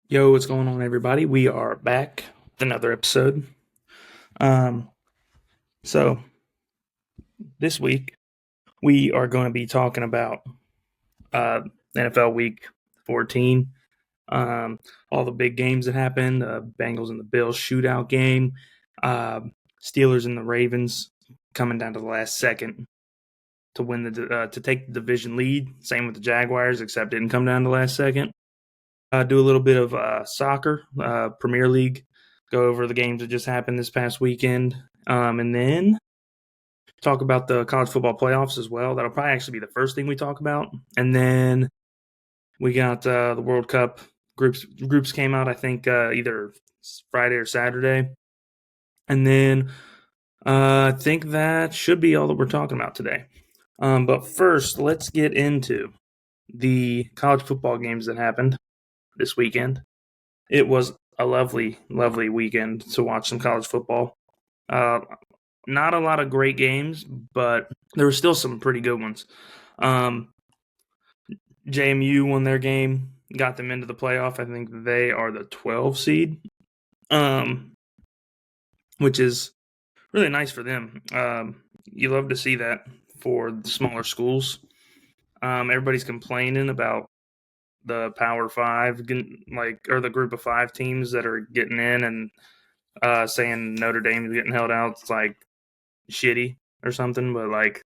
Yo, what's going on, everybody? We are back with another episode. Um, so this week we are going to be talking about NFL Week 14, all the big games that happened, the Bengals and the Bills shootout game, uh, Steelers and the Ravens coming down to the last second to win to take the division lead. Same with the Jaguars, except didn't come down to the last second. Do a little bit of soccer, Premier League, go over the games that just happened this past weekend, and then talk about the college football playoffs as well. That'll probably actually be the first thing we talk about, and then we got the World Cup groups came out. I think either Friday or Saturday, and then I think that should be all that we're talking about today. But first, let's get into the college football games that happened this weekend. It was a lovely, lovely weekend to watch some college football. Uh, Not a lot of great games, but there were still some pretty good ones. Um, JMU won their game, got them into the playoff. I think they are the 12 seed, um, which is really nice for them. You love to see that for the smaller schools. Everybody's complaining about the Power Five, or the Group of Five teams that are getting in, and saying Notre Dame is getting held out. It's like shitty or something, but like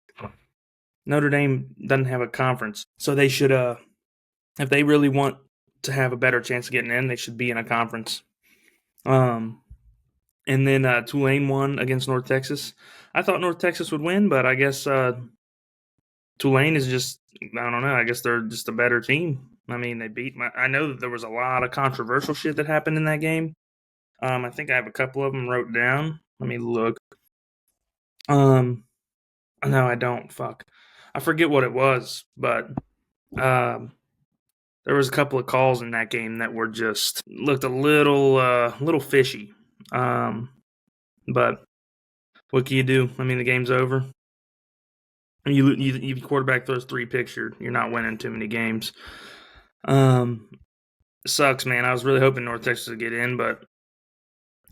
Notre Dame doesn't have a conference, so they should if they really want to have a better chance of getting in, they should be in a conference. Um, and then Tulane won against North Texas. I thought North Texas would win, but I guess Tulane is just, I don't know. I guess they're just a better team. I mean, they beat. I know that there was a lot of controversial shit that happened in that game. I think I have a couple of them wrote down. Let me look. Um, no, I don't. Fuck, I forget what it was, but um, there was a couple of calls in that game that were just looked a little fishy. Um, but what can you do? I mean, the game's over. You quarterback throws three picks, you're not winning too many games. Um, Sucks, man. I was really hoping North Texas would get in, but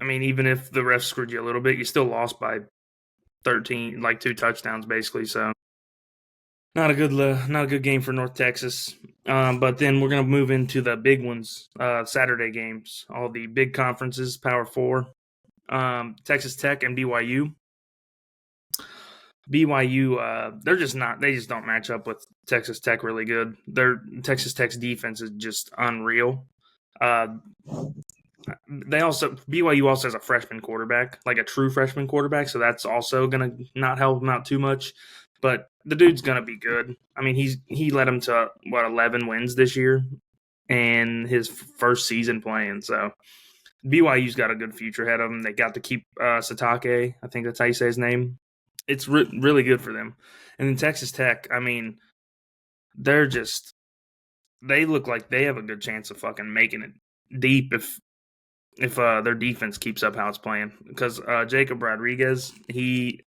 I mean, even if the refs screwed you a little bit, you still lost by 13, like two touchdowns, basically. So not a good game for North Texas. But then we're gonna move into the big ones, Saturday games, all the big conferences, Power Four, Texas Tech and BYU. BYU, they're just not. They just don't match up with Texas Tech really good. Their Texas Tech's defense is just unreal. Uh, they also BYU also has a freshman quarterback, like a true freshman quarterback, so that's also gonna not help them out too much. But the dude's gonna be good. I mean, he led them to 11 wins this year, and his first season playing. So BYU's got a good future ahead of them. They got to keep Satake. I think that's how you say his name. It's really good for them. And then Texas Tech, I mean, they're just they look like they have a good chance of fucking making it deep if their defense keeps up how it's playing. Because Jacob Rodriguez, he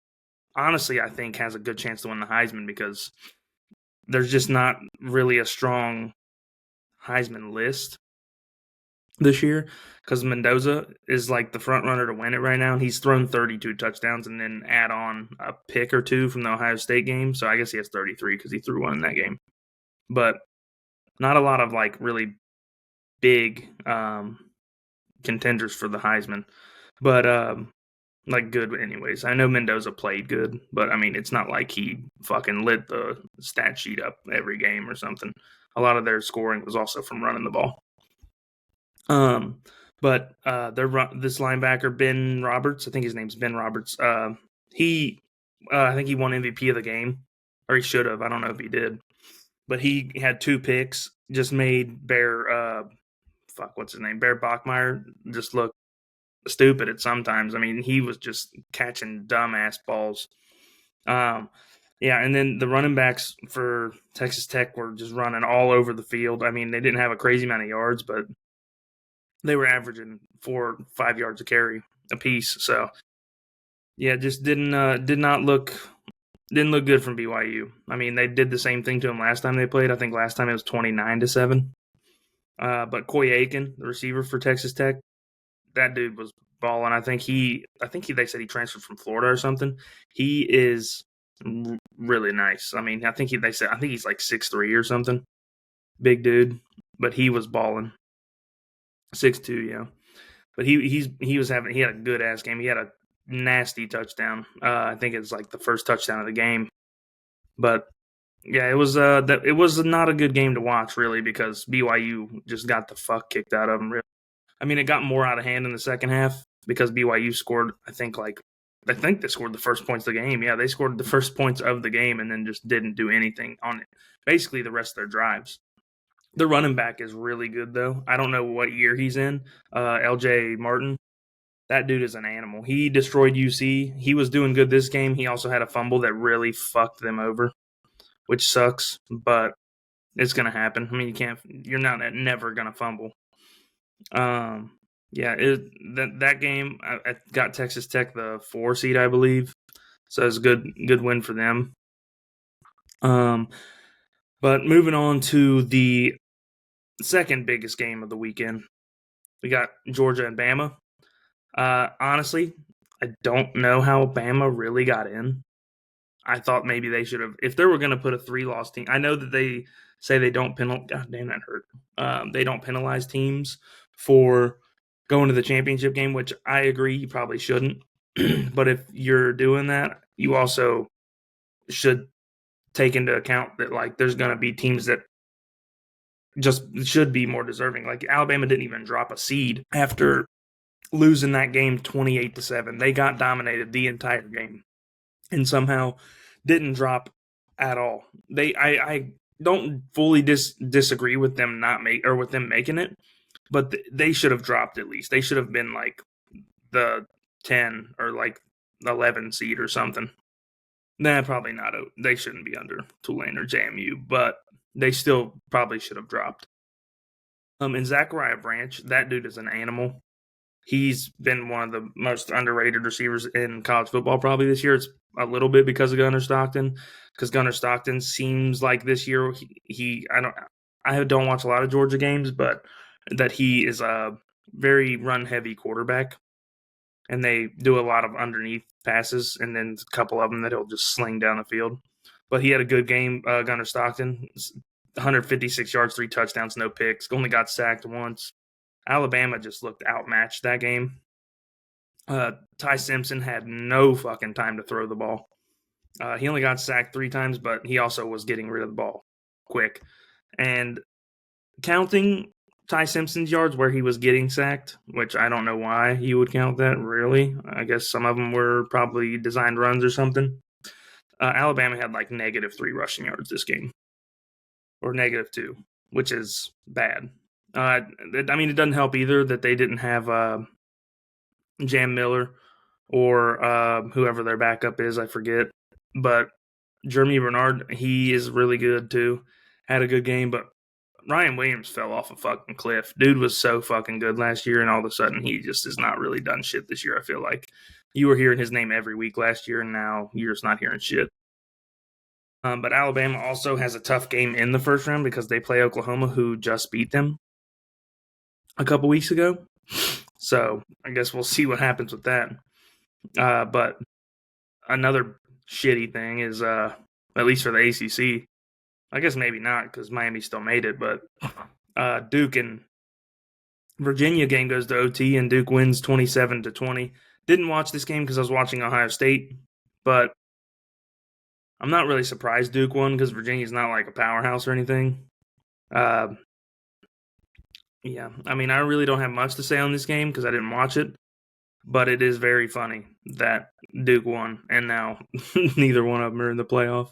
honestly I think has a good chance to win the Heisman because there's just not really a strong Heisman list this year because Mendoza is like the front runner to win it right now. He's thrown 32 touchdowns and then add on a pick or two from the Ohio State game. So I guess he has 33 because he threw one in that game. But not a lot of like really big contenders for the Heisman. But like good anyways. I know Mendoza played good, but I mean it's not like he fucking lit the stat sheet up every game or something. A lot of their scoring was also from running the ball. Um, but this linebacker Ben Roberts, I think his name's Ben Roberts. He, I think he won MVP of the game, or he should have. I don't know if he did, but he had two picks. Just made what's his name, Bear Bachmeyer, just look stupid at sometimes. I mean, he was just catching dumbass balls. Um, yeah, and then the running backs for Texas Tech were just running all over the field. I mean, they didn't have a crazy amount of yards, but they were averaging 4 or 5 yards a carry a piece. So yeah, just didn't look good from BYU. I mean, they did the same thing to them last time they played. I think last time it was 29-7. But Coy Aiken, the receiver for Texas Tech, that dude was balling. They said he transferred from Florida or something. He is really nice. I mean, I think he's like 6'3" or something. Big dude, but he was balling. 6'2", yeah. But he had a good ass game. He had a nasty touchdown. I think it's like the first touchdown of the game. But yeah, it was not a good game to watch really because BYU just got the fuck kicked out of them. Really. I mean, it got more out of hand in the second half because BYU scored. I think they scored the first points of the game. Yeah, they scored the first points of the game and then just didn't do anything on it. Basically, the rest of their drives. The running back is really good though. I don't know what year he's in. LJ Martin. That dude is an animal. He destroyed UC. He was doing good this game. He also had a fumble that really fucked them over, which sucks, but it's gonna happen. I mean, you're never gonna fumble. Yeah, that game I got Texas Tech the 4 seed, I believe. So it's a good win for them. But moving on to the second biggest game of the weekend, we got Georgia and Bama. Honestly, I don't know how Bama really got in. I thought maybe they should have, if they were going to put a 3-loss team. I know that they say they don't penalize. God damn, that hurt. They don't penalize teams for going to the championship game, which I agree you probably shouldn't. But if you're doing that, you also should take into account that like there's going to be teams that just should be more deserving. Like Alabama didn't even drop a seed after losing that game 28-7. They got dominated the entire game and somehow didn't drop at all. I don't fully disagree with them with them making it, but they should have dropped at least. They should have been like the 10 or like 11 seed or something. Nah, probably not. They shouldn't be under Tulane or JMU, but they still probably should have dropped. And Zachariah Branch, that dude is an animal. He's been one of the most underrated receivers in college football probably this year. It's a little bit because of Gunnar Stockton, because Gunnar Stockton seems like this year I don't watch a lot of Georgia games, but that he is a very run heavy quarterback, and they do a lot of underneath passes, and then a couple of them that he'll just sling down the field. But he had a good game, Gunnar Stockton, 156 yards, 3 touchdowns, no picks. Only got sacked once. Alabama just looked outmatched that game. Ty Simpson had no fucking time to throw the ball. He only got sacked 3 times, but he also was getting rid of the ball quick. And counting Ty Simpson's yards where he was getting sacked, which I don't know why you would count that, really. I guess some of them were probably designed runs or something. Alabama had like -3 rushing yards this game. Or -2, which is bad. I mean, it doesn't help either that they didn't have Jam Miller or whoever their backup is, I forget. But Jeremy Bernard, he is really good too. Had a good game, but Ryan Williams fell off a fucking cliff. Dude was so fucking good last year, and all of a sudden he just has not really done shit this year, I feel like. You were hearing his name every week last year, and now you're just not hearing shit. But Alabama also has a tough game in the first round because they play Oklahoma, who just beat them a couple weeks ago. So I guess we'll see what happens with that. But another shitty thing is, at least for the ACC, I guess maybe not because Miami still made it, but Duke and Virginia game goes to OT and Duke wins 27-20. Didn't watch this game because I was watching Ohio State, but I'm not really surprised Duke won because Virginia's not like a powerhouse or anything. Yeah, I mean, I really don't have much to say on this game because I didn't watch it, but it is very funny that Duke won, and now neither one of them are in the playoff.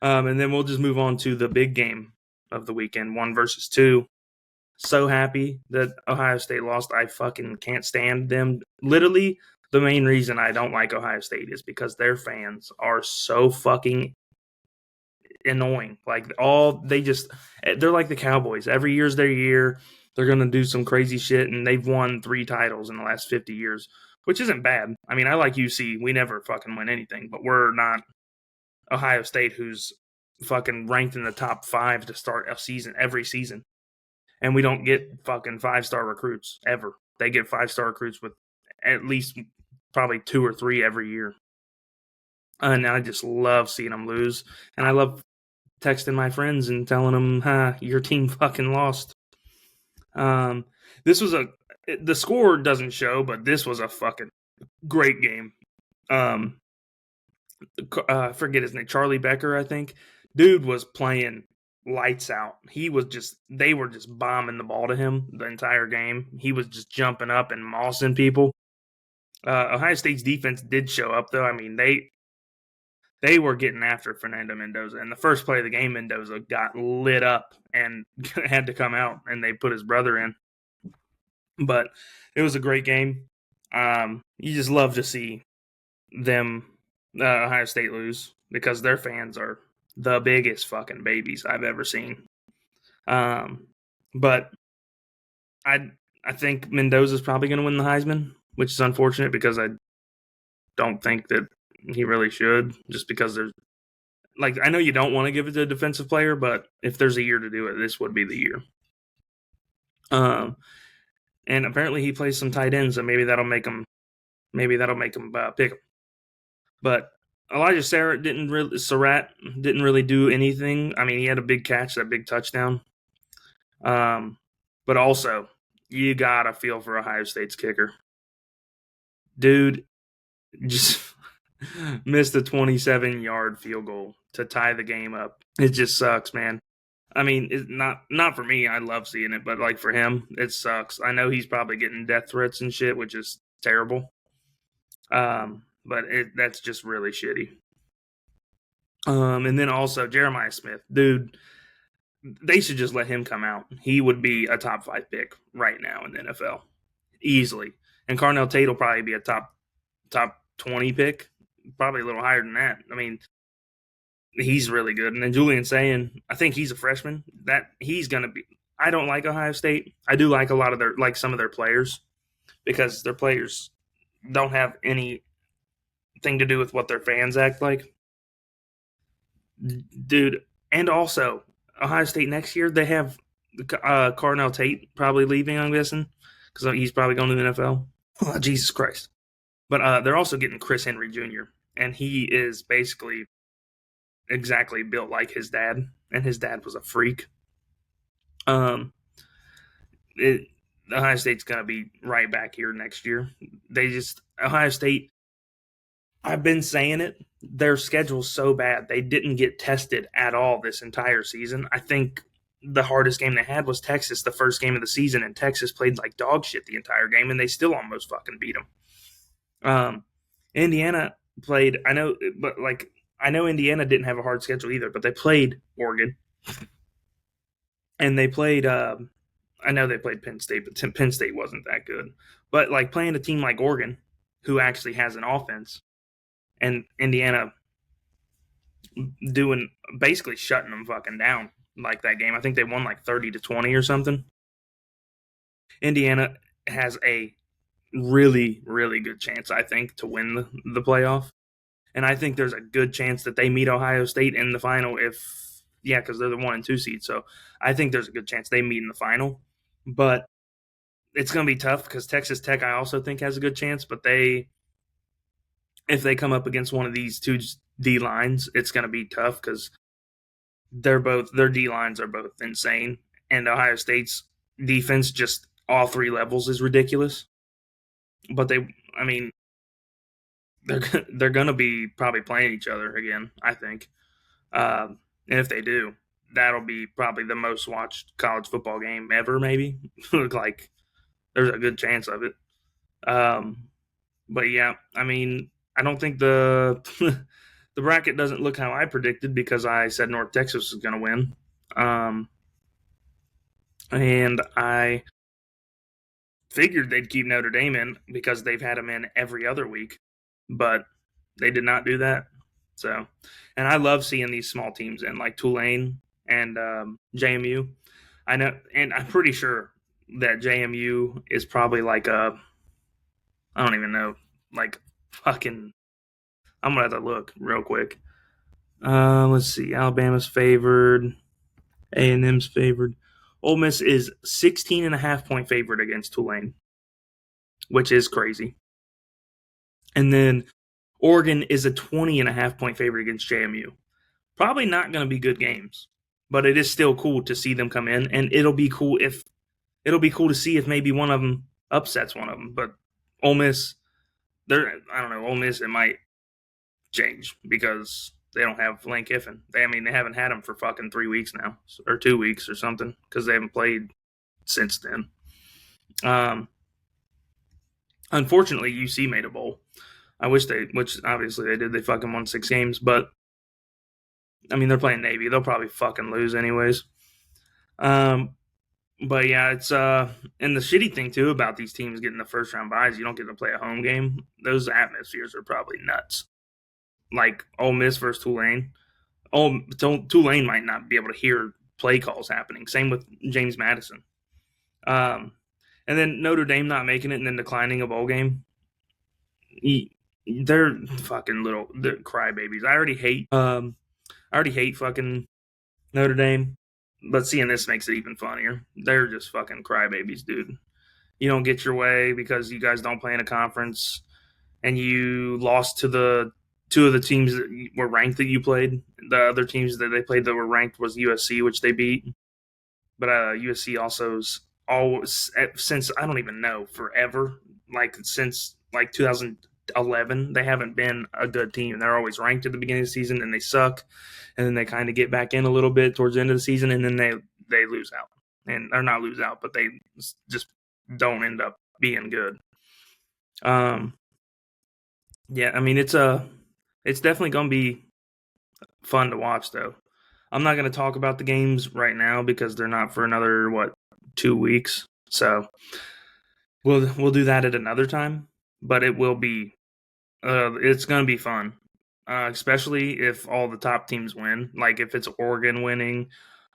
And then we'll just move on to the big game of the weekend, 1 versus 2. So happy that Ohio State lost. I fucking can't stand them. Literally, the main reason I don't like Ohio State is because their fans are so fucking annoying. Like they're like the Cowboys. Every year's their year. They're going to do some crazy shit, and they've won 3 titles in the last 50 years, which isn't bad. I mean, I like UC. We never fucking win anything, but we're not Ohio State, who's fucking ranked in the top 5 to start a season every season. and we don't get fucking 5-star recruits ever. They get 5-star recruits with at least probably 2 or 3 every year. And I just love seeing them lose. And I love texting my friends and telling them, your team fucking lost. This was the score doesn't show, but this was a fucking great game. I forget his name, Charlie Becker, I think. Dude was playing lights out. They were just bombing the ball to him the entire game. He was just jumping up and mossing people. Ohio State's defense did show up, though. I mean, they were getting after Fernando Mendoza. And the first play of the game, Mendoza got lit up and had to come out, and they put his brother in. But it was a great game. You just love to see them, Ohio State, lose because their fans are the biggest fucking babies I've ever seen. But I think Mendoza's probably going to win the Heisman, which is unfortunate because I don't think that he really should, just because there's I know you don't want to give it to a defensive player, but if there's a year to do it, this would be the year. And apparently he plays some tight ends, so maybe that'll make him pick him. But Elijah Surratt didn't really do anything. I mean, he had a big catch, that big touchdown. But also, you gotta feel for Ohio State's kicker. Dude just missed a 27-yard field goal to tie the game up. It just sucks, man. I mean, it's not for me. I love seeing it, but for him, it sucks. I know he's probably getting death threats and shit, which is terrible. But that's just really shitty. And then also Jeremiah Smith, dude, they should just let him come out. He would be a top 5 pick right now in the NFL, easily. And Carnell Tate will probably be a top 20 pick, probably a little higher than that. I mean, he's really good. And then Julian Sayin, I think he's a freshman. That he's gonna be. I don't like Ohio State. I do like a lot of some of their players, because their players don't have anything to do with what their fans act like. Dude, and also Ohio State next year, they have Carnell Tate probably leaving, I'm guessing, because he's probably going to the NFL. Oh, Jesus Christ. But they're also getting Chris Henry Jr., and he is basically exactly built like his dad, and his dad was a freak. Ohio State's going to be right back here next year. Ohio State, I've been saying it, their schedule's so bad. They didn't get tested at all this entire season. I think the hardest game they had was Texas, the first game of the season, and Texas played like dog shit the entire game, and they still almost fucking beat them. Indiana played, I know Indiana didn't have a hard schedule either, but they played Oregon. And they played, I know they played Penn State, but Penn State wasn't that good. But playing a team like Oregon, who actually has an offense, and Indiana basically shutting them fucking down that game. I think they won 30-20 or something. Indiana has a really, really good chance, I think, to win the playoff. And I think there's a good chance that they meet Ohio State in the final because they're the 1 and 2 seed. So I think there's a good chance they meet in the final. But it's going to be tough because Texas Tech, I also think, has a good chance. But if they come up against one of these two D lines, it's going to be tough because their D lines are both insane, and Ohio State's defense, just all 3 levels, is ridiculous. But they're going to be probably playing each other again, I think. And if they do, that'll be probably the most watched college football game ever, maybe. There's a good chance of it. But yeah, I don't think the the bracket doesn't look how I predicted, because I said North Texas was going to win. And I figured they'd keep Notre Dame in because they've had them in every other week, but they did not do that. So, and I love seeing these small teams in, like Tulane and JMU. I know, and I'm pretty sure that JMU is probably I don't even know, fucking, I'm going to have to look real quick. Let's see. Alabama's favored. A&M's favored. Ole Miss is 16.5-point favorite against Tulane, which is crazy. And then Oregon is a 20.5-point favorite against JMU. Probably not going to be good games, but it is still cool to see them come in, and it'll be cool to see if maybe one of them upsets one of them. But Ole Miss, I don't know, Ole Miss, it might change because they don't have Lane Kiffin. They haven't had him for fucking 3 weeks now, or 2 weeks or something, because they haven't played since then. Unfortunately, UC made a bowl. I wish which obviously they did. They fucking won 6 games, but they're playing Navy. They'll probably fucking lose anyways. But yeah, it's and the shitty thing too about these teams getting the first round byes, you don't get to play a home game. Those atmospheres are probably nuts. Like Ole Miss versus Tulane. Tulane might not be able to hear play calls happening. Same with James Madison. And then Notre Dame not making it and then declining a bowl game. They're fucking they're crybabies. I already hate fucking Notre Dame, but seeing this makes it even funnier. They're just fucking crybabies, dude. You don't get your way because you guys don't play in a conference, and you lost to the 2 of the teams that were ranked that you played. The other teams that they played that were ranked was USC, which they beat. But USC also's always, since I don't even know, forever, like since like 2011, they haven't been a good team. They're always ranked at the beginning of the season, and they suck, and then they kind of get back in a little bit towards the end of the season, and then they lose out, or not lose out, but they just don't end up being good. Yeah, it's definitely gonna be fun to watch though. I'm not gonna talk about the games right now because they're not for another 2 weeks, so we'll do that at another time. But it will be it's gonna be fun, especially if all the top teams win. Like if it's Oregon winning,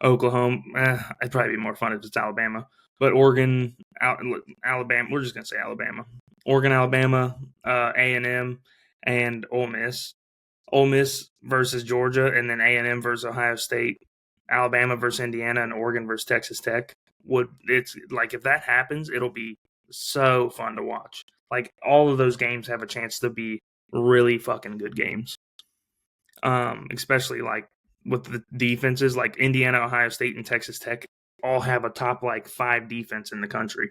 Oklahoma. It'd probably be more fun if it's Alabama. But Oregon, Alabama. We're just gonna say Alabama. Oregon, Alabama, A&M, and Ole Miss. Ole Miss versus Georgia, and then A&M versus Ohio State. Alabama versus Indiana, and Oregon versus Texas Tech. It's like if that happens, it'll be so fun to watch. Like all of those games have a chance to be really fucking good games. Especially like with the defenses, like Indiana, Ohio State, and Texas Tech all have a top 5 defense in the country.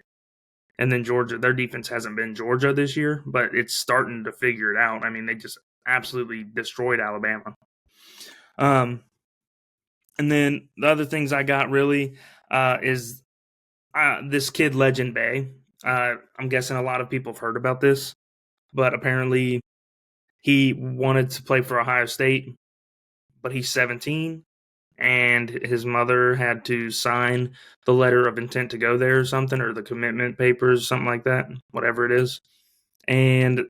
And then Georgia, their defense hasn't been Georgia this year, but it's starting to figure it out. They just absolutely destroyed Alabama. And then the other things I got really is this kid, Legend Bay. I'm guessing a lot of people have heard about this, but apparently he wanted to play for Ohio State, but he's 17, and his mother had to sign the letter of intent to go there or something, or the commitment papers, something like that, whatever it is. And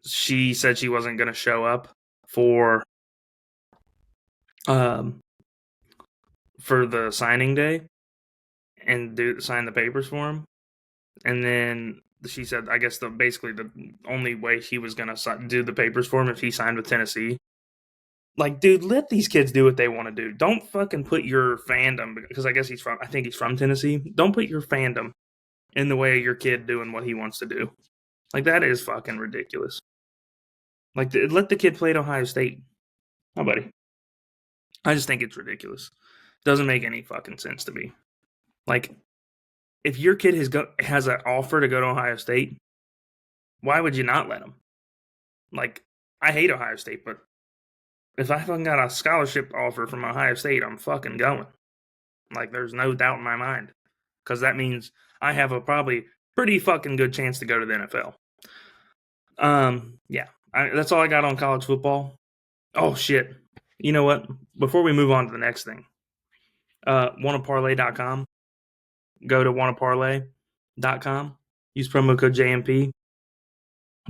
she said she wasn't going to show up for the signing day and sign the papers for him. And then she said, I guess basically the only way he was going to do the papers for him if he signed with Tennessee. Like, dude, let these kids do what they want to do. Don't fucking put your fandom, because I think he's from Tennessee. Don't put your fandom in the way of your kid doing what he wants to do. Like, that is fucking ridiculous. Like, let the kid play at Ohio State. Oh, buddy. I just think it's ridiculous. Doesn't make any fucking sense to me. Like, if your kid has an offer to go to Ohio State, why would you not let him? Like, I hate Ohio State, but if I fucking got a scholarship offer from Ohio State, I'm fucking going. Like, there's no doubt in my mind. Because that means I have a probably pretty fucking good chance to go to the NFL. Yeah. That's all I got on college football. Oh, shit. You know what? Before we move on to the next thing, wannaparlay.com. Go to wannaparlay.com. Use promo code JMP.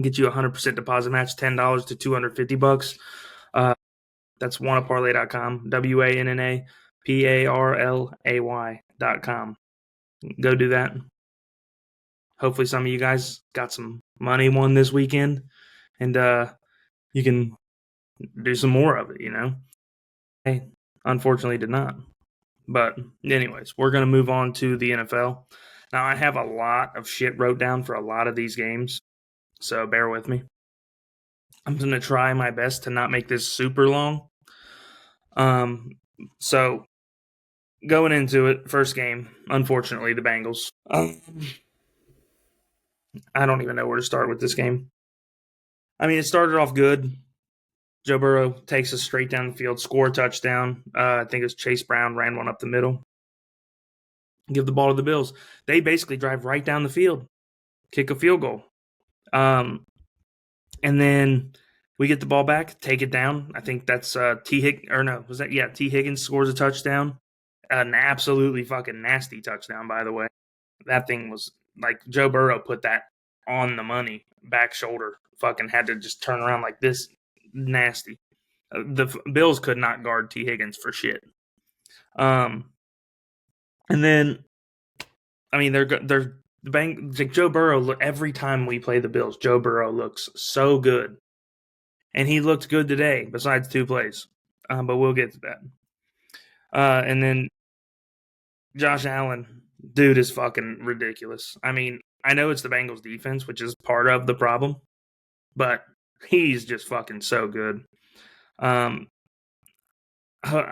Get you a 100% deposit match, $10 to $250. That's wannaparlay.com. WANNAPARLAY.com. Go do that. Hopefully some of you guys got some money won this weekend, and you can do some more of it, I unfortunately did not. But anyways, we're going to move on to the NFL. Now, I have a lot of shit wrote down for a lot of these games, so bear with me. I'm going to try my best to not make this super long. So going into it, first game, unfortunately, the Bengals. I don't even know where to start with this game. I mean, it started off good. Joe Burrow takes us straight down the field, score a touchdown. I think it was Chase Brown ran one up the middle. Give the ball to the Bills. They basically drive right down the field, kick a field goal. And then we get the ball back, take it down. I think that's T. Higgins scores a touchdown. An absolutely fucking nasty touchdown, by the way. That thing was like Joe Burrow put that on the money, back shoulder. Fucking had to just turn around like this. Nasty. The Bills could not guard T. Higgins for shit. And then, I mean, like Joe Burrow. Every time we play the Bills, Joe Burrow looks so good, and he looked good today. Besides 2 plays, but we'll get to that. And then Josh Allen, dude, is fucking ridiculous. I mean, I know it's the Bengals defense, which is part of the problem, but he's just fucking so good. I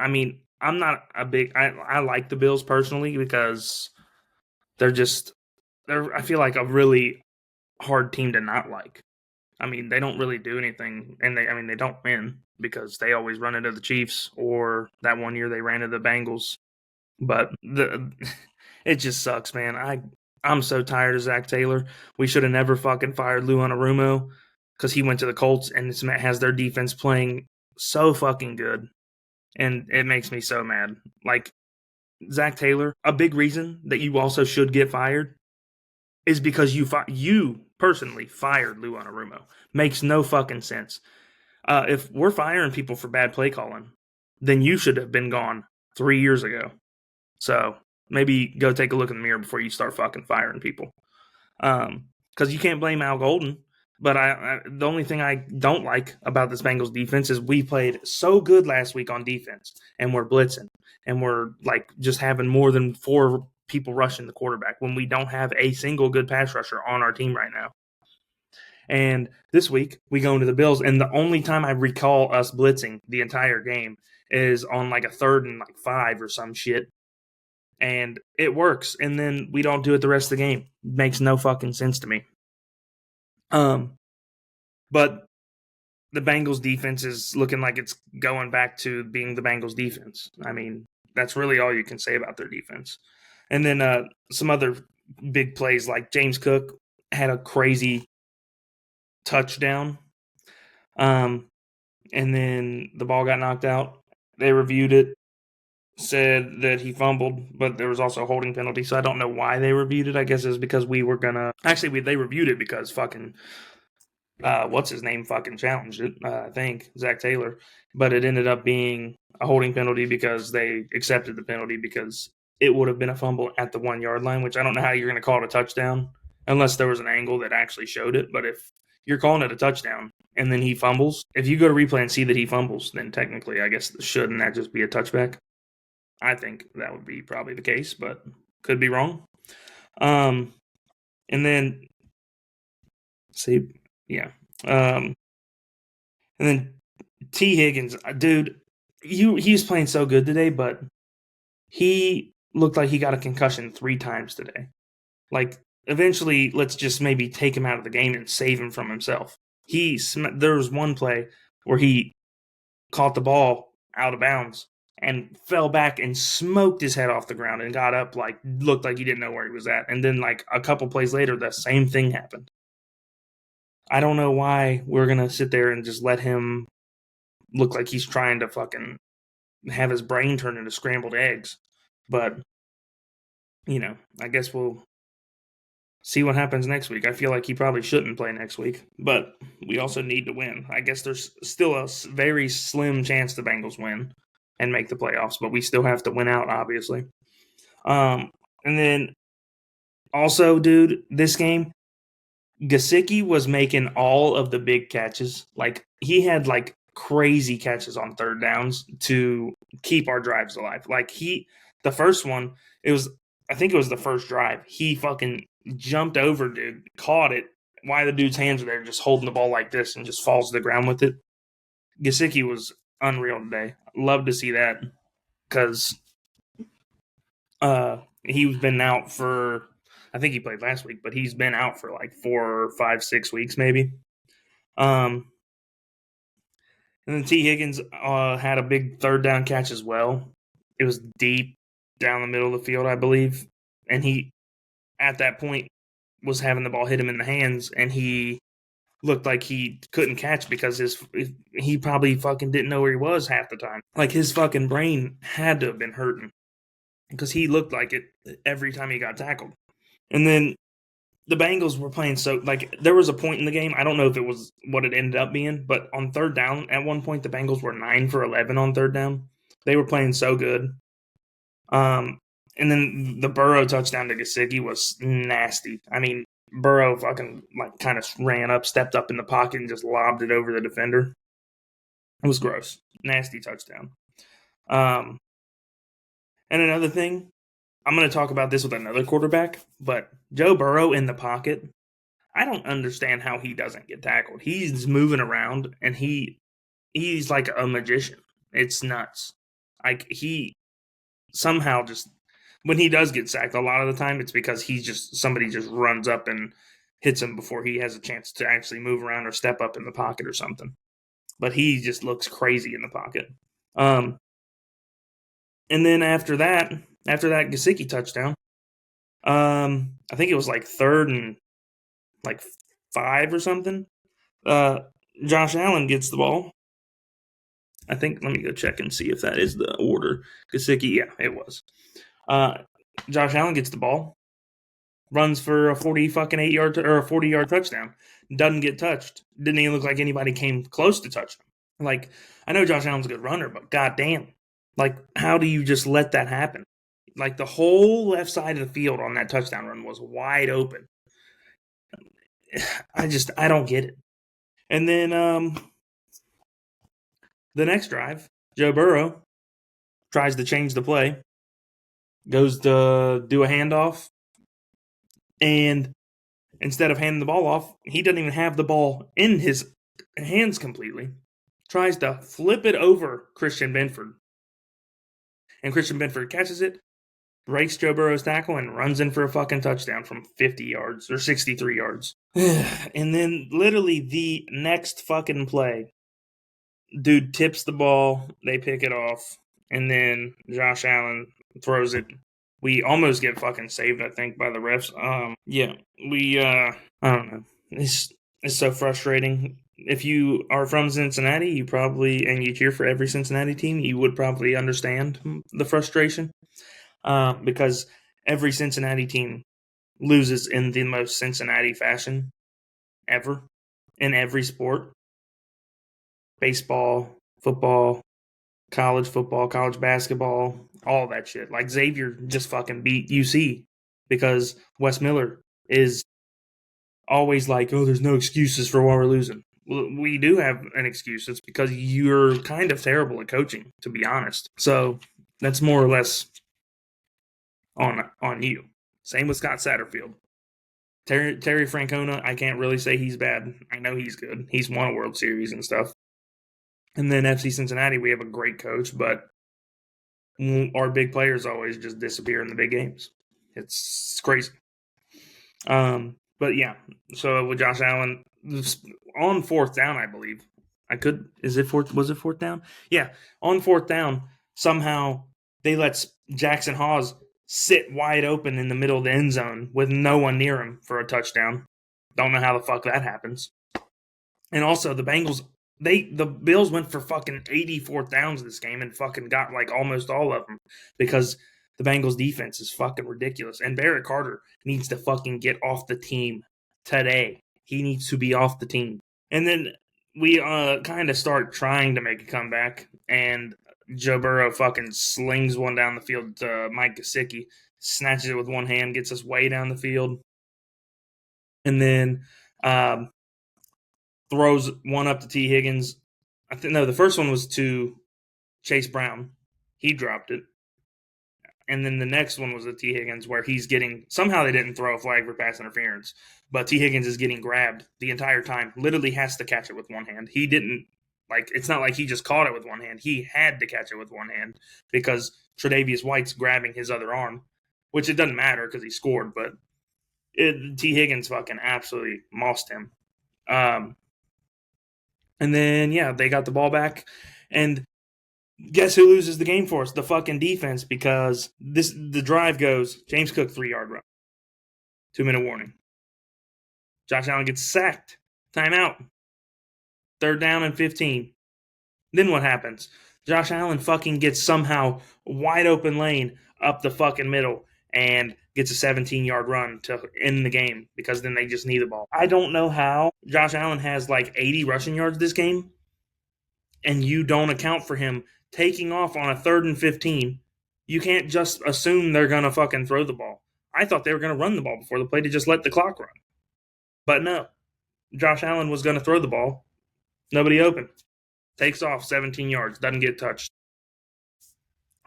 mean, I'm not a big. I like the Bills personally because they're I feel like a really hard team to not like. I mean, they don't really do anything, and they don't win because they always run into the Chiefs, or that one year they ran into the Bengals. But it just sucks, man. I'm so tired of Zach Taylor. We should have never fucking fired Lou Anarumo because he went to the Colts and has their defense playing so fucking good, and it makes me so mad. Like Zach Taylor, a big reason that you also should get fired is because you personally fired Lou Anarumo. Makes no fucking sense. If we're firing people for bad play calling, then you should have been gone 3 years ago. So maybe go take a look in the mirror before you start fucking firing people. Because you can't blame Al Golden. But the only thing I don't like about this Bengals defense is we played so good last week on defense, and we're blitzing, and we're like just having more than 4 people rushing the quarterback when we don't have a single good pass rusher on our team right now. And this week we go into the Bills, and the only time I recall us blitzing the entire game is on like a 3rd and 5 or some shit. And it works, and then we don't do it the rest of the game. It makes no fucking sense to me. But the Bengals defense is looking like it's going back to being the Bengals defense. I mean, that's really all you can say about their defense. And then some other big plays, like James Cook had a crazy touchdown. And then the ball got knocked out. They reviewed it, said that he fumbled, but there was also a holding penalty. So I don't know why they reviewed it. I guess it's because we were going to – actually, they reviewed it because fucking what's his name fucking challenged it, I think, Zach Taylor. But it ended up being a holding penalty because they accepted the penalty because it would have been a fumble at the 1 yard line, which I don't know how you're going to call it a touchdown unless there was an angle that actually showed it. But if you're calling it a touchdown and then he fumbles, if you go to replay and see that he fumbles, then technically I guess shouldn't that just be a touchback? I think that would be probably the case, but could be wrong. And then see, yeah. And then T. Higgins, dude, he's playing so good today, but he looked like he got a concussion 3 times today. Like, eventually, let's just maybe take him out of the game and save him from himself. There was one play where he caught the ball out of bounds and fell back and smoked his head off the ground and got up, like, looked like he didn't know where he was at. And then, like, a couple plays later, the same thing happened. I don't know why we're going to sit there and just let him look like he's trying to fucking have his brain turn into scrambled eggs. But, I guess we'll see what happens next week. I feel like he probably shouldn't play next week, but we also need to win. I guess there's still a very slim chance the Bengals win and make the playoffs, but we still have to win out, obviously. And then also, dude, this game, Gesicki was making all of the big catches. Like, he had, like, crazy catches on 3rd downs to keep our drives alive. Like, The first one, I think it was the first drive. He fucking jumped over, dude, caught it. Why the dude's hands are there, just holding the ball like this, and just falls to the ground with it. Gesicki was unreal today. Love to see that because he's been out for. I think he played last week, but he's been out for like 4, 5, 6 weeks maybe. And then T. Higgins had a big third down catch as well. It was deep down the middle of the field, I believe. And he, at that point, was having the ball hit him in the hands, and he looked like he couldn't catch because he probably fucking didn't know where he was half the time. Like, his fucking brain had to have been hurting because he looked like it every time he got tackled. And then the Bengals were playing so, like, there was a point in the game, I don't know if it was what it ended up being, but on third down, at one point, the Bengals were 9 for 11 on third down. They were playing so good. And then the Burrow touchdown to Gesicki was nasty. I mean, Burrow fucking, like, kind of ran up, stepped up in the pocket, and just lobbed it over the defender. It was gross. Nasty touchdown. And another thing, I'm going to talk about this with another quarterback, but Joe Burrow in the pocket, I don't understand how he doesn't get tackled. He's moving around, and he's like a magician. It's nuts. Like, he somehow just, when he does get sacked, a lot of the time it's because somebody just runs up and hits him before he has a chance to actually move around or step up in the pocket or something. But he just looks crazy in the pocket. And then after that Gesicki touchdown, I think it was like 3rd and like 5 or something. Josh Allen gets the ball. I think, let me go check and see if that is the order. Gesicki, yeah, it was. Josh Allen gets the ball, runs for a 40-yard or a 40-yard touchdown. Doesn't get touched. Didn't even look like anybody came close to touch him. Like, I know Josh Allen's a good runner, but goddamn, like, how do you just let that happen? Like, the whole left side of the field on that touchdown run was wide open. I don't get it. And then the next drive, Joe Burrow tries to change the play, goes to do a handoff, and instead of handing the ball off, he doesn't even have the ball in his hands completely. Tries to flip it over Christian Benford. And Christian Benford catches it, breaks Joe Burrow's tackle, and runs in for a fucking touchdown from 50 yards or 63 yards. And then literally the next fucking play, dude tips the ball, they pick it off, and then Josh Allen throws it. We almost get fucking saved, I think, by the refs. I don't know. It's so frustrating. If you are from Cincinnati, and you cheer for every Cincinnati team, you would probably understand the frustration. Because every Cincinnati team loses in the most Cincinnati fashion ever in every sport. Baseball, football, college basketball, all that shit. Like, Xavier just fucking beat UC because Wes Miller is always like, oh, there's no excuses for why we're losing. Well, we do have an excuse. It's because you're kind of terrible at coaching, to be honest. So that's more or less on you. Same with Scott Satterfield. Terry Francona, I can't really say he's bad. I know he's good. He's won a World Series and stuff. And then FC Cincinnati, we have a great coach, but our big players always just disappear in the big games. It's crazy. But yeah, so with Josh Allen on 4th down, I believe was it 4th down? Yeah, on 4th down, somehow they let Jackson Hawes sit wide open in the middle of the end zone with no one near him for a touchdown. Don't know how the fuck that happens. And also the Bengals, the Bills went for fucking 84th downs this game and fucking got like almost all of them because the Bengals defense is fucking ridiculous. And Barrett Carter needs to fucking get off the team today. He needs to be off the team. And then we kind of start trying to make a comeback, and Joe Burrow fucking slings one down the field to Mike Gesicki, snatches it with one hand, gets us way down the field, and then throws one up to T. Higgins. The first one was to Chase Brown. He dropped it. And then the next one was the T. Higgins, where he's getting somehow they didn't throw a flag for pass interference, but T. Higgins is getting grabbed the entire time. Literally has to catch it with one hand. He didn't it's not like he just caught it with one hand. He had to catch it with one hand because Tre'Davious White's grabbing his other arm, which it doesn't matter because he scored, but T. Higgins fucking absolutely mossed him. And then they got the ball back, and guess who loses the game for us? The fucking defense, because the drive goes James Cook 3-yard run, 2-minute warning. Josh Allen gets sacked, timeout, 3rd down and 15. Then what happens? Josh Allen fucking gets somehow wide open lane up the fucking middle and gets a 17-yard run to end the game because then they just need the ball. I don't know how Josh Allen has 80 rushing yards this game, and you don't account for him taking off on a 3rd and 15. You can't just assume they're going to fucking throw the ball. I thought they were going to run the ball before the play to just let the clock run. But no. Josh Allen was going to throw the ball. Nobody open. Takes off 17 yards. Doesn't get touched.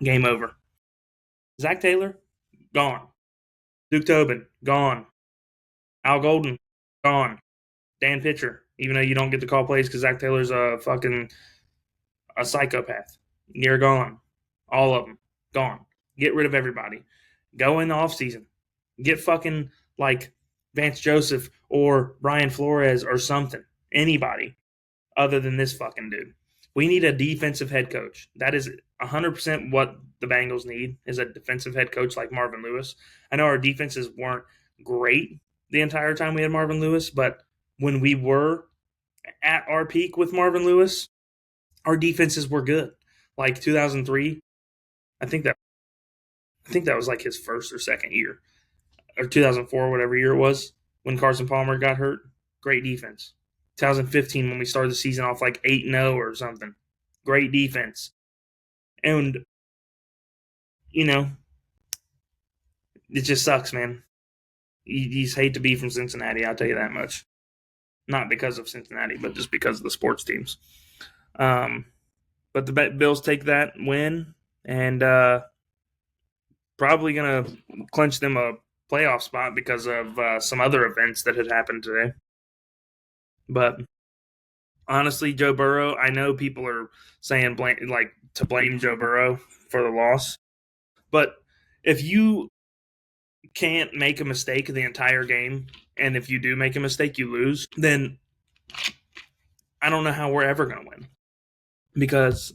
Game over. Zach Taylor, gone. Duke Tobin, gone. Al Golden, gone. Dan Pitcher, even though you don't get to call plays because Zach Taylor's a psychopath. You're gone. All of them. Gone. Get rid of everybody. Go in the offseason. Get fucking Vance Joseph or Brian Flores or something. Anybody other than this fucking dude. We need a defensive head coach. That is 100% what the Bengals need, is a defensive head coach like Marvin Lewis. I know our defenses weren't great the entire time we had Marvin Lewis, but when we were at our peak with Marvin Lewis, our defenses were good. 2003, I think that was his first or second year, or 2004, whatever year it was, when Carson Palmer got hurt. Great defense. 2015, when we started the season off 8-0 or something. Great defense. And, it just sucks, man. You just hate to be from Cincinnati, I'll tell you that much. Not because of Cincinnati, but just because of the sports teams. But the Bills take that win and probably going to clinch them a playoff spot because of some other events that had happened today. But honestly, Joe Burrow, I know people are saying to blame Joe Burrow for the loss. But if you can't make a mistake the entire game, and if you do make a mistake, you lose, then I don't know how we're ever going to win.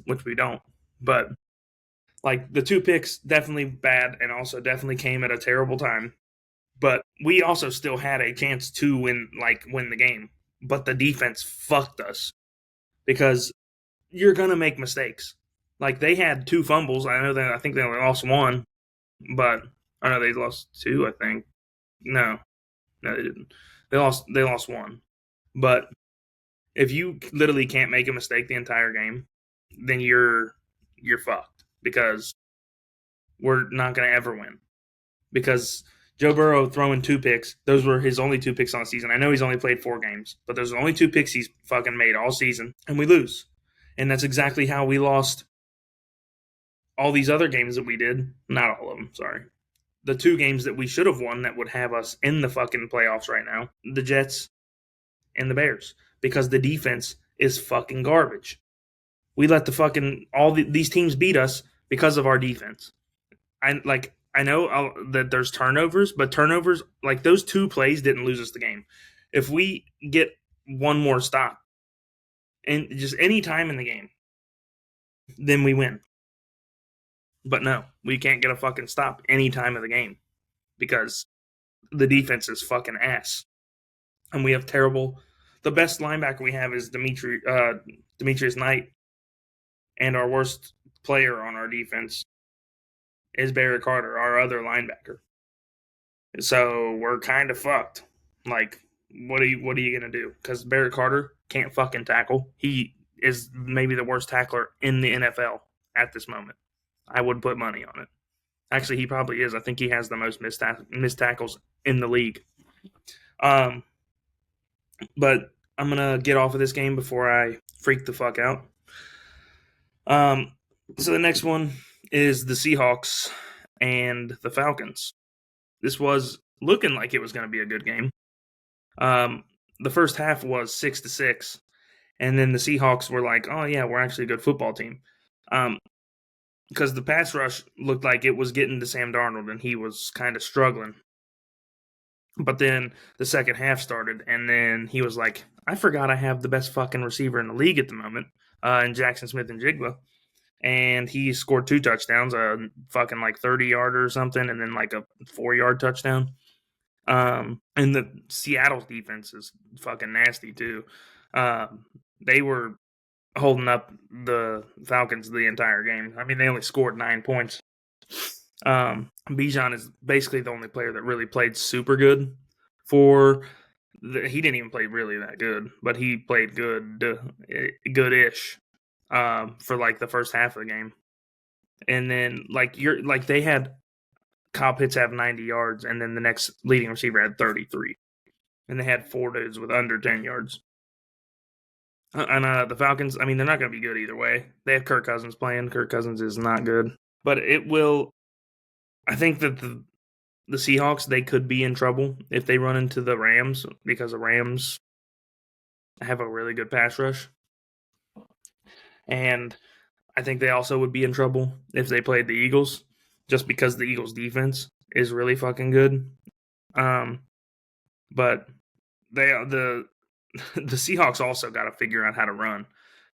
Which we don't. But the 2 picks, definitely bad, and also definitely came at a terrible time. But we also still had a chance to win the game. But the defense fucked us because you're going to make mistakes. They had 2 fumbles. I think they only lost 1, but I know they lost 2, I think. No, they didn't. They lost 1. But if you literally can't make a mistake the entire game, then you're fucked because we're not going to ever win. Because Joe Burrow throwing 2 picks, those were his only 2 picks on the season. I know he's only played 4 games, but those are the only 2 picks he's fucking made all season, and we lose. And that's exactly how we lost all these other games that we did. Not all of them, sorry. The 2 games that we should have won that would have us in the fucking playoffs right now, the Jets and the Bears, because the defense is fucking garbage. We let these teams beat us because of our defense. I know that there's turnovers, but turnovers, those 2 plays didn't lose us the game. If we get one more stop, and just any time in the game, then we win. But no, we can't get a fucking stop any time of the game because the defense is fucking ass. And we have the best linebacker we have is Demetrius Knight, and our worst player on our defense is Barry Carter, our other linebacker. So we're kind of fucked. What are you going to do? Because Barry Carter can't fucking tackle. He is maybe the worst tackler in the NFL at this moment. I would put money on it. Actually, he probably is. I think he has the most missed tackles in the league. But I'm going to get off of this game before I freak the fuck out. So the next one is the Seahawks and the Falcons. This was looking like it was going to be a good game. The first half was 6-6, and then the Seahawks were like, "Oh yeah, we're actually a good football team," because the pass rush looked like it was getting to Sam Darnold, and he was kind of struggling. But then the second half started, and then he was like, "I forgot I have the best fucking receiver in the league at the moment, in Jackson Smith-Njigba." And he scored 2 touchdowns, a fucking like 30-yarder or something, and then like a 4-yard touchdown. And the Seattle's defense is fucking nasty too. They were holding up the Falcons the entire game. I mean, they only scored 9 points. Bijan is basically the only player that really played super good he didn't even play really that good, but he played good-ish for like the first half of the game. And then they had Kyle Pitts have 90 yards, and then the next leading receiver had 33. And they had 4 dudes with under 10 yards. And the Falcons, I mean, they're not going to be good either way. They have Kirk Cousins playing. Kirk Cousins is not good. But it will... I think that the Seahawks, they could be in trouble if they run into the Rams, because the Rams have a really good pass rush. And I think they also would be in trouble if they played the Eagles, just because the Eagles' defense is really fucking good. But the Seahawks also got to figure out how to run,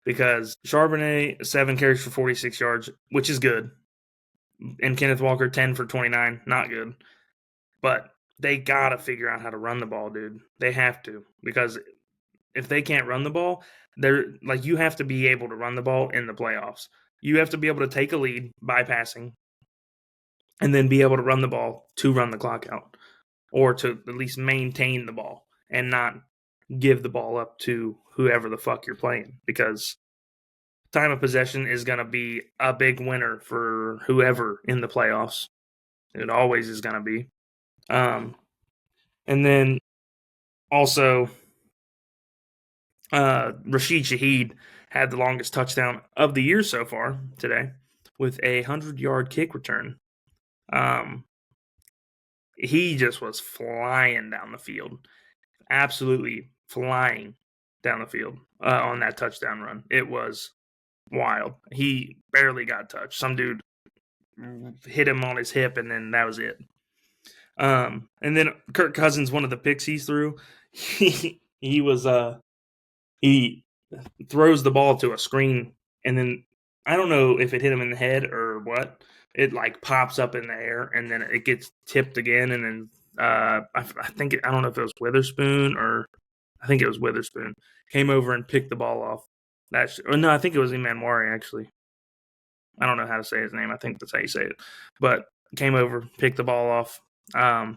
because Charbonnet, 7 carries for 46 yards, which is good. And Kenneth Walker, 10 for 29, not good. But they got to figure out how to run the ball, dude. They have to, because if they can't run the ball, you have to be able to run the ball in the playoffs. You have to be able to take a lead by passing and then be able to run the ball to run the clock out, or to at least maintain the ball and not give the ball up to whoever the fuck you're playing, because time of possession is going to be a big winner for whoever in the playoffs. It always is going to be. And then also, Rashid Shaheed had the longest touchdown of the year so far today with a 100-yard kick return. He just was flying down the field. Absolutely flying down the field on that touchdown run. It was wild. He barely got touched. Some dude hit him on his hip, and then that was it. And then Kirk Cousins, one of the picks he threw, he throws the ball to a screen, and then I don't know if it hit him in the head or what. It like pops up in the air, and then it gets tipped again, and then I don't know if it was Witherspoon, or I think it was Witherspoon, came over and picked the ball off. No, I think it was Emmanuel, actually. I don't know how to say his name. I think that's how you say it. But came over, picked the ball off. I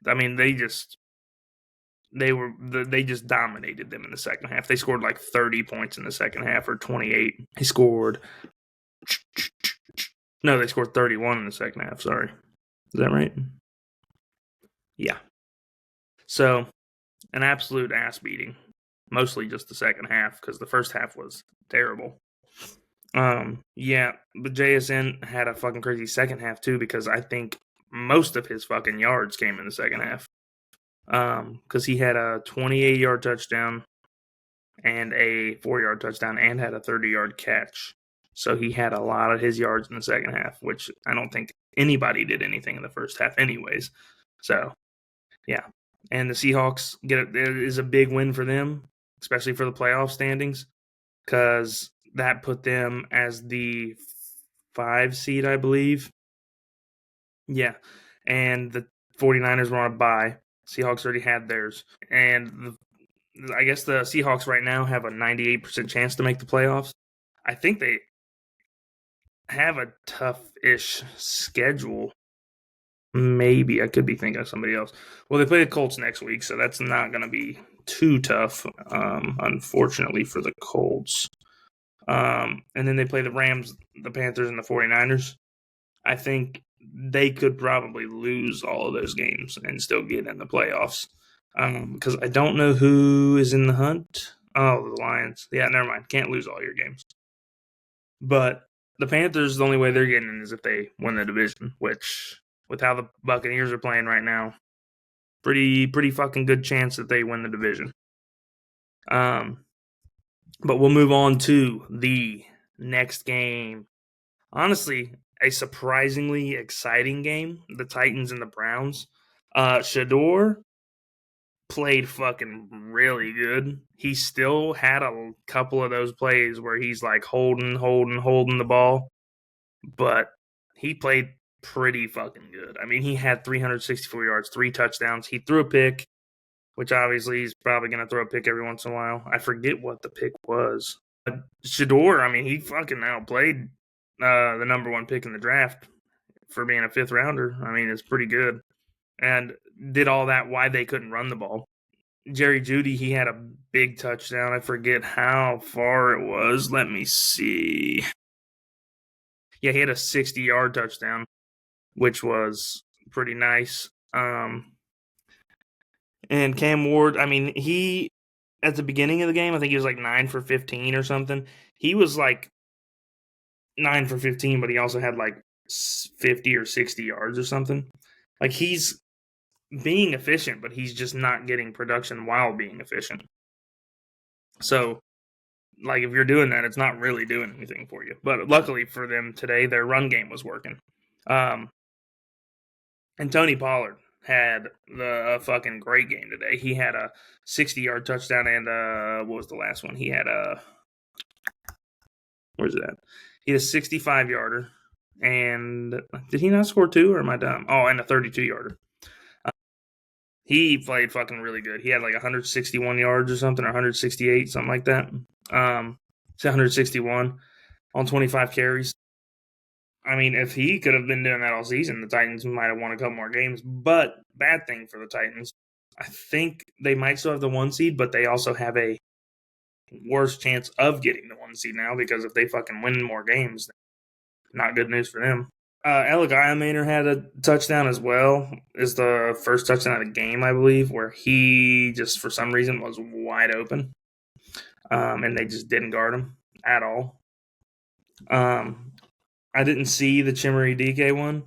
mean, they just dominated them in the second half. They scored like 30 points in the second half, or 28. They scored 31 in the second half. Sorry. Is that right? Yeah. So, an absolute ass beating. Mostly just the second half, because the first half was terrible. Yeah, but JSN had a fucking crazy second half too, because I think most of his fucking yards came in the second half. Because he had a 28-yard touchdown and a 4-yard touchdown, and had a 30-yard catch. So he had a lot of his yards in the second half, which I don't think anybody did anything in the first half anyways. So, yeah. And the Seahawks it is a big win for them, especially for the playoff standings, because that put them as the 5 seed, I believe. Yeah. And the 49ers were on a bye. Seahawks already had theirs. And I guess the Seahawks right now have a 98% chance to make the playoffs. I think they have a tough-ish schedule. Maybe. I could be thinking of somebody else. Well, they play the Colts next week, so that's not going to be too tough, unfortunately, for the Colts. And then they play the Rams, the Panthers, and the 49ers. I think they could probably lose all of those games and still get in the playoffs. Because I don't know who is in the hunt. Oh, the Lions. Yeah, never mind. Can't lose all your games. But the Panthers, the only way they're getting in is if they win the division, which, with how the Buccaneers are playing right now, pretty fucking good chance that they win the division. But we'll move on to the next game. Honestly, a surprisingly exciting game. The Titans and the Browns. Shador played fucking really good. He still had a couple of those plays where he's like holding the ball, but he played pretty fucking good. I mean, he had 364 yards, 3 touchdowns. He threw a pick, which obviously he's probably going to throw a pick every once in a while. I forget what the pick was. Shador, I mean, he fucking outplayed the number 1 pick in the draft for being a 5th rounder. I mean, it's pretty good. And did all that why they couldn't run the ball. Jerry Jeudy, he had a big touchdown. I forget how far it was. Let me see. Yeah, he had a 60-yard touchdown, which was pretty nice. And Cam Ward, I mean, he, at the beginning of the game, I think he was like 9 for 15 or something. He was like 9 for 15, but he also had like 50 or 60 yards or something. Like, he's being efficient, but he's just not getting production while being efficient. So, like, if you're doing that, it's not really doing anything for you. But luckily for them today, their run game was working. And Tony Pollard had the fucking great game today. He had a 60-yard touchdown and what was the last one? He had a where's it at? He had a 65-yarder. And did he not score 2 or am I dumb? Oh, and a 32-yarder. He played fucking really good. He had like 161 yards or something, or 168, something like that. It's 161 on 25 carries. I mean, if he could have been doing that all season, the Titans might have won a couple more games. But bad thing for the Titans, I think they might still have the 1 seed, but they also have a worse chance of getting the 1 seed now because if they fucking win more games, not good news for them. Alec Iamaner had a touchdown as well. Is the first touchdown of the game, I believe, where he just for some reason was wide open, and they just didn't guard him at all. I didn't see the Chimere DK one,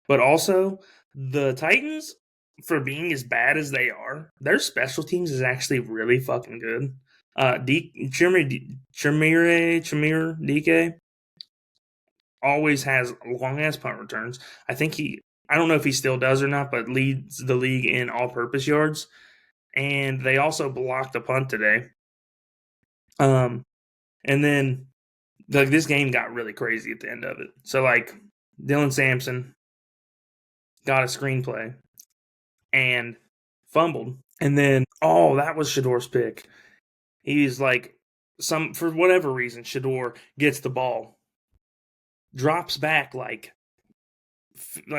but also the Titans, for being as bad as they are, their special teams is actually really fucking good. Chimere DK always has long ass punt returns. I don't know if he still does or not, but leads the league in all purpose yards. And they also blocked a punt today. And then like this game got really crazy at the end of it. So like Dylan Sampson got a screenplay and fumbled. And then that was Shador's pick. He's like for whatever reason, Shador gets the ball, drops back like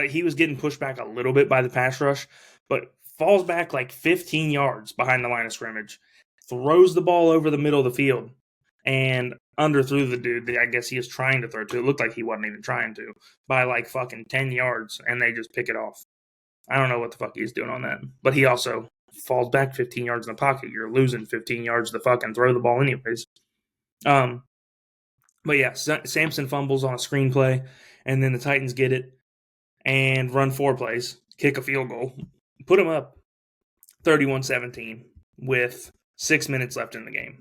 he was getting pushed back a little bit by the pass rush, but falls back like 15 yards behind the line of scrimmage, throws the ball over the middle of the field, and underthrew the dude that I guess he was trying to throw to. It looked like he wasn't even trying to, by like fucking 10 yards, and they just pick it off. I don't know what the fuck he's doing on that. But he also falls back 15 yards in the pocket. You're losing 15 yards to fucking throw the ball anyways. But yeah, Sampson fumbles on a screenplay, and then the Titans get it and run 4 plays, kick a field goal, put them up 31-17 with 6 minutes left in the game.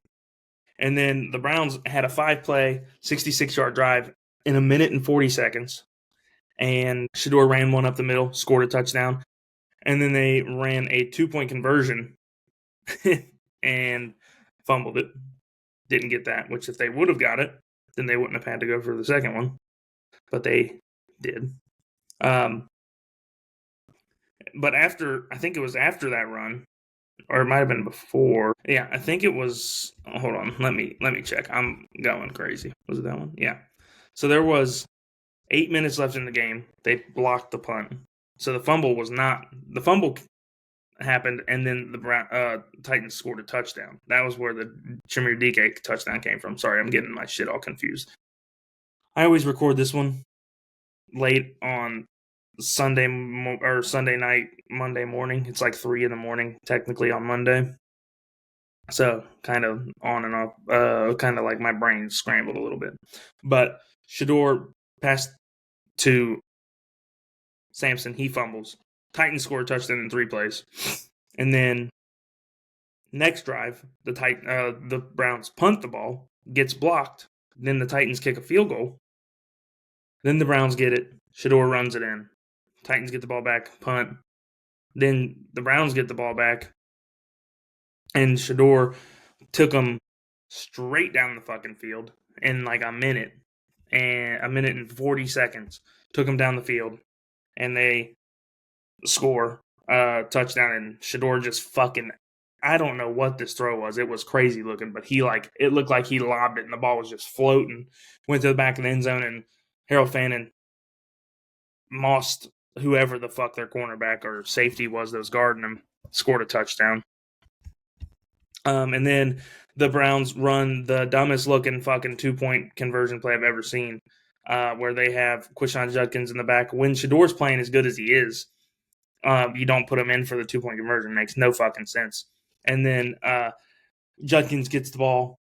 And then the Browns had a 5-play, 66-yard drive in 1 minute and 40 seconds. And Shador ran one up the middle, scored a touchdown. And then they ran a 2-point conversion and fumbled it. Didn't get that, which if they would have got it, then they wouldn't have had to go for the second one. But they did. But I think it was after that run, or it might have been before. Yeah, I think it was. Hold on, let me check. I'm going crazy. Was it that one? Yeah. So there was 8 minutes left in the game. They blocked the punt. So the fumble happened, and then the Titans scored a touchdown. That was where the Chimere DK touchdown came from. Sorry, I'm getting my shit all confused. I always record this one late on Sunday night, Monday morning. It's like 3 a.m, technically on Monday. So kind of on and off, kind of like my brain scrambled a little bit. But Shador passed to Sampson. He fumbles. Titans score a touchdown in 3 plays. And then next drive, the Browns punt the ball, gets blocked. Then the Titans kick a field goal. Then the Browns get it. Shador runs it in. Titans get the ball back, punt. Then the Browns get the ball back. And Shador took them straight down the fucking field in like a minute and 40 seconds. Took them down the field. And they score touchdown. And Shador just fucking, I don't know what this throw was. It was crazy looking, but it looked like he lobbed it and the ball was just floating. Went to the back of the end zone, and Harold Fannin mossed whoever the fuck their cornerback or safety was that was guarding him, scored a touchdown. And then the Browns run the dumbest looking fucking 2-point conversion play I've ever seen, where they have Quishon Judkins in the back. When Shador's playing as good as he is, you don't put him in for the 2-point conversion. It makes no fucking sense. And then Judkins gets the ball,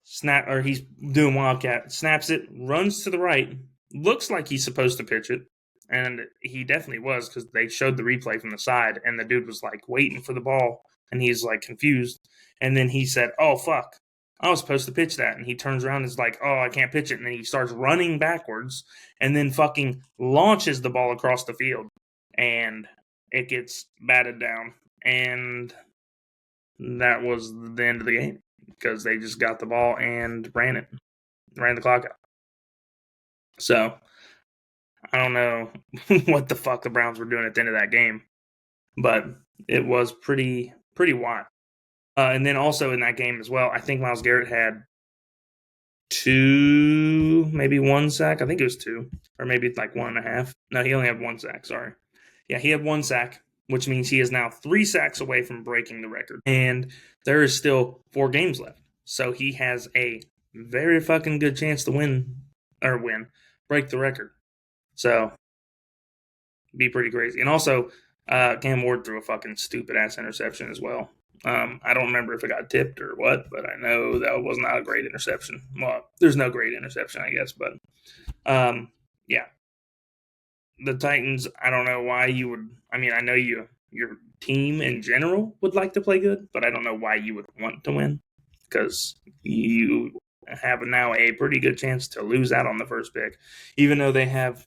he's doing Wildcat, snaps it, runs to the right, looks like he's supposed to pitch it, and he definitely was because they showed the replay from the side, and the dude was like waiting for the ball, and he's like confused. And then he said, "Oh fuck, I was supposed to pitch that." And he turns around and is like, "Oh, I can't pitch it." And then he starts running backwards, and then fucking launches the ball across the field, and it gets batted down, and that was the end of the game because they just got the ball and ran the clock out. So I don't know what the fuck the Browns were doing at the end of that game, but it was pretty wild. And then also in that game as well, I think Myles Garrett had 2, maybe 1 sack. I think it was 2, or maybe like 1.5. No, he only had 1 sack. Sorry. Yeah, he had 1 sack, which means he is now 3 sacks away from breaking the record. And there is still 4 games left. So he has a very fucking good chance to break the record. So, be pretty crazy. And also, Cam Ward threw a fucking stupid ass interception as well. I don't remember if it got tipped or what, but I know that was not a great interception. Well, there's no great interception, I guess, but yeah. The Titans, I don't know why you would. I mean, I know your team in general would like to play good, but I don't know why you would want to win because you have now a pretty good chance to lose out on the first pick, even though they have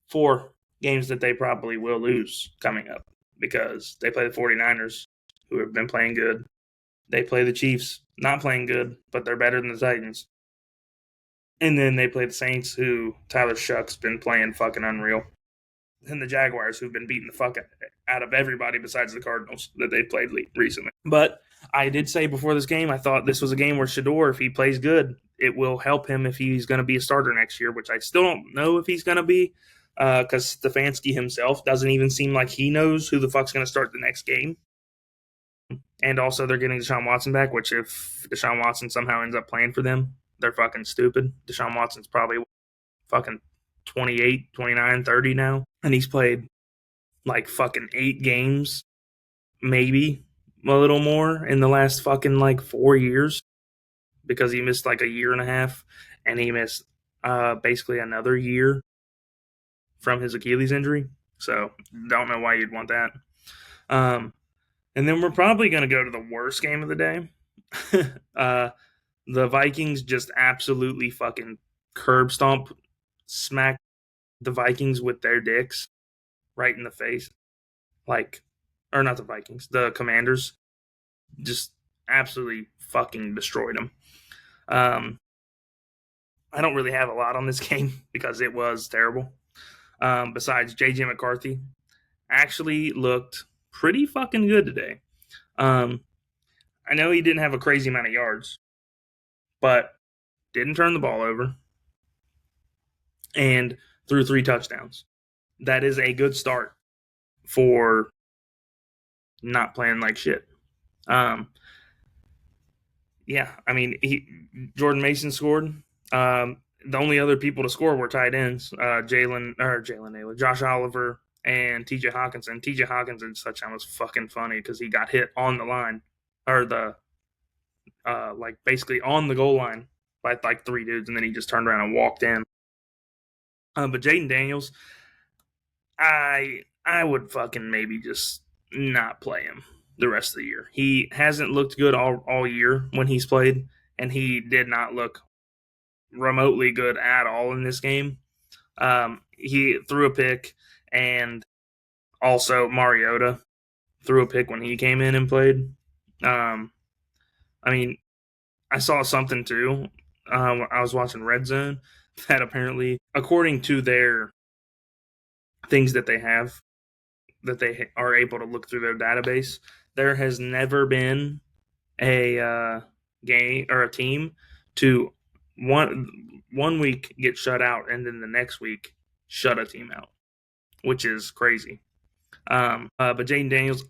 4 games that they probably will lose coming up because they play the 49ers, who have been playing good. They play the Chiefs, not playing good, but they're better than the Titans. And then they play the Saints, who Tyler Shuck's been playing fucking unreal. And the Jaguars, who've been beating the fuck out of everybody besides the Cardinals that they played recently. But I did say before this game, I thought this was a game where Shador, if he plays good, it will help him if he's going to be a starter next year, which I still don't know if he's going to be, because Stefanski himself doesn't even seem like he knows who the fuck's going to start the next game. And also they're getting Deshaun Watson back, which if Deshaun Watson somehow ends up playing for them, they're fucking stupid. Deshaun Watson's probably fucking 28, 29, 30 now. And he's played like fucking 8 games, maybe a little more in the last fucking like 4 years because he missed like a year and a half and he missed basically another year from his Achilles injury. So don't know why you'd want that. And then we're probably going to go to the worst game of the day. The Vikings just absolutely fucking curb smack the Vikings with their dicks right in the face. Or not the Vikings, the Commanders just absolutely fucking destroyed them. I don't really have a lot on this game because it was terrible. Besides, J.J. McCarthy actually looked pretty fucking good today. I know he didn't have a crazy amount of yards, but didn't turn the ball over and threw 3 touchdowns. That is a good start for not playing like shit. Yeah, I mean, Jordan Mason scored. The only other people to score were tight ends, Josh Oliver and TJ Hawkinson. TJ Hawkinson's touchdown was fucking funny because he got hit on the line, or basically on the goal line by like 3 dudes, and then he just turned around and walked in. But Jaden Daniels, I would fucking maybe just not play him the rest of the year. He hasn't looked good all year when he's played, and he did not look remotely good at all in this game. He threw a pick, and also Mariota threw a pick when he came in and played. I mean, I saw something too. I was watching Red Zone that apparently, according to their things that they have, that they are able to look through their database, there has never been a game or a team to one week get shut out and then the next week shut a team out, which is crazy. But Jaden Daniels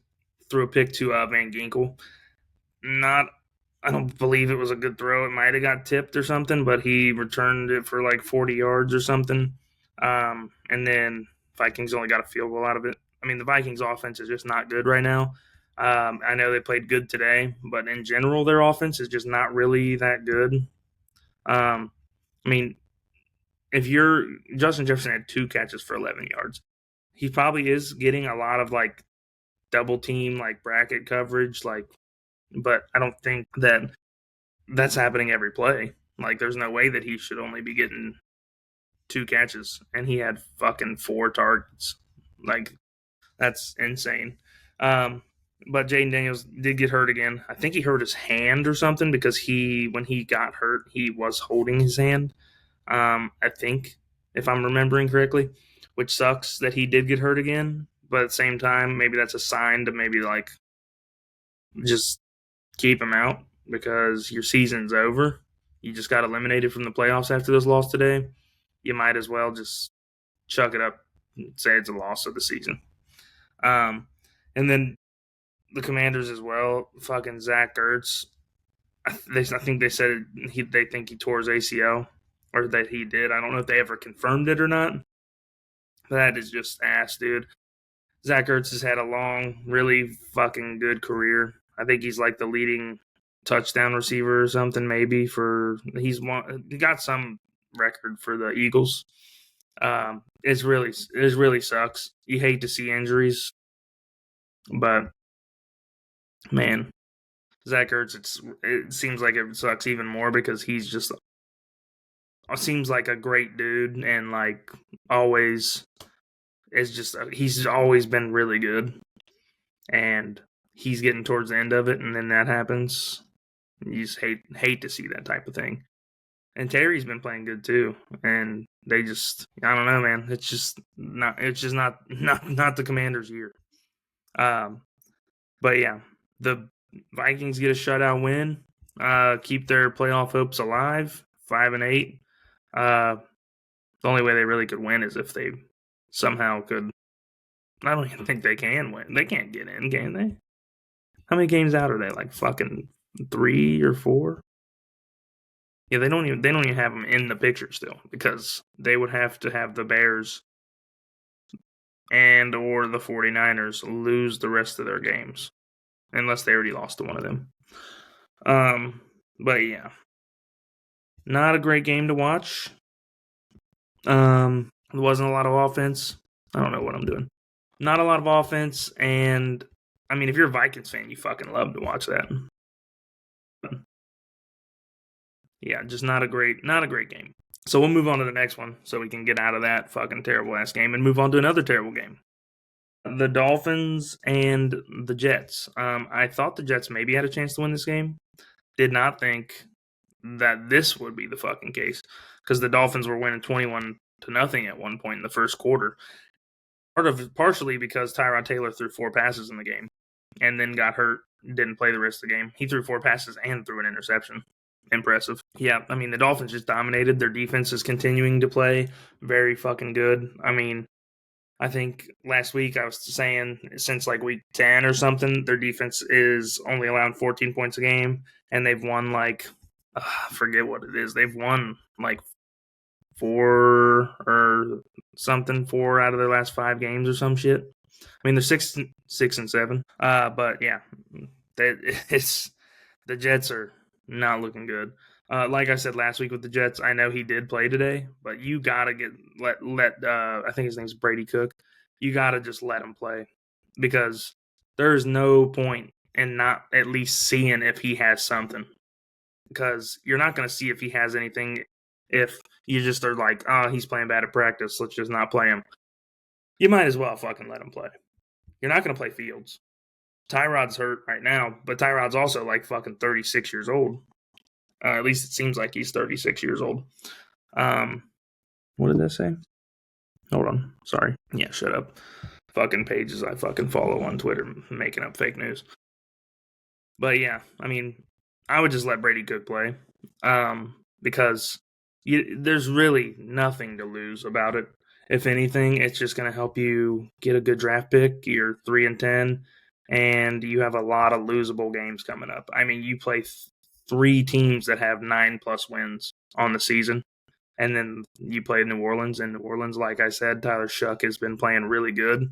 threw a pick to Van Ginkel. I don't believe it was a good throw. It might have got tipped or something, but he returned it for like 40 yards or something. And then Vikings only got a field goal out of it. I mean, the Vikings offense is just not good right now. I know they played good today, but in general, their offense is just not really that good. I mean, if you're Justin Jefferson had 2 catches for 11 yards, he probably is getting a lot of like double team, like bracket coverage, like, but I don't think that that's happening every play. Like, there's no way that he should only be getting 2 catches, and he had fucking 4 targets. Like, that's insane. But Jaden Daniels did get hurt again. I think he hurt his hand or something because when he got hurt, he was holding his hand. I think, if I'm remembering correctly, which sucks that he did get hurt again. But at the same time, maybe that's a sign to maybe like just keep him out because your season's over. You just got eliminated from the playoffs after this loss today. You might as well just chuck it up and say it's a loss of the season. And then the Commanders as well. Fucking Zach Ertz. I think they said they think he tore his ACL, or that he did. I don't know if they ever confirmed it or not. That is just ass, dude. Zach Ertz has had a long, really fucking good career. I think he's like the leading touchdown receiver or something, maybe he got some record for the Eagles. It really sucks. You hate to see injuries, but man, Zach Ertz, it seems like it sucks even more because he's just seems like a great dude and like always is just he's always been really good, and he's getting towards the end of it, and then that happens. You just hate to see that type of thing. And Terry's been playing good too, and they just I don't know, man. It's just not the Commanders' year. But yeah, the Vikings get a shutout win, keep their playoff hopes alive, 5-8. The only way they really could win is if they somehow could. I don't even think they can win. They can't get in, can they? How many games out are they? Like fucking 3 or 4? Yeah, they don't even have them in the picture still because they would have to have the Bears and or the 49ers lose the rest of their games unless they already lost to one of them. But yeah, not a great game to watch. There wasn't a lot of offense. I don't know what I'm doing. Not a lot of offense, and I mean, if you're a Vikings fan, you fucking love to watch that. Yeah, just not a great game. So we'll move on to the next one so we can get out of that fucking terrible ass game and move on to another terrible game. The Dolphins and the Jets. I thought the Jets maybe had a chance to win this game. Did not think that this would be the fucking case because the Dolphins were winning 21-0 at one point in the first quarter. Partially because Tyrod Taylor threw 4 passes in the game and then got hurt, didn't play the rest of the game. He threw 4 passes and threw an interception. Impressive. Yeah, I mean, the Dolphins just dominated. Their defense is continuing to play very fucking good. I mean, I think last week I was saying since like week 10 or something, their defense is only allowing 14 points a game, and they've won like, I forget what it is. They've won like 4 out of their last 5 games or some shit. I mean, they're 6-7. But yeah, the Jets are not looking good. Like I said last week with the Jets, I know he did play today, but you gotta let I think his name's Brady Cook. You gotta just let him play because there's no point in not at least seeing if he has something. Because you're not gonna see if he has anything if you just are like, oh, he's playing bad at practice, let's just not play him. You might as well fucking let him play. You're not gonna play Fields. Tyrod's hurt right now, but Tyrod's also like fucking 36 years old. At least it seems like he's 36 years old. What did that say? Hold on. Sorry. Yeah, shut up. Fucking pages I fucking follow on Twitter making up fake news. But yeah, I mean, I would just let Brady Cook play because there's really nothing to lose about it. If anything, it's just going to help you get a good draft pick. You're 3-10, and you have a lot of losable games coming up. I mean, you play 3 teams that have 9+ wins on the season, and then you play New Orleans. And New Orleans, like I said, Tyler Shuck has been playing really good.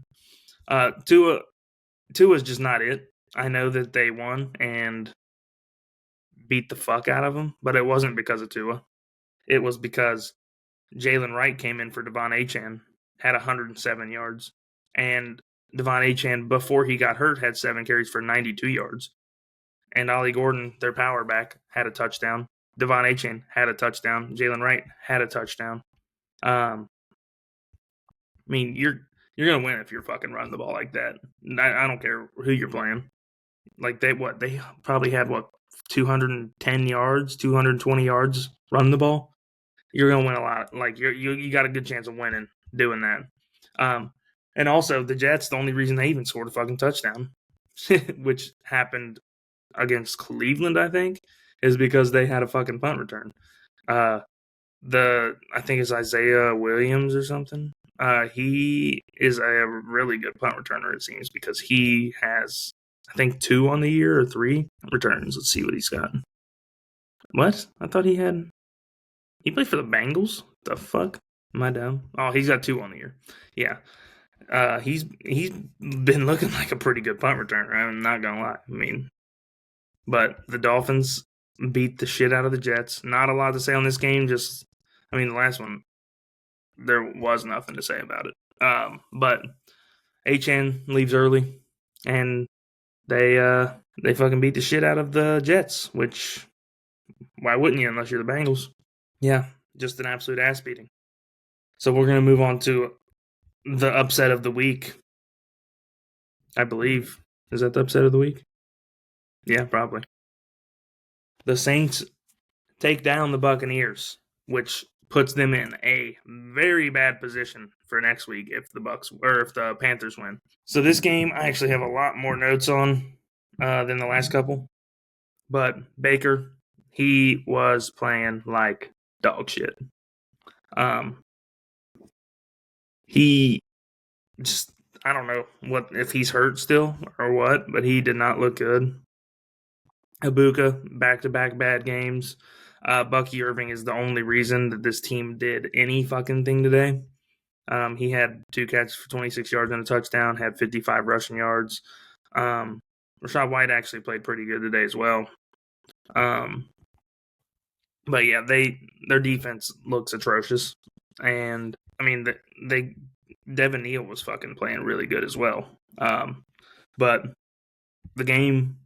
Tua's just not it. I know that they won and beat the fuck out of them, but it wasn't because of Tua. It was because Jalen Wright came in for Devon Achane, had 107 yards, and Devon Achane, before he got hurt, had 7 carries for 92 yards. And Ollie Gordon, their power back, had a touchdown. Devon Achane had a touchdown. Jalen Wright had a touchdown. I mean, you're gonna win if you're fucking running the ball like that. I don't care who you're playing. Like they probably had 210 yards, 220 yards running the ball. You're gonna win a lot. Like you got a good chance of winning doing that. And also the Jets, the only reason they even scored a fucking touchdown, which happened against Cleveland, I think, is because they had a fucking punt return. I think it's Isaiah Williams or something. He is a really good punt returner, it seems, because he has, I think, 2 on the year or 3 returns. Let's see what he's got. What? I thought he played for the Bengals? The fuck? Am I dumb? Oh, he's got 2 on the year. Yeah. He's been looking like a pretty good punt returner. I'm not gonna lie. I mean, but the Dolphins beat the shit out of the Jets. Not a lot to say on this game. Just, I mean, the last one, there was nothing to say about it. But Achane leaves early, and they fucking beat the shit out of the Jets. Which, why wouldn't you unless you're the Bengals? Yeah, just an absolute ass beating. So we're gonna move on to the upset of the week. I believe, is that the upset of the week? Yeah, probably. The Saints take down the Buccaneers, which puts them in a very bad position for next week if the Panthers win. So this game, I actually have a lot more notes on than the last couple. But Baker, he was playing like dog shit. He just, I don't know if he's hurt still or what, but he did not look good. Ibuka, back-to-back bad games. Bucky Irving is the only reason that this team did any fucking thing today. He had 2 catches for 26 yards and a touchdown, had 55 rushing yards. Rachaad White actually played pretty good today as well. But yeah, their defense looks atrocious. And, I mean, Devin Neal was fucking playing really good as well. But the game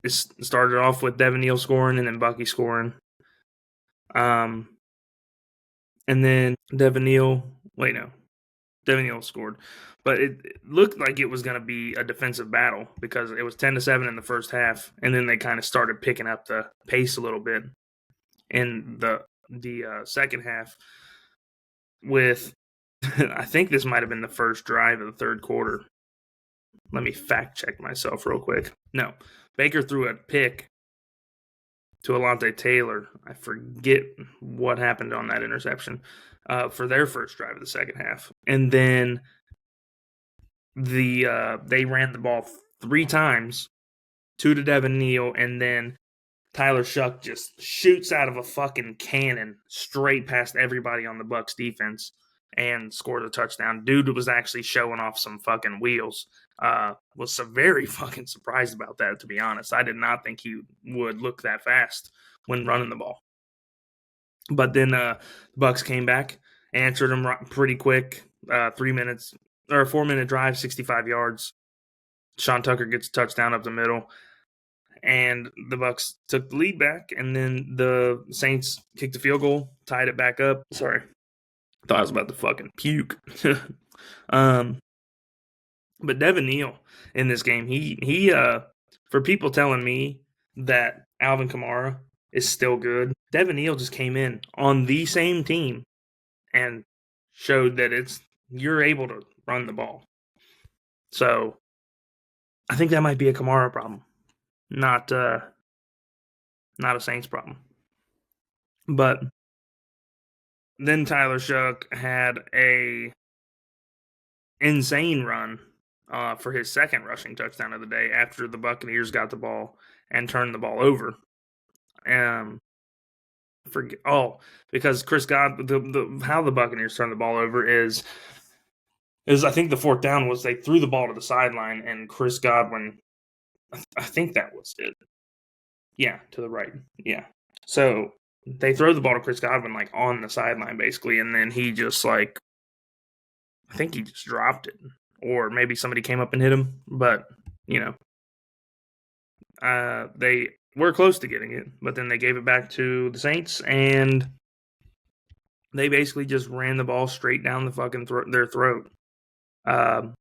started off with Devin Neal scoring and then Bucky scoring. And then Devin Neal scored. But it looked like it was going to be a defensive battle because it was 10-7 in the first half, and then they kind of started picking up the pace a little bit in the second half with, I think this might have been the first drive of the third quarter. Let me fact check myself real quick. No, Baker threw a pick to Alontae Taylor. I forget what happened on that interception for their first drive of the second half. And then they ran the ball 3 times, 2 to Devin Neal, and then Tyler Shuck just shoots out of a fucking cannon straight past everybody on the Bucs defense and scored a touchdown. Dude was actually showing off some fucking wheels. Was very fucking surprised about that, to be honest. I did not think he would look that fast when running the ball. But then the Bucks came back, answered them pretty quick. 3 minutes or a 4 minute drive, 65 yards. Sean Tucker gets a touchdown up the middle, and the Bucks took the lead back. And then the Saints kicked a field goal, tied it back up. Sorry, thought I was about to fucking puke. um, but Devin Neal in this game, he for people telling me that Alvin Kamara is still good, Devin Neal just came in on the same team and showed that you're able to run the ball. So I think that might be a Kamara problem, not a Saints problem. But then Tyler Shough had a insane run for his second rushing touchdown of the day after the Buccaneers got the ball and turned the ball over. Because Chris Godwin, how the Buccaneers turned the ball over is I think the fourth down was they threw the ball to the sideline and Chris Godwin, I think that was it. Yeah, to the right. Yeah. So they throw the ball to Chris Godwin like on the sideline basically, and then he just like, I think he just dropped it, or maybe somebody came up and hit him. But they were close to getting it, but then they gave it back to the Saints, and they basically just ran the ball straight down the fucking their throat, all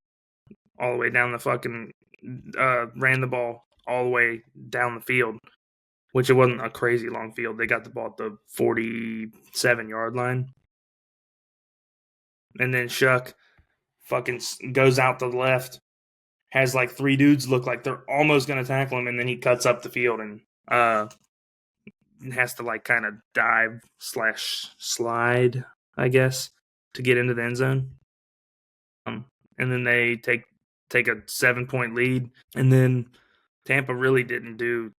the way down the fucking. Ran the ball all the way down the field, which it wasn't a crazy long field. They got the ball at the 47-yard line. And then Shough fucking goes out to the left, has like three dudes look like they're almost going to tackle him, and then he cuts up the field and has to like kind of dive / slide, I guess, to get into the end zone. And then they take a 7-point lead, and then Tampa really didn't do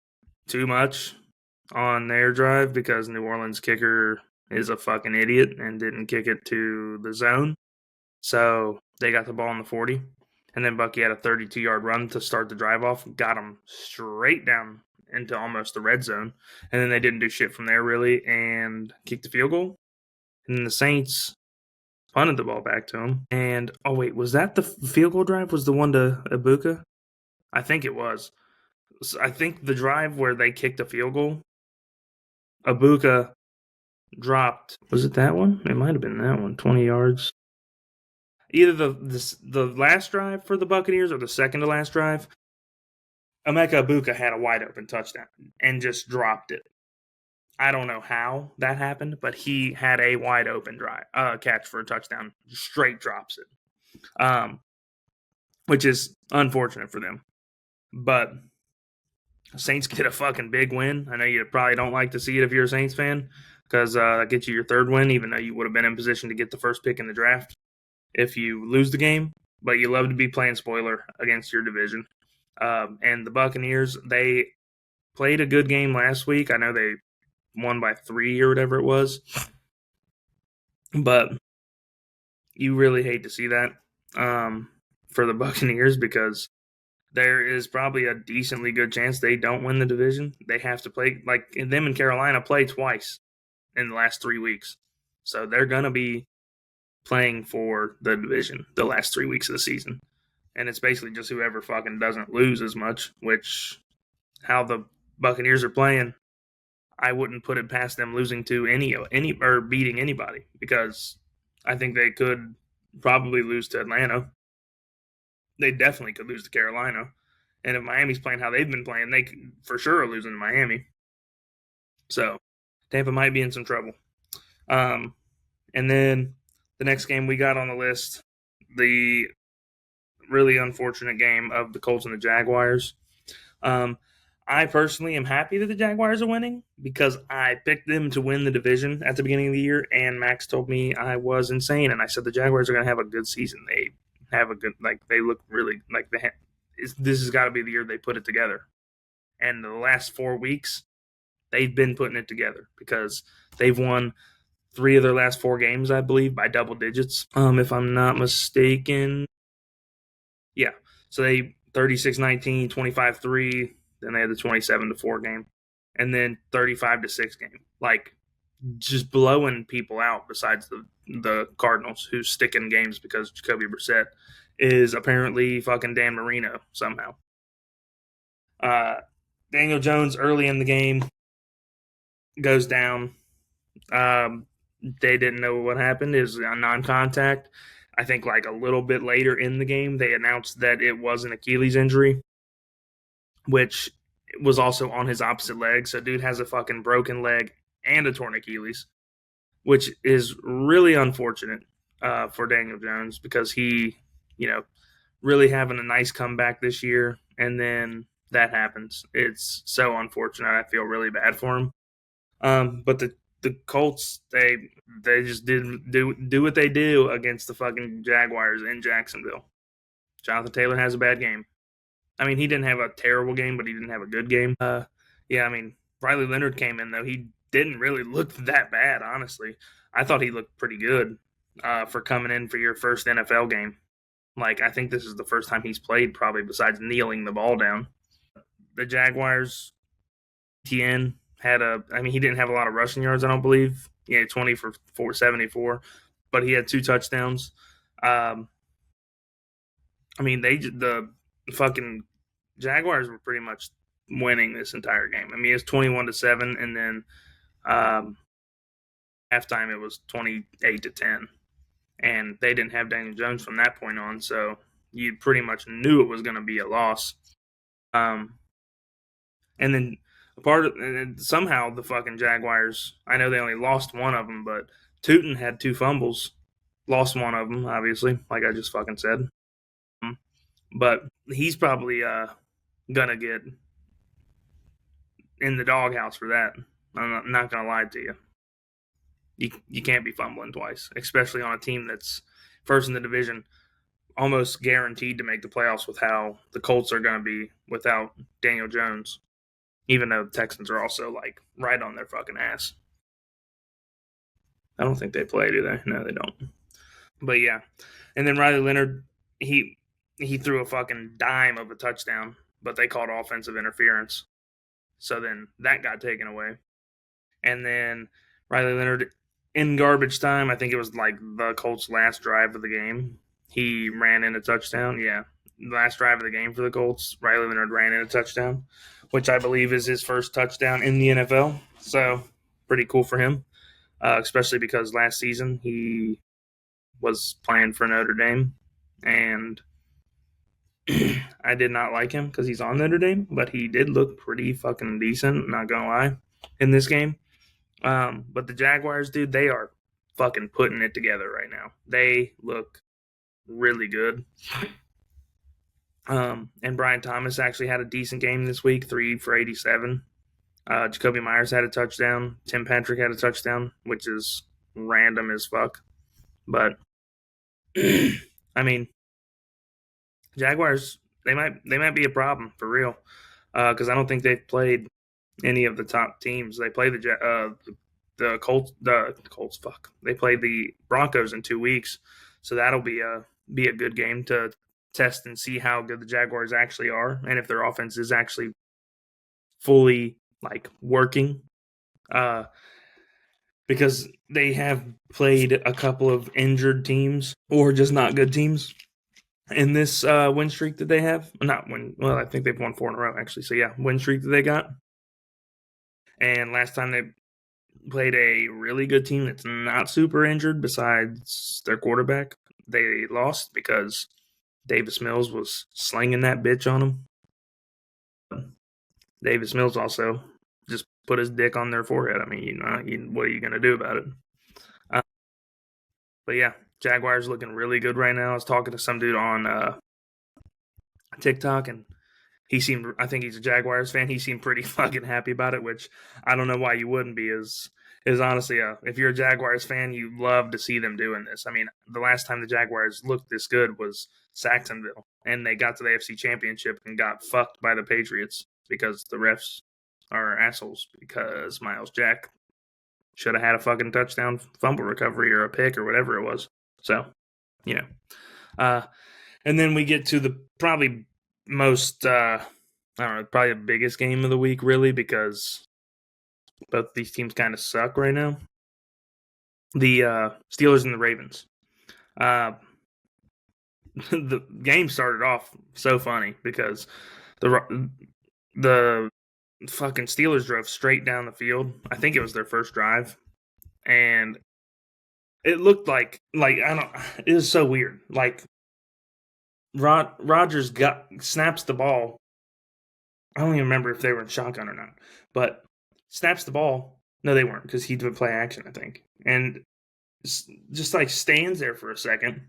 too much on their drive because New Orleans kicker is a fucking idiot and didn't kick it to the zone. So they got the ball in the 40. And then Bucky had a 32-yard run to start the drive off, got him straight down into almost the red zone. And then they didn't do shit from there, really, and kicked the field goal. And then the Saints punted the ball back to him. And, oh, wait, was that the field goal drive? Was the one to Ibuka? I think it was. I think the drive where they kicked a field goal, Ibuka dropped. Was it that one? It might have been that one, 20 yards. Either the last drive for the Buccaneers or the second to last drive, Emeka Ibuka had a wide open touchdown and just dropped it. I don't know how that happened, but he had a wide open catch for a touchdown. Straight drops it, which is unfortunate for them. But Saints get a fucking big win. I know you probably don't like to see it if you're a Saints fan, because that gets you your third win, even though you would have been in position to get the first pick in the draft if you lose the game. But you love to be playing spoiler against your division. And the Buccaneers, they played a good game last week. I know they won by 3 or whatever it was. But you really hate to see that for the Buccaneers, because there is probably a decently good chance they don't win the division. They have to play, like them and Carolina play twice in the last 3 weeks. So they're going to be playing for the division the last 3 weeks of the season. And it's basically just whoever fucking doesn't lose as much, which how the Buccaneers are playing, I wouldn't put it past them losing to any or beating anybody, because I think they could probably lose to Atlanta. They definitely could lose to Carolina. And if Miami's playing how they've been playing, they for sure are losing to Miami. So Tampa might be in some trouble. And then the next game we got on the list, the really unfortunate game of the Colts and the Jaguars. I personally am happy that the Jaguars are winning, because I picked them to win the division at the beginning of the year, and Max told me I was insane, and I said the Jaguars are going to have a good season. They have a good, they look really like this has got to be the year they put it together. And the last 4 weeks, they've been putting it together, because they've won 3 of their last 4 games, I believe, by double digits, if I'm not mistaken. Yeah, so they 36-19, 25-3. Then they had the 27-4 game, and then 35-6 game. Like, just blowing people out besides the Cardinals, who stick in games because Jacoby Brissett is apparently fucking Dan Marino somehow. Uh, Daniel Jones early in the game goes down. Um, they didn't know what happened. It was a non-contact. I think like a little bit later in the game, they announced that it was an Achilles injury, which was also on his opposite leg. So dude has a fucking broken leg and a torn Achilles, which is really unfortunate for Daniel Jones because he, you know, really having a nice comeback this year, and then that happens. It's so unfortunate. I feel really bad for him. But the Colts, they just didn't do what they do against the fucking Jaguars in Jacksonville. Jonathan Taylor has a bad game. I mean, he didn't have a terrible game, but he didn't have a good game. Yeah, I mean, Riley Leonard came in though. He didn't really look that bad, honestly. I thought he looked pretty good for coming in for your first NFL game. Like, I think this is the first time he's played, probably besides kneeling the ball down. The Jaguars, TN had I mean, he didn't have a lot of rushing yards, I don't believe. He had 20 for 474, but he had 2 touchdowns. I mean, the fucking Jaguars were pretty much winning this entire game. I mean, it's 21-7, and then halftime it was 28-10, and they didn't have Daniel Jones from that point on, so you pretty much knew it was going to be a loss. And then somehow the fucking Jaguars, I know they only lost one of them, but Tootin had 2 fumbles, lost one of them, obviously, like I just fucking said. But he's probably gonna get in the doghouse for that. I'm not gonna lie to you. You can't be fumbling twice, especially on a team that's first in the division, almost guaranteed to make the playoffs with how the Colts are going to be without Daniel Jones. Even though the Texans are also like right on their fucking ass. I don't think they play, do they? No, they don't. But yeah, and then Riley Leonard, he threw a fucking dime of a touchdown, but they called offensive interference. So then that got taken away. And then Riley Leonard, in garbage time, I think it was like the Colts' last drive of the game, he ran in a touchdown. Yeah, last drive of the game for the Colts, Riley Leonard ran in a touchdown, which I believe is his first touchdown in the NFL. So pretty cool for him, especially because last season he was playing for Notre Dame, and I did not like him because he's on Notre Dame, but he did look pretty fucking decent, not gonna lie, in this game. But the Jaguars, dude, they are fucking putting it together right now. They look really good. And Brian Thomas actually had a decent game this week, 3 for 87. Jacoby Myers had a touchdown. Tim Patrick had a touchdown, which is random as fuck. But I mean, Jaguars, they might be a problem for real, because I don't think they've played any of the top teams. They play the Colts. The Colts, fuck. They play the Broncos in 2 weeks, so that'll be a good game to test and see how good the Jaguars actually are, and if their offense is actually fully like working. Because they have played a couple of injured teams or just not good teams in this win streak that they have. Not win. Well, I think they've won 4 in a row actually. So yeah, win streak that they got. And last time they played a really good team that's not super injured besides their quarterback, they lost because Davis Mills was slinging that bitch on them. Davis Mills also just put his dick on their forehead. I mean, what are you going to do about it? But yeah, Jaguars looking really good right now. I was talking to some dude on TikTok, and I think he's a Jaguars fan. He seemed pretty fucking happy about it, which I don't know why you wouldn't be. Is honestly, if you're a Jaguars fan, you love to see them doing this. I mean, the last time the Jaguars looked this good was Saxonville, and they got to the AFC Championship and got fucked by the Patriots because the refs are assholes, because Miles Jack should have had a fucking touchdown fumble recovery or a pick or whatever it was. So, you know. And then we get to the probably most, I don't know, probably the biggest game of the week, really, because both these teams kind of suck right now. the Steelers and the Ravens. The game started off so funny because the fucking Steelers drove straight down the field. I think it was their first drive, and it looked like I don't. It was so weird. Like Rodgers snaps the ball. I don't even remember if they were in shotgun or not, but snaps the ball. No, they weren't because he did play action, I think, and just like stands there for a second.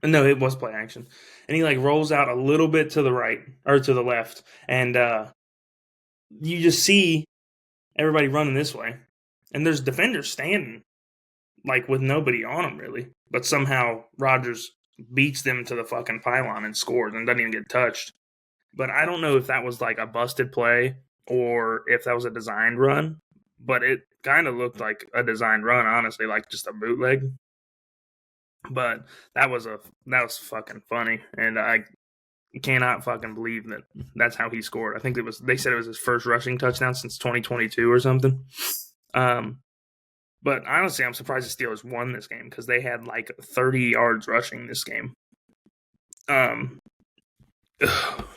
No, it was play action, and he like rolls out a little bit to the right or to the left, and you just see everybody running this way, and there's defenders standing like with nobody on them really, but somehow Rodgers beats them to the fucking pylon and scores and doesn't even get touched. But I don't know if that was like a busted play or if that was a designed run, but it kind of looked like a designed run, honestly, like just a bootleg. But that was fucking funny, and I cannot fucking believe that that's how he scored. I think they said it was his first rushing touchdown since 2022 or something. But honestly, I'm surprised the Steelers won this game because they had like 30 yards rushing this game.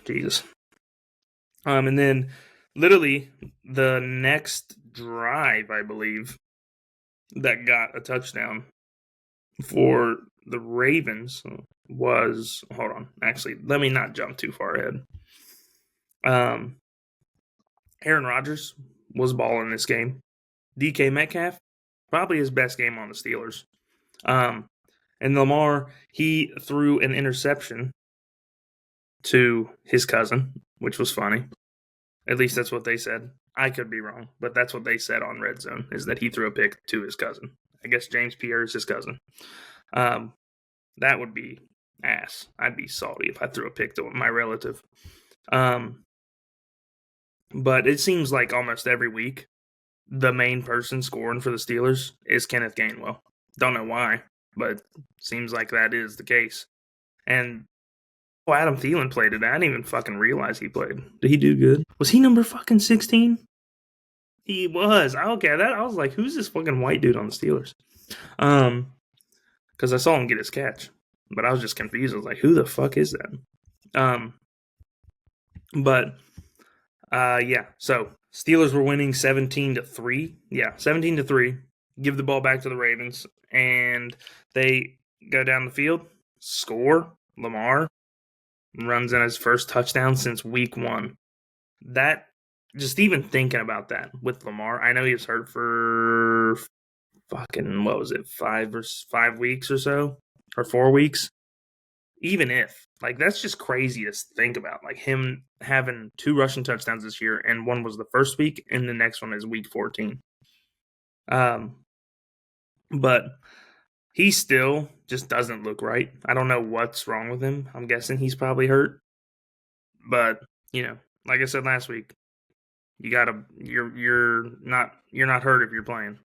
Jesus. And then literally the next drive, I believe, that got a touchdown for the Ravens was, hold on, actually, let me not jump too far ahead. Aaron Rodgers was balling this game. DK Metcalf, probably his best game on the Steelers. And Lamar, he threw an interception to his cousin, which was funny. At least that's what they said. I could be wrong, but that's what they said on Red Zone, is that he threw a pick to his cousin. I guess James Pierre is his cousin. That would be ass. I'd be salty if I threw a pick to my relative. But it seems like almost every week, the main person scoring for the Steelers is Kenneth Gainwell. Don't know why, but seems like that is the case. And Adam Thielen played today. I didn't even fucking realize he played. Did he do good? Was he number fucking 16? He was. Okay, I was like, who's this fucking white dude on the Steelers? Because I saw him get his catch, but I was just confused. I was like, who the fuck is that? Yeah. So Steelers were winning 17-3. Yeah, 17-3. Give the ball back to the Ravens, and they go down the field, score. Lamar runs in his first touchdown since week 1. That, just even thinking about that with Lamar, I know he was hurt for fucking, what was it, 5 weeks or so, or 4 weeks. Even if, like, that's just crazy to think about. Like, him having 2 rushing touchdowns this year, and one was the first week, and the next one is week 14. But he still just doesn't look right. I don't know what's wrong with him. I'm guessing he's probably hurt. But, like I said last week, you're not hurt if you're playing.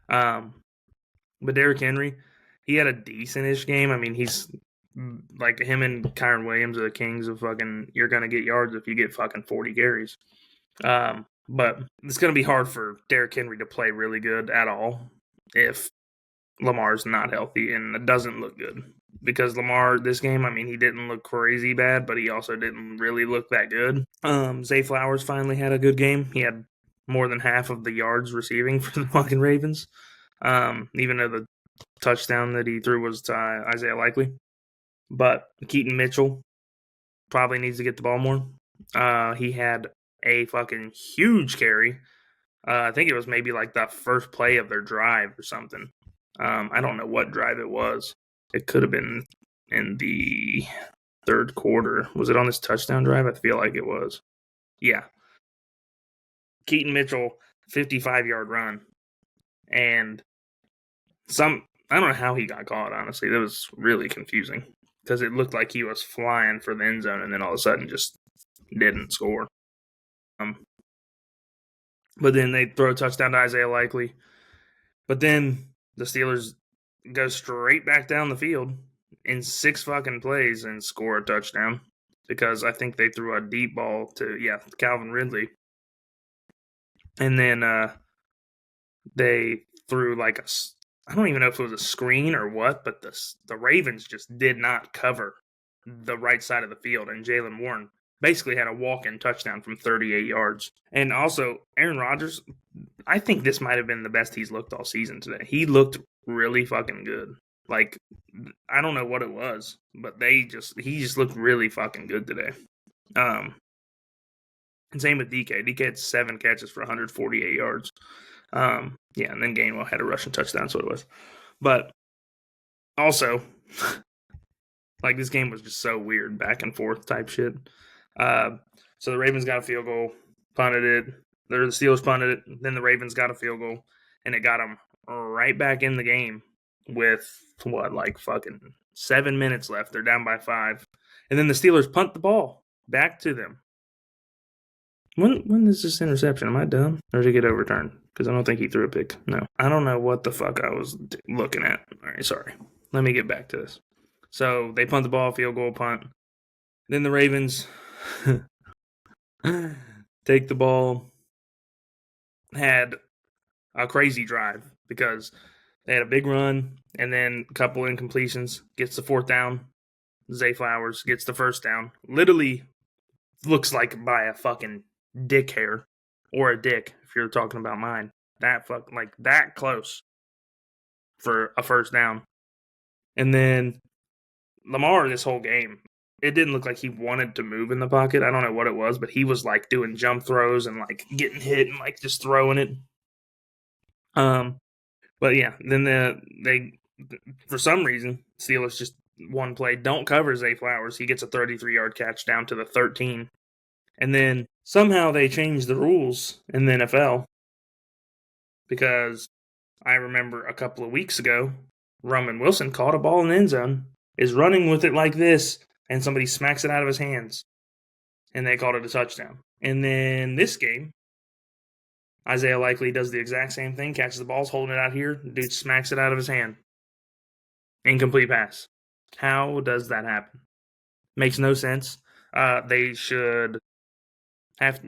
But Derrick Henry, he had a decent-ish game. I mean, he's like him and Kyron Williams are the kings of fucking, you're going to get yards if you get fucking 40 carries. But it's going to be hard for Derrick Henry to play really good at all if Lamar's not healthy, and it doesn't look good. Because Lamar, this game, I mean, he didn't look crazy bad, but he also didn't really look that good. Zay Flowers finally had a good game. He had more than half of the yards receiving for the fucking Ravens. Even though the touchdown that he threw was to Isaiah Likely. But Keaton Mitchell probably needs to get the ball more. He had a fucking huge carry. I think it was maybe like the first play of their drive or something. I don't know what drive it was. It could have been in the third quarter. Was it on this touchdown drive? I feel like it was. Yeah. Keaton Mitchell, 55-yard run. And I don't know how he got caught, honestly. That was really confusing because it looked like he was flying for the end zone and then all of a sudden just didn't score. But then they throw a touchdown to Isaiah Likely. But then the Steelers go straight back down the field in 6 fucking plays and score a touchdown because I think they threw a deep ball to, Calvin Ridley. And then they through like I don't even know if it was a screen or what, but the Ravens just did not cover the right side of the field, and Jaylen Warren basically had a walk-in touchdown from 38 yards. And also, Aaron Rodgers, I think this might have been the best he's looked all season today. He looked really fucking good. Like, I don't know what it was, but he just looked really fucking good today. And same with DK. DK had 7 catches for 148 yards. And then Gainwell had a rushing touchdown, that's what it was. But also, like, this game was just so weird, back and forth type shit. So the Ravens got a field goal, punted it. The Steelers punted it. Then the Ravens got a field goal, and it got them right back in the game with, fucking 7 minutes left. They're down by 5. And then the Steelers punt the ball back to them. When is this interception? Am I dumb? Or did it get overturned? Because I don't think he threw a pick. No. I don't know what the fuck I was looking at. All right, sorry. Let me get back to this. So they punt the ball, field goal, punt. Then the Ravens take the ball, had a crazy drive because they had a big run and then a couple incompletions. Gets the 4th down. Zay Flowers gets the 1st down. Literally looks like by a fucking dick hair or a dick if you're talking about mine. That close for a 1st down. And then Lamar, this whole game, it didn't look like he wanted to move in the pocket. I don't know what it was, but he was like doing jump throws and like getting hit and like just throwing it. But yeah, then they for some reason Steelers just one play don't cover Zay Flowers. He gets a 33-yard catch down to the 13, and then somehow they changed the rules in the NFL because I remember a couple of weeks ago, Roman Wilson caught a ball in the end zone, is running with it like this, and somebody smacks it out of his hands, and they called it a touchdown. And then this game, Isaiah Likely does the exact same thing, catches the balls, holding it out here, the dude smacks it out of his hand. Incomplete pass. How does that happen? Makes no sense. They should have,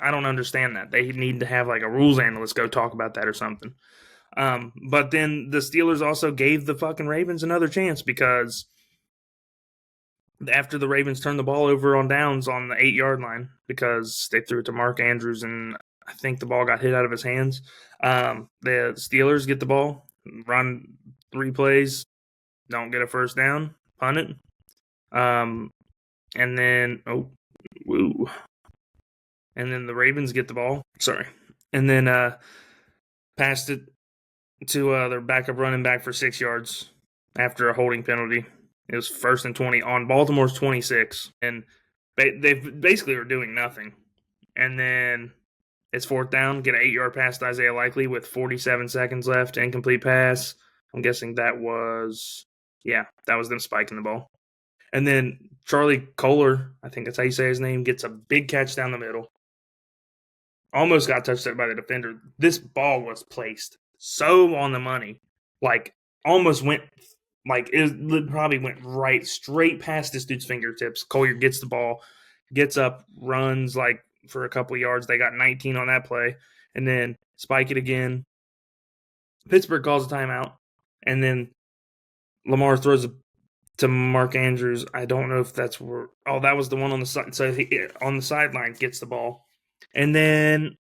I don't understand that. They need to have like a rules analyst go talk about that or something. But then the Steelers also gave the fucking Ravens another chance because after the Ravens turned the ball over on downs on the 8-yard line because they threw it to Mark Andrews and I think the ball got hit out of his hands. The Steelers get the ball, run 3 plays, don't get a 1st down, punt it. And then, and then the Ravens get the ball. Sorry. And then passed it to their backup running back for 6 yards after a holding penalty. It was 1st and 20 on Baltimore's 26. And they basically were doing nothing. And then it's 4th down, get an 8-yard pass to Isaiah Likely with 47 seconds left, incomplete pass. I'm guessing that was them spiking the ball. And then Charlie Kohler, I think that's how you say his name, gets a big catch down the middle. Almost got touched by the defender. This ball was placed so on the money. Almost went, it probably went right straight past this dude's fingertips. Collier gets the ball, gets up, runs for a couple yards. They got 19 on that play. And then spike it again. Pittsburgh calls a timeout. And then Lamar throws to Mark Andrews. I don't know if that's where. Oh, that was the one on the side. So he, on the sideline, gets the ball. And then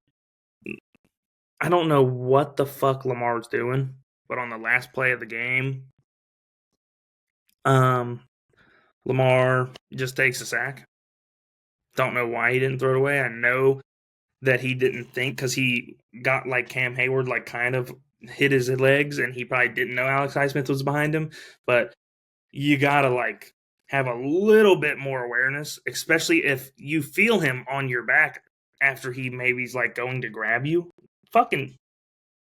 I don't know what the fuck Lamar's doing, but on the last play of the game, Lamar just takes a sack. Don't know why he didn't throw it away. I know that he didn't think because he got like Cam Hayward, kind of hit his legs, and he probably didn't know Alex Highsmith was behind him. But you gotta have a little bit more awareness, especially if you feel him on your back after he maybe's going to grab you. Fucking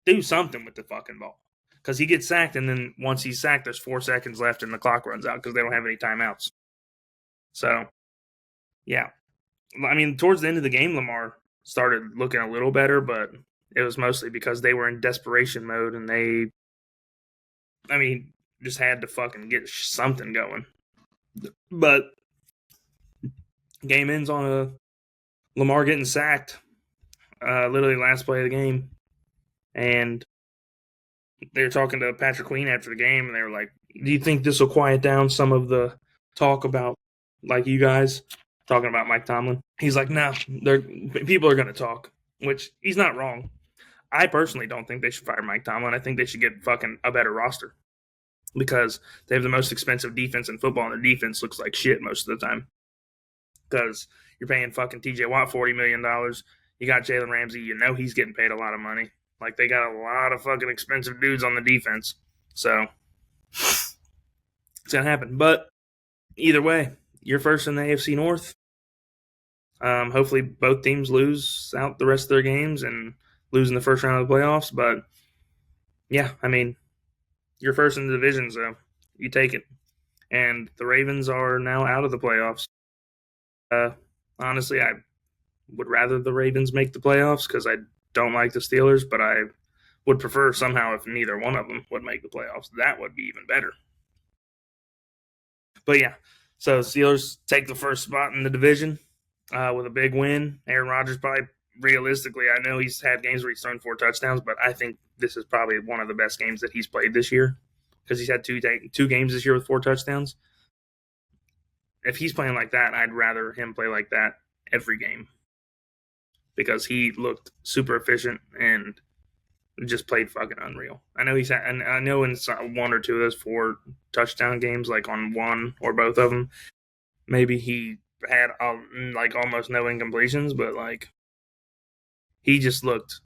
do something with the fucking ball. Because he gets sacked, and then once he's sacked, there's 4 seconds left, and the clock runs out because they don't have any timeouts. So, yeah. I mean, towards the end of the game, Lamar started looking a little better, but it was mostly because they were in desperation mode, and they, just had to fucking get something going. But game ends on a Lamar getting sacked, literally last play of the game. And they were talking to Patrick Queen after the game, and they were like, "Do you think this will quiet down some of the talk about like you guys talking about Mike Tomlin?" He's like, "No, people are going to talk," which he's not wrong. I personally don't think they should fire Mike Tomlin. I think they should get fucking a better roster because they have the most expensive defense in football, and their defense looks like shit most of the time. Because you're paying fucking TJ Watt $40 million. You got Jalen Ramsey. You know he's getting paid a lot of money. Like they got a lot of fucking expensive dudes on the defense. So it's gonna happen. But either way, you're first in the AFC North. Hopefully both teams lose out the rest of their games and lose in the first round of the playoffs. But yeah, I mean, you're first in the division, so you take it. And the Ravens are now out of the playoffs. Honestly, I would rather the Ravens make the playoffs because I don't like the Steelers, but I would prefer somehow if neither one of them would make the playoffs. That would be even better. But yeah, so Steelers take the first spot in the division with a big win. Aaron Rodgers probably realistically, I know he's had games where he's thrown 4 touchdowns, but I think this is probably one of the best games that he's played this year because he's had two games this year with 4 touchdowns. If he's playing like that, I'd rather him play like that every game because he looked super efficient and just played fucking unreal. I know he's had, and I know in one or two of those 4 touchdown games, like on one or both of them, maybe he had like almost no incompletions, but like he just looked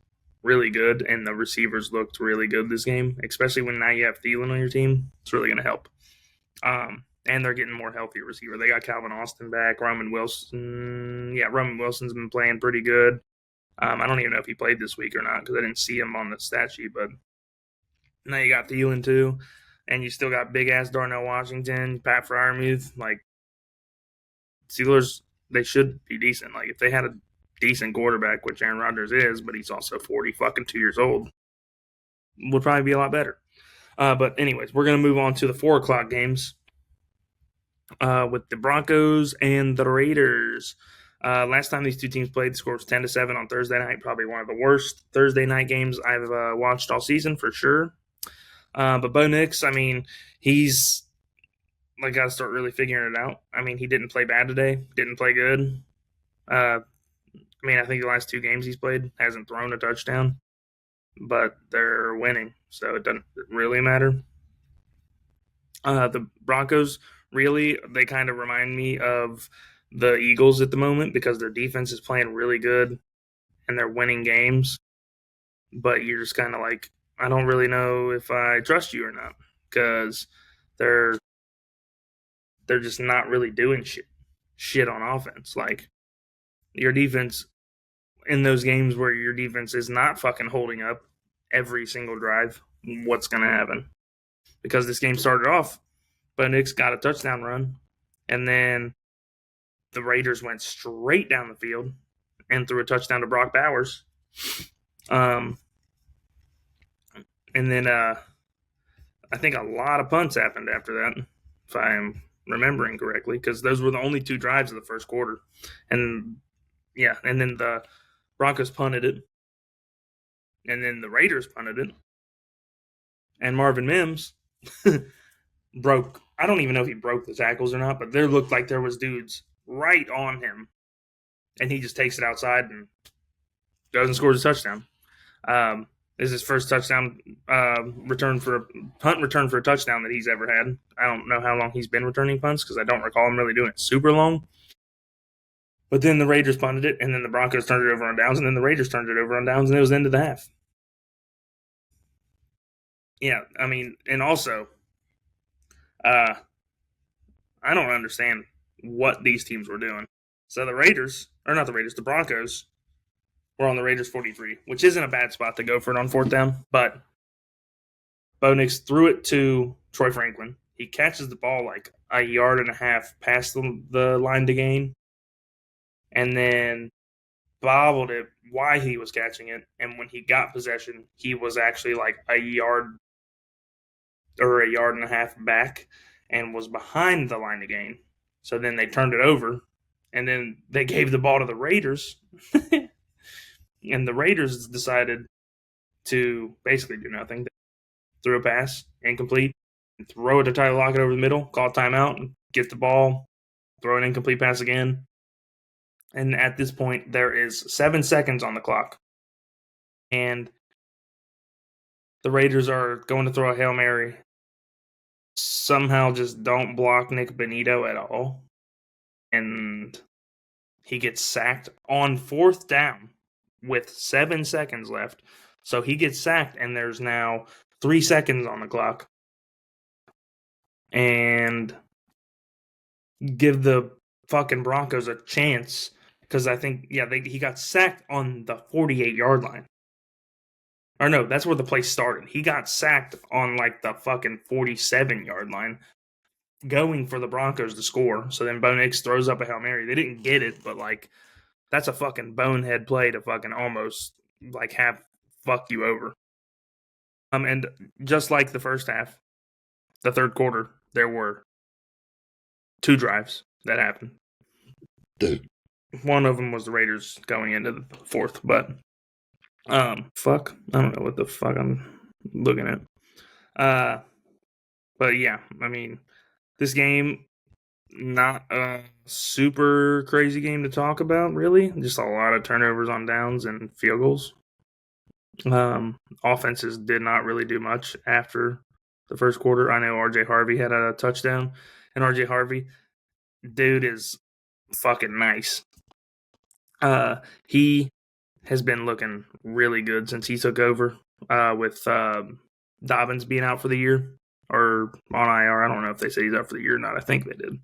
really good, and the receivers looked really good this game, especially when now you have Thielen on your team. It's really going to help. And they're getting more healthy receiver. They got Calvin Austin back, Roman Wilson. Yeah, Roman Wilson's been playing pretty good. I don't even know if he played this week or not because I didn't see him on the stat sheet. But now you got Thielen too, and you still got big ass Darnell Washington, Pat Freiermuth. Like Steelers, they should be decent. Like if they had a decent quarterback, which Aaron Rodgers is, but he's also 42 years old, would probably be a lot better. But anyways, we're gonna move on to the 4 o'clock games. With the Broncos and the Raiders. Last time these two teams played, the score was 10-7 on Thursday night. Probably one of the worst Thursday night games I've watched all season for sure. But Bo Nix, I mean, he's like got to start really figuring it out. I mean, he didn't play bad today. Didn't play good. I mean, I think the last 2 games he's played hasn't thrown a touchdown, but they're winning, so it doesn't really matter. The Broncos, really, they kind of remind me of the Eagles at the moment because their defense is playing really good and they're winning games. But you're just kind of like, I don't really know if I trust you or not because they're just not really doing shit on offense. Like your defense in those games where your defense is not fucking holding up every single drive, what's going to happen? Because this game started off, but Knicks got a touchdown run, and then the Raiders went straight down the field and threw a touchdown to Brock Bowers. And then I think a lot of punts happened after that, if I'm remembering correctly, because those were the only 2 drives of the first quarter. And yeah, and then the Broncos punted it, and then the Raiders punted it, and Marvin Mims broke. I don't even know if he broke the tackles or not, but there looked like there was dudes right on him, and he just takes it outside and goes and scores a touchdown. This is his first touchdown return for a punt return for a touchdown that he's ever had. I don't know how long he's been returning punts because I don't recall him really doing it super long. But then the Raiders punted it, and then the Broncos turned it over on downs, and then the Raiders turned it over on downs, and it was the end of the half. Yeah, I mean, and also, I don't understand what these teams were doing. So the Raiders, or not the Raiders, the Broncos were on the Raiders 43, which isn't a bad spot to go for it on 4th down. But Bo Nix threw it to Troy Franklin. He catches the ball like a yard and a half past the line to gain, and then bobbled it while he was catching it. And when he got possession, he was actually like a yard or a yard and a half back and was behind the line to gain. So then they turned it over, and then they gave the ball to the Raiders. And the Raiders decided to basically do nothing. threw a pass, incomplete, throw it to Tyler Lockett over the middle, call timeout, get the ball, throw an incomplete pass again. And at this point, there is 7 seconds on the clock. And the Raiders are going to throw a Hail Mary. Somehow just don't block Nick Benito at all. And he gets sacked on 4th down with 7 seconds left. So he gets sacked, and there's now 3 seconds on the clock. And give the fucking Broncos a chance, because I think, he got sacked on the 48-yard line. Or no, that's where the play started. He got sacked on like the fucking 47-yard line, going for the Broncos to score. So then Bo Nix throws up a Hail Mary. They didn't get it, but like, that's a fucking bonehead play to fucking almost like have fuck you over. And just like the first half, the third quarter, there were 2 drives that happened. One of them was the Raiders going into the 4th, but fuck, I don't know what the fuck I'm looking at. But yeah, I mean, this game, not a super crazy game to talk about, really. Just a lot of turnovers on downs and field goals. Offenses did not really do much after the first quarter. I know RJ Harvey had a touchdown, and RJ Harvey, dude, is fucking nice. He has been looking really good since he took over, with Dobbins being out for the year, or on IR. I don't know if they say he's out for the year or not. I think they did.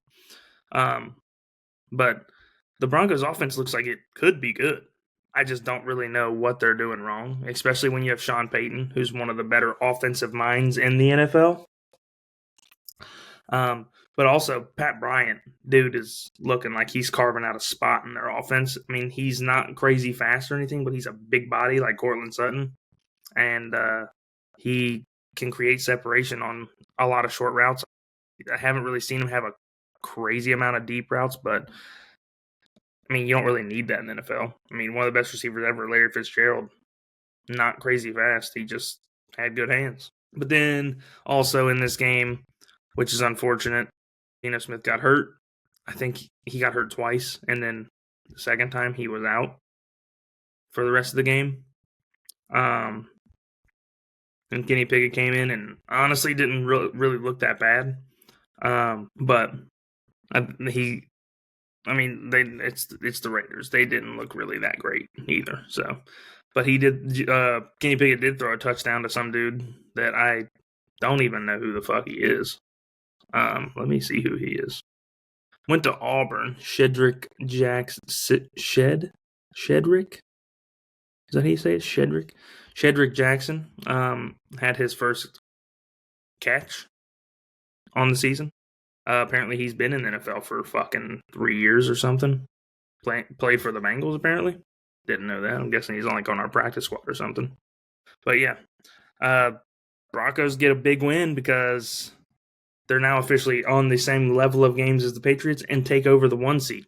But the Broncos offense looks like it could be good. I just don't really know what they're doing wrong, especially when you have Sean Payton, who's one of the better offensive minds in the NFL. But also, Pat Bryant, dude, is looking like he's carving out a spot in their offense. I mean, he's not crazy fast or anything, but he's a big body like Courtland Sutton. And he can create separation on a lot of short routes. I haven't really seen him have a crazy amount of deep routes, but I mean, you don't really need that in the NFL. I mean, one of the best receivers ever, Larry Fitzgerald, not crazy fast. He just had good hands. But then also in this game, which is unfortunate, Geno Smith got hurt. I think he got hurt twice, and then the second time he was out for the rest of the game. And Kenny Pickett came in and honestly didn't really look that bad. But it's the Raiders. They didn't look really that great either. So, but he did. Kenny Pickett did throw a touchdown to some dude that I don't even know who the fuck he is. Let me see who he is. Went to Auburn. Shedrick Jackson. Shedrick? Is that how you say it? Shedrick? Shedrick Jackson had his first catch on the season. Apparently he's been in the NFL for fucking 3 years or something. Played for the Bengals, apparently. Didn't know that. I'm guessing he's on our practice squad or something. But yeah. Broncos get a big win because they're now officially on the same level of games as the Patriots and take over the 1 seed.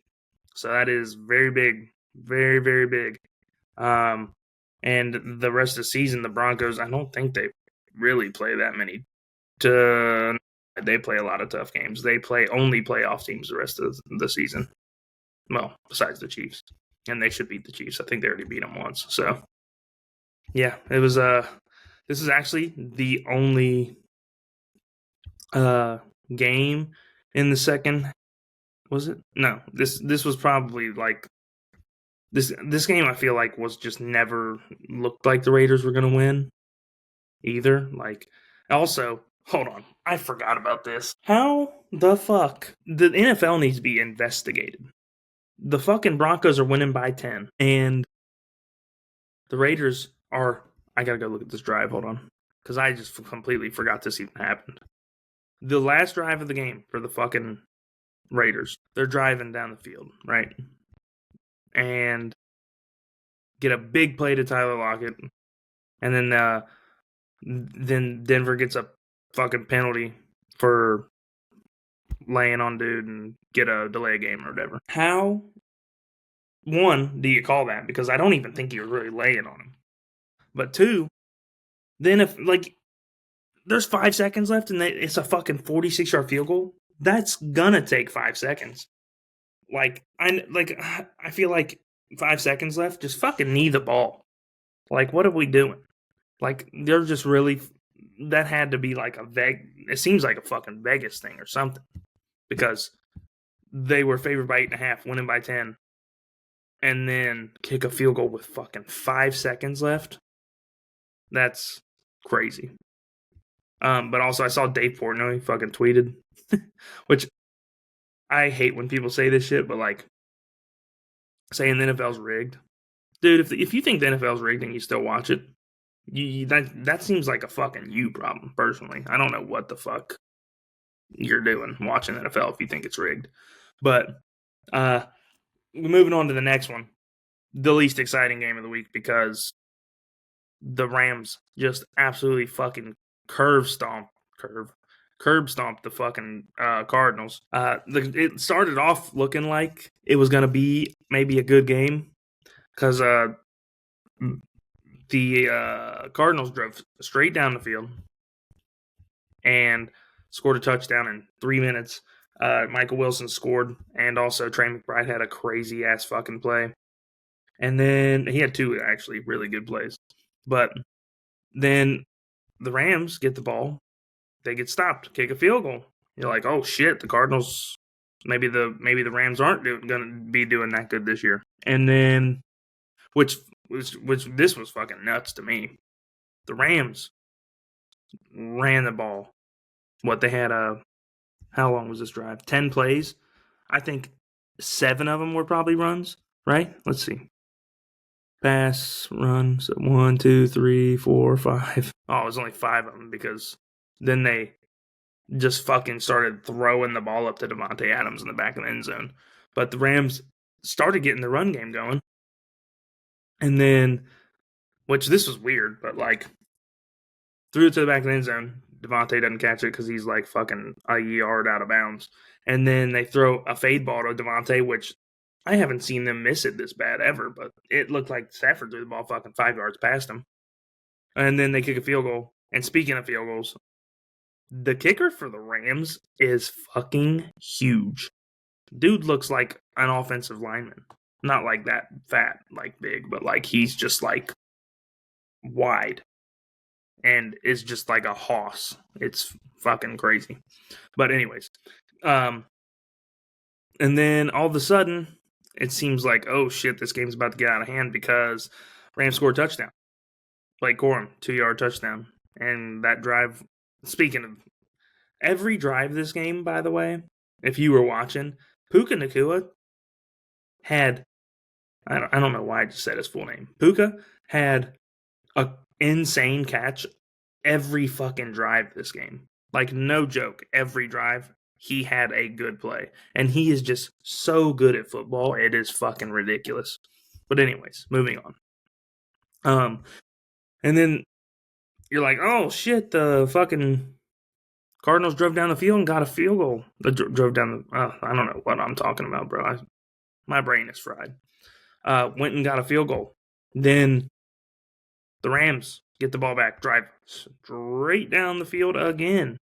So that is very big. Very, very big. And the rest of the season, the Broncos, I don't think they really play that many. They play a lot of tough games. They play only playoff teams the rest of the season. Well, besides the Chiefs. And they should beat the Chiefs. I think they already beat them once. So, yeah, it was this is actually the only game in the second. Was it? No, this was probably like this game I feel like was just never looked like the Raiders were going to win either. Like, also, hold on, I forgot about this. How the fuck? The NFL needs to be investigated. The fucking Broncos are winning by 10, and the Raiders are. I gotta go look at this drive. Hold on, because I just completely forgot this even happened. The last drive of the game for the fucking Raiders, they're driving down the field, right? And get a big play to Tyler Lockett, and then Denver gets a fucking penalty for laying on dude and get a delay game or whatever. How, one, do you call that? Because I don't even think you're really laying on him. But two, then if, like, there's 5 seconds left and it's a fucking 46-yard field goal. That's gonna take 5 seconds. I feel like 5 seconds left, just fucking knee the ball. Like, what are we doing? Like, they're just really, that had to be like it seems like a fucking Vegas thing or something, because they were favored by 8.5, winning by 10, and then kick a field goal with fucking 5 seconds left. That's crazy. But also I saw Dave Portnoy fucking tweeted, which I hate when people say this shit, but like saying the NFL's rigged. Dude, if you think the NFL's rigged and you still watch it, that seems like a fucking you problem, personally. I don't know what the fuck you're doing watching the NFL if you think it's rigged. But moving on to the next one, the least exciting game of the week, because the Rams just absolutely fucking curb stomped the fucking Cardinals. It started off looking like it was going to be maybe a good game, because the Cardinals drove straight down the field and scored a touchdown in 3 minutes. Michael Wilson scored, and also Trey McBride had a crazy-ass fucking play. And then he had 2 actually really good plays. But then the Rams get the ball. They get stopped, kick a field goal. You're like, oh shit, the Cardinals, maybe the Rams aren't going to be doing that good this year. And then, which this was fucking nuts to me. The Rams ran the ball. What they had how long was this drive? 10 plays. I think 7 of them were probably runs, right? Let's see. Pass, run. So 1, 2, 3, 4, 5. Oh, it was only 5 of them, because then they just fucking started throwing the ball up to Davante Adams in the back of the end zone. But the Rams started getting the run game going. And then, which this was weird, but like, threw it to the back of the end zone. Davante doesn't catch it because he's like fucking a yard out of bounds. And then they throw a fade ball to Davante, which I haven't seen them miss it this bad ever, but it looked like Stafford threw the ball fucking 5 yards past him. And then they kick a field goal. And speaking of field goals, the kicker for the Rams is fucking huge. Dude looks like an offensive lineman. Not like that fat, like big, but like he's just like wide and is just like a hoss. It's fucking crazy. But anyways, and then all of a sudden, it seems like, oh shit, this game's about to get out of hand, because Rams scored a touchdown. Blake Corum, 2-yard touchdown. And that drive, speaking of every drive this game, by the way, if you were watching, Puka Nacua had, I don't know why I just said his full name. Puka had a insane catch every fucking drive this game. Like, no joke, every drive he had a good play. And he is just so good at football, it is fucking ridiculous. But anyways, moving on. And then you're like, oh shit, the fucking Cardinals drove down the field and got a field goal. Drove down the, I don't know what I'm talking about, bro. My brain is fried. Went and got a field goal. Then the Rams get the ball back, drive straight down the field again,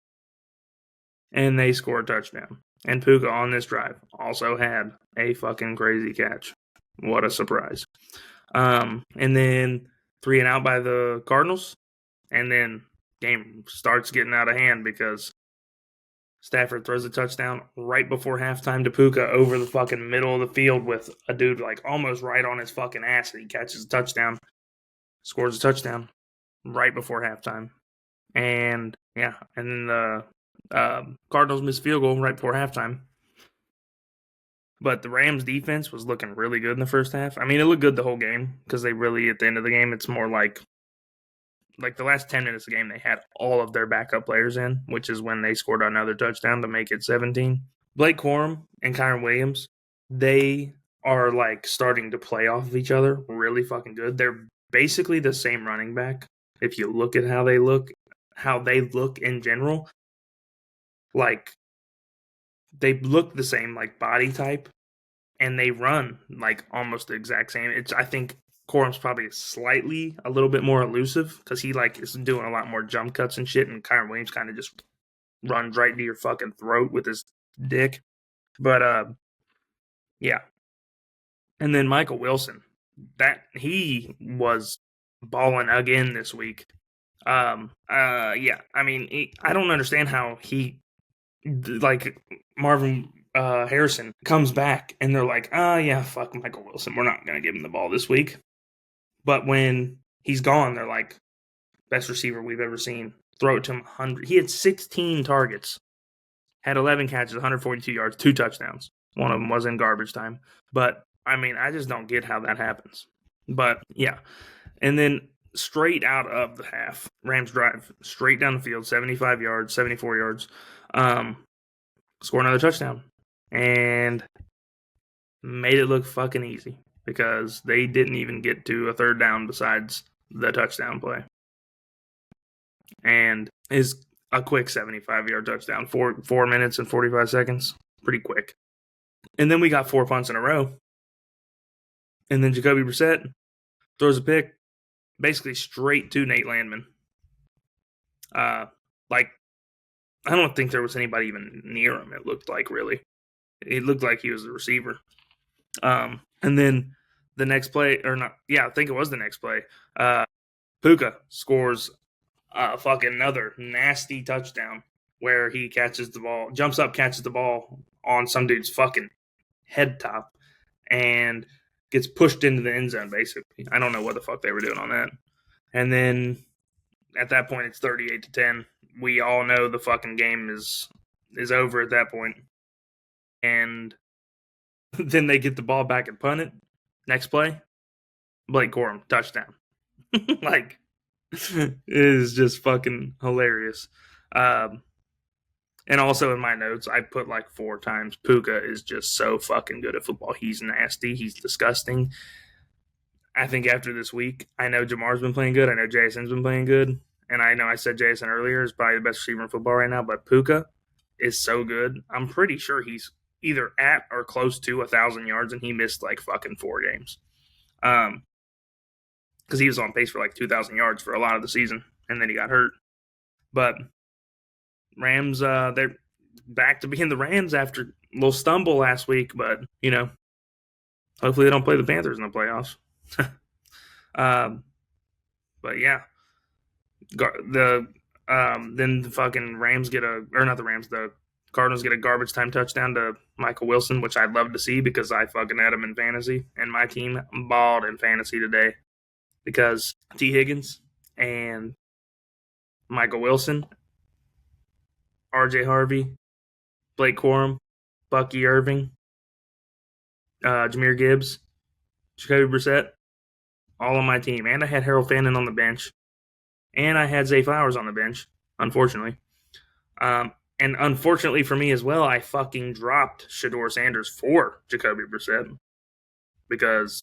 and they score a touchdown. And Puka on this drive also had a fucking crazy catch. What a surprise. And then 3 and out by the Cardinals, and then game starts getting out of hand because Stafford throws a touchdown right before halftime to Puka over the fucking middle of the field with a dude like almost right on his fucking ass, and he catches a touchdown, scores a touchdown right before halftime. And yeah, and then the Cardinals missed field goal right before halftime. But the Rams defense was looking really good in the first half. I mean, it looked good the whole game, because they really, at the end of the game, it's more like the last 10 minutes of the game, they had all of their backup players in, which is when they scored another touchdown to make it 17. Blake Corum and Kyron Williams, they are like starting to play off of each other really fucking good. They're basically the same running back. If you look at how they look in general, like they look the same, like body type, and they run like almost the exact same. I think Corum's probably slightly a little bit more elusive because he like is doing a lot more jump cuts and shit, and Kyron Williams kind of just runs right into your fucking throat with his dick. But yeah. And then Michael Wilson, that he was balling again this week. Yeah. I mean, I don't understand how he like Marvin Harrison comes back and they're like, yeah, fuck Michael Wilson. We're not gonna give him the ball this week. But when he's gone, they're like, best receiver we've ever seen. Throw it to him 100. He had 16 targets, had 11 catches, 142 yards, 2 touchdowns. One of them was in garbage time. But I mean, I just don't get how that happens. But yeah. And then straight out of the half, Rams drive straight down the field, 75 yards, 74 yards, score another touchdown. And made it look fucking easy because they didn't even get to a third down besides the touchdown play. And is a quick 75-yard touchdown, 4 minutes and 45 seconds. Pretty quick. And then we got 4 punts in a row. And then Jacoby Brissett throws a pick basically straight to Nate Landman. Like, I don't think there was anybody even near him, it looked like, really. It looked like he was the receiver. And then the next play, or not, yeah, I think it was the next play. Puka scores fucking another nasty touchdown where he catches the ball, jumps up, catches the ball on some dude's fucking head top, and gets pushed into the end zone, basically. I don't know what the fuck they were doing on that. And then at that point, it's 38-10. We all know the fucking game is over at that point. And then they get the ball back and punt it. Next play, Blake Corum, touchdown. Like, it is just fucking hilarious. And also in my notes, I put like 4 times, Puka is just so fucking good at football. He's nasty. He's disgusting. I think after this week, I know Jamar's been playing good. I know Jason's been playing good. And I know I said Jason earlier is probably the best receiver in football right now, but Puka is so good. I'm pretty sure he's either at or close to 1,000 yards, and he missed like fucking 4 games. Because he was on pace for like 2,000 yards for a lot of the season, and then he got hurt. But Rams, they're back to being the Rams after a little stumble last week, but, you know, hopefully they don't play the Panthers in the playoffs. But yeah, then the fucking Rams get the Cardinals get a garbage time touchdown to Michael Wilson, which I'd love to see because I fucking had him in fantasy, and my team balled in fantasy today because T. Higgins and Michael Wilson, R.J. Harvey, Blake Corum, Bucky Irving, Jahmyr Gibbs, Jacoby Brissett, all on my team. And I had Harold Fannin on the bench. And I had Zay Flowers on the bench, unfortunately. And unfortunately for me as well, I fucking dropped Shedeur Sanders for Jacoby Brissett because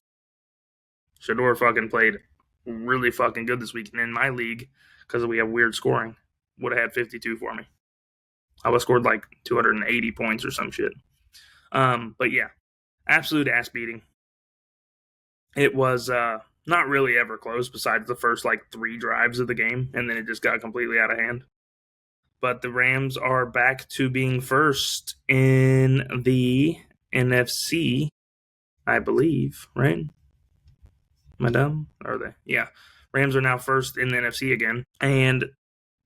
Shedeur fucking played really fucking good this week. And in my league, because we have weird scoring, would have had 52 for me. I would have scored like 280 points or some shit. But yeah, absolute ass beating. It was not really ever close besides the first like 3 drives of the game, and then it just got completely out of hand. But the Rams are back to being first in the NFC, I believe, right? Am I dumb? Are they? Yeah. Rams are now first in the NFC again, and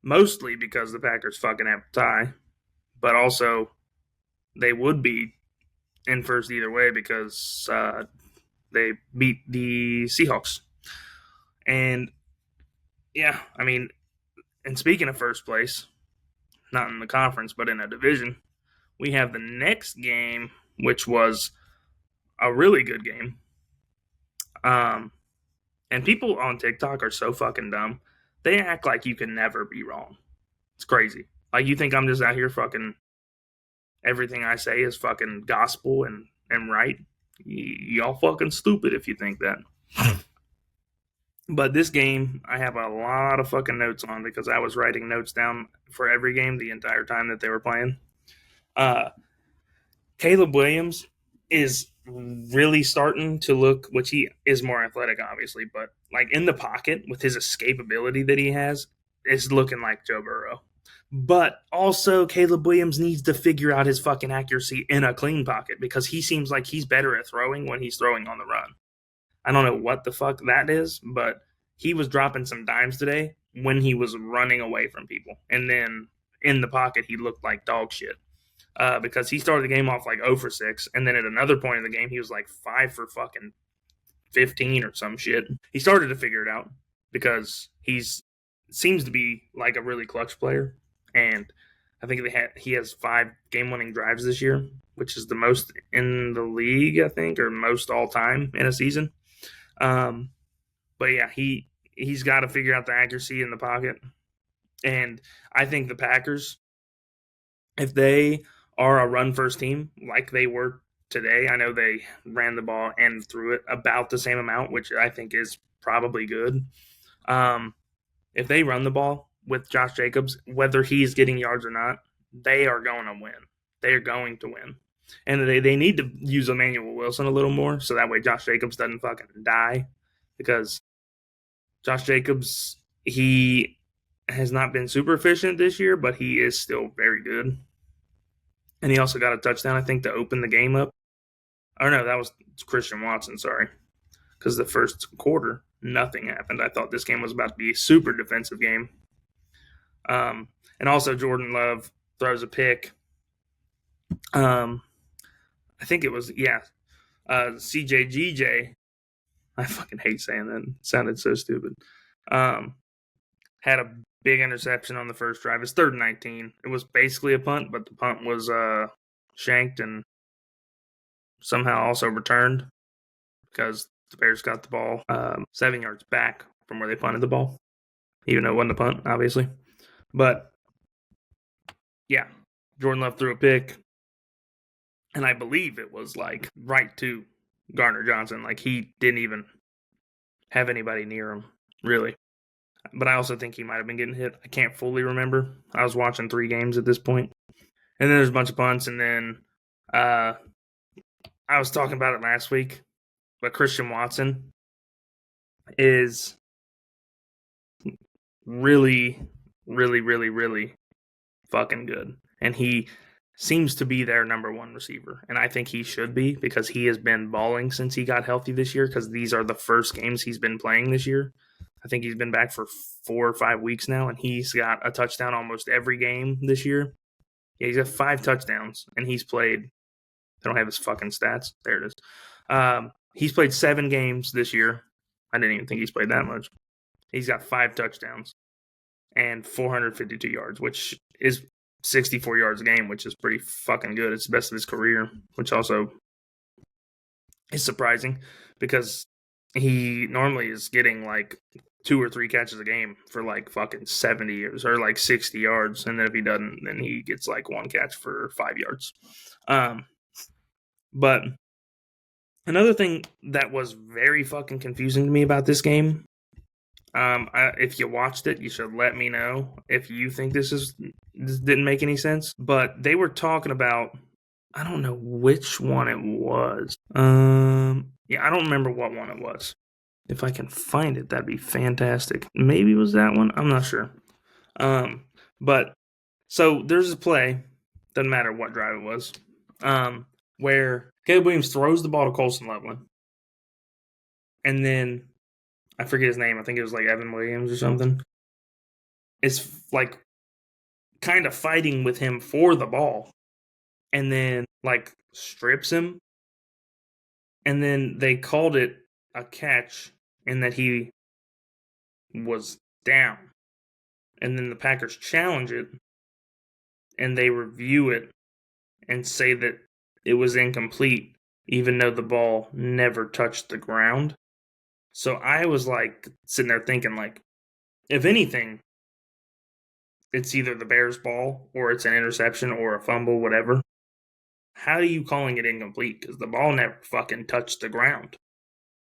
mostly because the Packers fucking have a tie, but also they would be in first either way because they beat the Seahawks. And yeah, I mean, and speaking of first place, not in the conference, but in a division, we have the next game, which was a really good game. And people on TikTok are so fucking dumb. They act like you can never be wrong. It's crazy. Like, you think I'm just out here fucking, everything I say is fucking gospel and right? Y'all fucking stupid if you think that. But this game, I have a lot of fucking notes on because I was writing notes down for every game the entire time that they were playing. Caleb Williams is really starting to look, which he is more athletic, obviously, but like in the pocket with his escapability that he has, is looking like Joe Burrow. But also, Caleb Williams needs to figure out his fucking accuracy in a clean pocket because he seems like he's better at throwing when he's throwing on the run. I don't know what the fuck that is, but he was dropping some dimes today when he was running away from people. And then in the pocket, he looked like dog shit. Because he started the game off like 0 for 6, and then at another point in the game, he was like 5 for fucking 15 or some shit. He started to figure it out because seems to be like a really clutch player, and I think he has 5 game-winning drives this year, which is the most in the league, I think, or most all time in a season. But yeah, he's got to figure out the accuracy in the pocket, and I think the Packers, if they are a run-first team like they were today, I know they ran the ball and threw it about the same amount, which I think is probably good. If they run the ball with Josh Jacobs, whether he's getting yards or not, they are going to win. They are going to win. And they need to use Emmanuel Wilson a little more so that way Josh Jacobs doesn't fucking die. Because Josh Jacobs, he has not been super efficient this year, but he is still very good. And he also got a touchdown, I think, to open the game up. Oh, no, that was Christian Watson, sorry. Because the first quarter, nothing happened. I thought this game was about to be a super defensive game. And also Jordan Love throws a pick. I think it was, CJGJ. I fucking hate saying that. It sounded so stupid. Had a big interception on the first drive. It's 3rd and 19. It was basically a punt, but the punt was shanked and somehow also returned because the Bears got the ball 7 yards back from where they punted the ball, even though it wasn't a punt, obviously. But, yeah, Jordan Love threw a pick, and I believe it was, like, right to Gardner Johnson. Like, he didn't even have anybody near him, really. But I also think he might have been getting hit. I can't fully remember. I was watching 3 games at this point. And then there's a bunch of punts, and then I was talking about it last week, but Christian Watson is really, really, really, really fucking good. And he seems to be their number 1 receiver. And I think he should be because he has been balling since he got healthy this year because these are the first games he's been playing this year. I think he's been back for 4 or 5 weeks now, and he's got a touchdown almost every game this year. Yeah, he's got 5 touchdowns, and he's played – I don't have his fucking stats. There it is. He's played 7 games this year. I didn't even think he's played that much. He's got 5 touchdowns and 452 yards, which is 64 yards a game, which is pretty fucking good. It's the best of his career, which also is surprising because he normally is getting like 2 or 3 catches a game for like fucking 70 years or like 60 yards. And then if he doesn't, then he gets like 1 catch for 5 yards. But another thing that was very fucking confusing to me about this game, if you watched it, you should let me know if you think this didn't make any sense. But they were talking about, I don't know which one it was. I don't remember what one it was. If I can find it, that'd be fantastic. Maybe it was that one. I'm not sure. But so there's a play, doesn't matter what drive it was, where Caleb Williams throws the ball to Colson Loveland. And then I forget his name. I think it was like Evan Williams or something. It's like kind of fighting with him for the ball. And then like strips him. And then they called it a catch and that he was down. And then the Packers challenge it and they review it and say that it was incomplete even though the ball never touched the ground. So I was like sitting there thinking like, if anything, it's either the Bears ball or it's an interception or a fumble, whatever. How are you calling it incomplete? Because the ball never fucking touched the ground.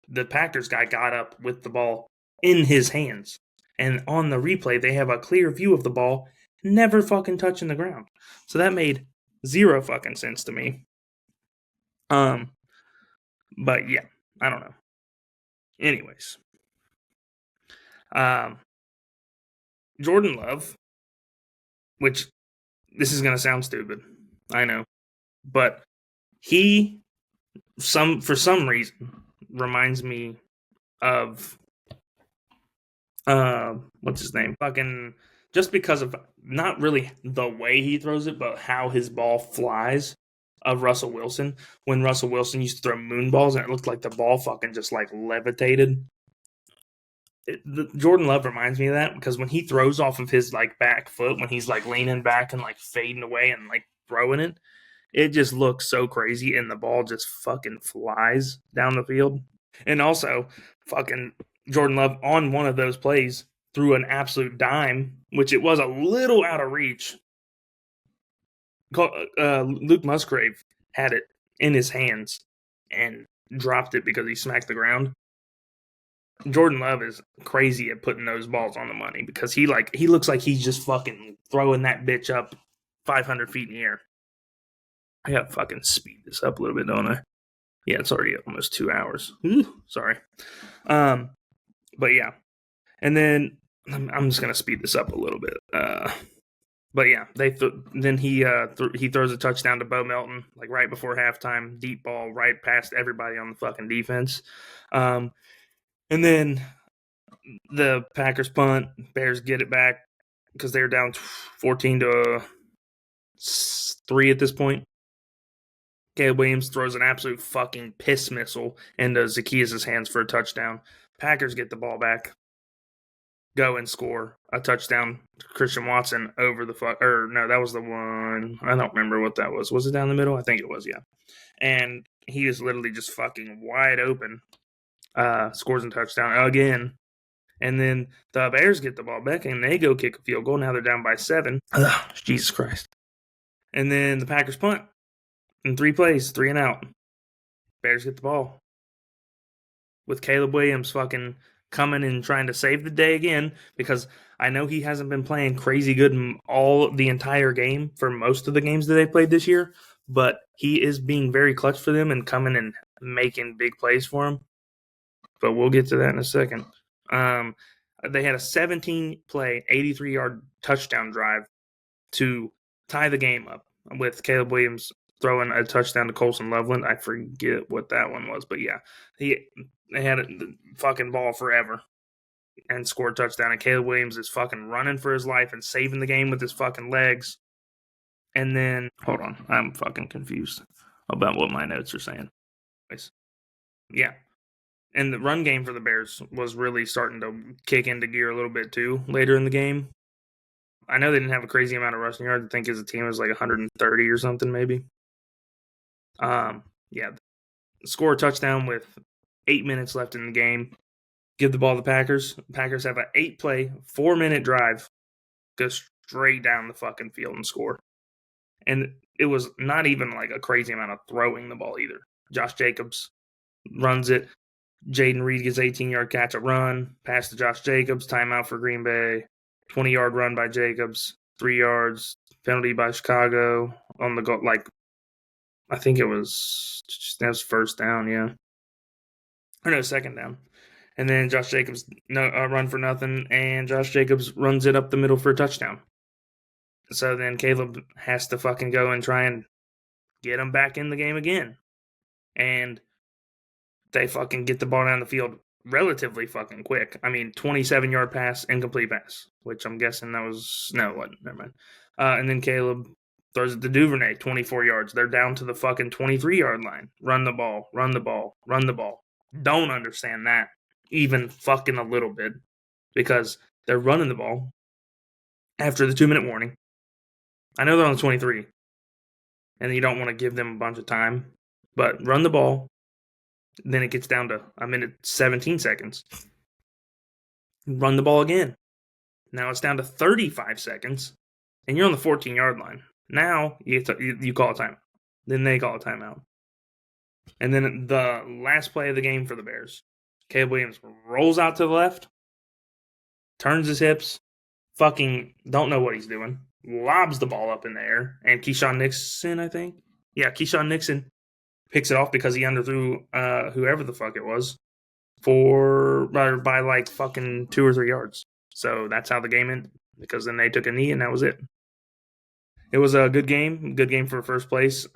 The Packers guy got up with the ball in his hands. And on the replay, they have a clear view of the ball never fucking touching the ground. So that made 0 fucking sense to me. But yeah, I don't know. Anyways, Jordan Love, which this is gonna sound stupid, I know, but he for some reason reminds me of what's his name? Fucking just because of not really the way he throws it, but how his ball flies of Russell Wilson. When Russell Wilson used to throw moon balls and it looked like the ball fucking just like levitated. Jordan Love reminds me of that because when he throws off of his like back foot, when he's like leaning back and like fading away and like throwing it, it just looks so crazy and the ball just fucking flies down the field. And also, fucking Jordan Love on one of those plays threw an absolute dime, which it was a little out of reach. Luke Musgrave had it in his hands and dropped it because he smacked the ground. Jordan Love is crazy at putting those balls on the money because he looks like he's just fucking throwing that bitch up 500 feet in the air. I gotta fucking speed this up a little bit, don't I? Yeah, it's already almost 2 hours. Sorry. But yeah. And then I'm just gonna speed this up a little bit. But yeah, then he throws a touchdown to Bo Melton like right before halftime, deep ball right past everybody on the fucking defense. And then the Packers punt, Bears get it back because they're down 14-3 at this point. Caleb Williams throws an absolute fucking piss missile into Zacchaeus' hands for a touchdown. Packers get the ball back, go and score a touchdown to Christian Watson over the that was the one. I don't remember what that was. Was it down the middle? I think it was, yeah. And he is literally just fucking wide open. Scores a touchdown again. And then the Bears get the ball back and they go kick a field goal. Now they're down by 7. Jesus Christ. And then the Packers punt. In 3 plays, 3 and out. Bears get the ball. With Caleb Williams fucking coming and trying to save the day again because I know he hasn't been playing crazy good in the entire game for most of the games that they played this year, but he is being very clutch for them and coming and making big plays for them. But we'll get to that in a second. They had a 17-play, 83-yard touchdown drive to tie the game up with Caleb Williams throwing a touchdown to Colson Loveland. I forget what that one was, but yeah, they had the fucking ball forever and scored a touchdown. And Caleb Williams is fucking running for his life and saving the game with his fucking legs. And then, hold on, I'm fucking confused about what my notes are saying. Yeah. And the run game for the Bears was really starting to kick into gear a little bit too later in the game. I know they didn't have a crazy amount of rushing yards. I think as a team it was like 130 or something maybe. Yeah. Score a touchdown with 8 minutes left in the game. Give the ball to the Packers. The Packers have an 8-play, 4-minute drive. Go straight down the fucking field and score. And it was not even like a crazy amount of throwing the ball either. Josh Jacobs runs it. Jaden Reed gets 18-yard catch, a run. Pass to Josh Jacobs. Timeout for Green Bay. 20-yard run by Jacobs. 3 yards. Penalty by Chicago on the goal. Like, I think that was first down, yeah. Or no, second down. And then Josh Jacobs run for nothing, and Josh Jacobs runs it up the middle for a touchdown. So then Caleb has to fucking go and try and get him back in the game again. And they fucking get the ball down the field relatively fucking quick. I mean, 27-yard pass, incomplete pass, which I'm guessing that was... No, it wasn't. Never mind. And then Caleb throws it to Duvernay, 24 yards. They're down to the fucking 23-yard line. Run the ball, run the ball, run the ball. Don't understand that even fucking a little bit because they're running the ball after the 2-minute warning. I know they're on the 23, and you don't want to give them a bunch of time, but run the ball. Then it gets down to a minute 17 seconds. Run the ball again. Now it's down to 35 seconds, and you're on the 14-yard line. Now you call a timeout. Then they call a timeout. And then the last play of the game for the Bears, Caleb Williams rolls out to the left, turns his hips, fucking don't know what he's doing, lobs the ball up in the air, and Keyshawn Nixon, I think. Yeah, Keyshawn Nixon picks it off because he underthrew whoever the fuck it was by like fucking 2 or 3 yards. So that's how the game ended, because then they took a knee and that was it. It was a good game for first place.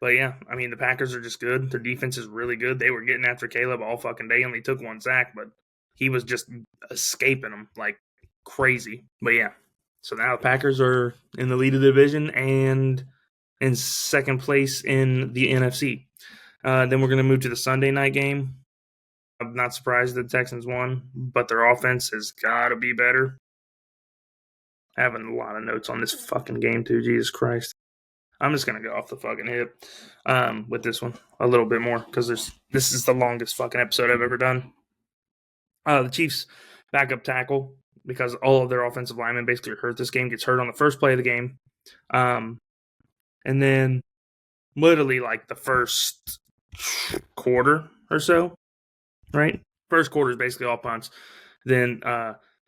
But yeah, I mean, the Packers are just good. Their defense is really good. They were getting after Caleb all fucking day. Only took 1 sack, but he was just escaping them like crazy. But yeah, so now the Packers are in the lead of the division and in second place in the NFC. Then we're going to move to the Sunday night game. I'm not surprised the Texans won, but their offense has got to be better. Having a lot of notes on this fucking game too. Jesus Christ. I'm just gonna go off the fucking hip with this one a little bit more, because this is the longest fucking episode I've ever done. The Chiefs backup tackle, because all of their offensive linemen basically hurt this game, gets hurt on the first play of the game, and then literally like the first quarter or so, right? First quarter is basically all punts. Then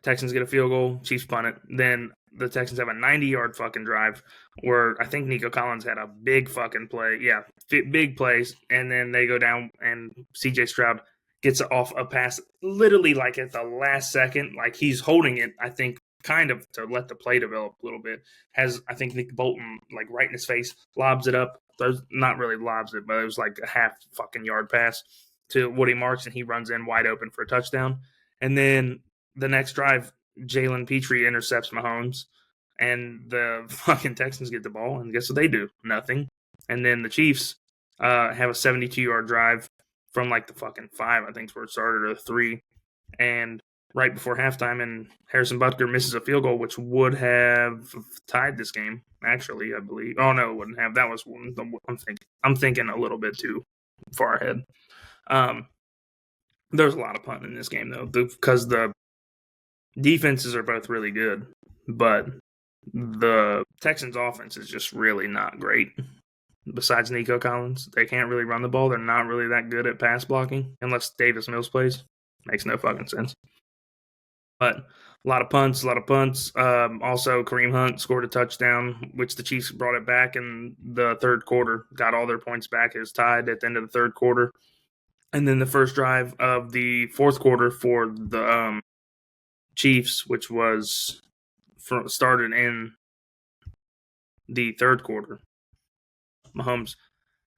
Texans get a field goal, Chiefs punt it. Then the Texans have a 90-yard fucking drive where I think Nico Collins had a big fucking play. Yeah, big plays. And then they go down and CJ Stroud gets off a pass literally like at the last second. Like he's holding it, I think, kind of to let the play develop a little bit. Has, I think, Nick Bolton like right in his face, lobs it up. Not really lobs it, but it was like a half fucking yard pass to Woody Marks, and he runs in wide open for a touchdown. And then the next drive, Jalen Petrie intercepts Mahomes, and the fucking Texans get the ball, and guess what they do? Nothing. And then the Chiefs have a 72-yard drive from like the fucking 5, I think is where it started, or 3. And right before halftime, and Harrison Butker misses a field goal, which would have tied this game, actually, I believe. Oh, no, it wouldn't have. That was one. I'm thinking a little bit too far ahead. There's a lot of punting in this game, though, because the defenses are both really good, but the Texans' offense is just really not great. Besides Nico Collins, they can't really run the ball. They're not really that good at pass blocking unless Davis Mills plays. Makes no fucking sense. But a lot of punts. Also, Kareem Hunt scored a touchdown, which the Chiefs brought it back in the third quarter. Got all their points back. It was tied at the end of the third quarter. And then the first drive of the fourth quarter for the Chiefs, which was started in the third quarter. Mahomes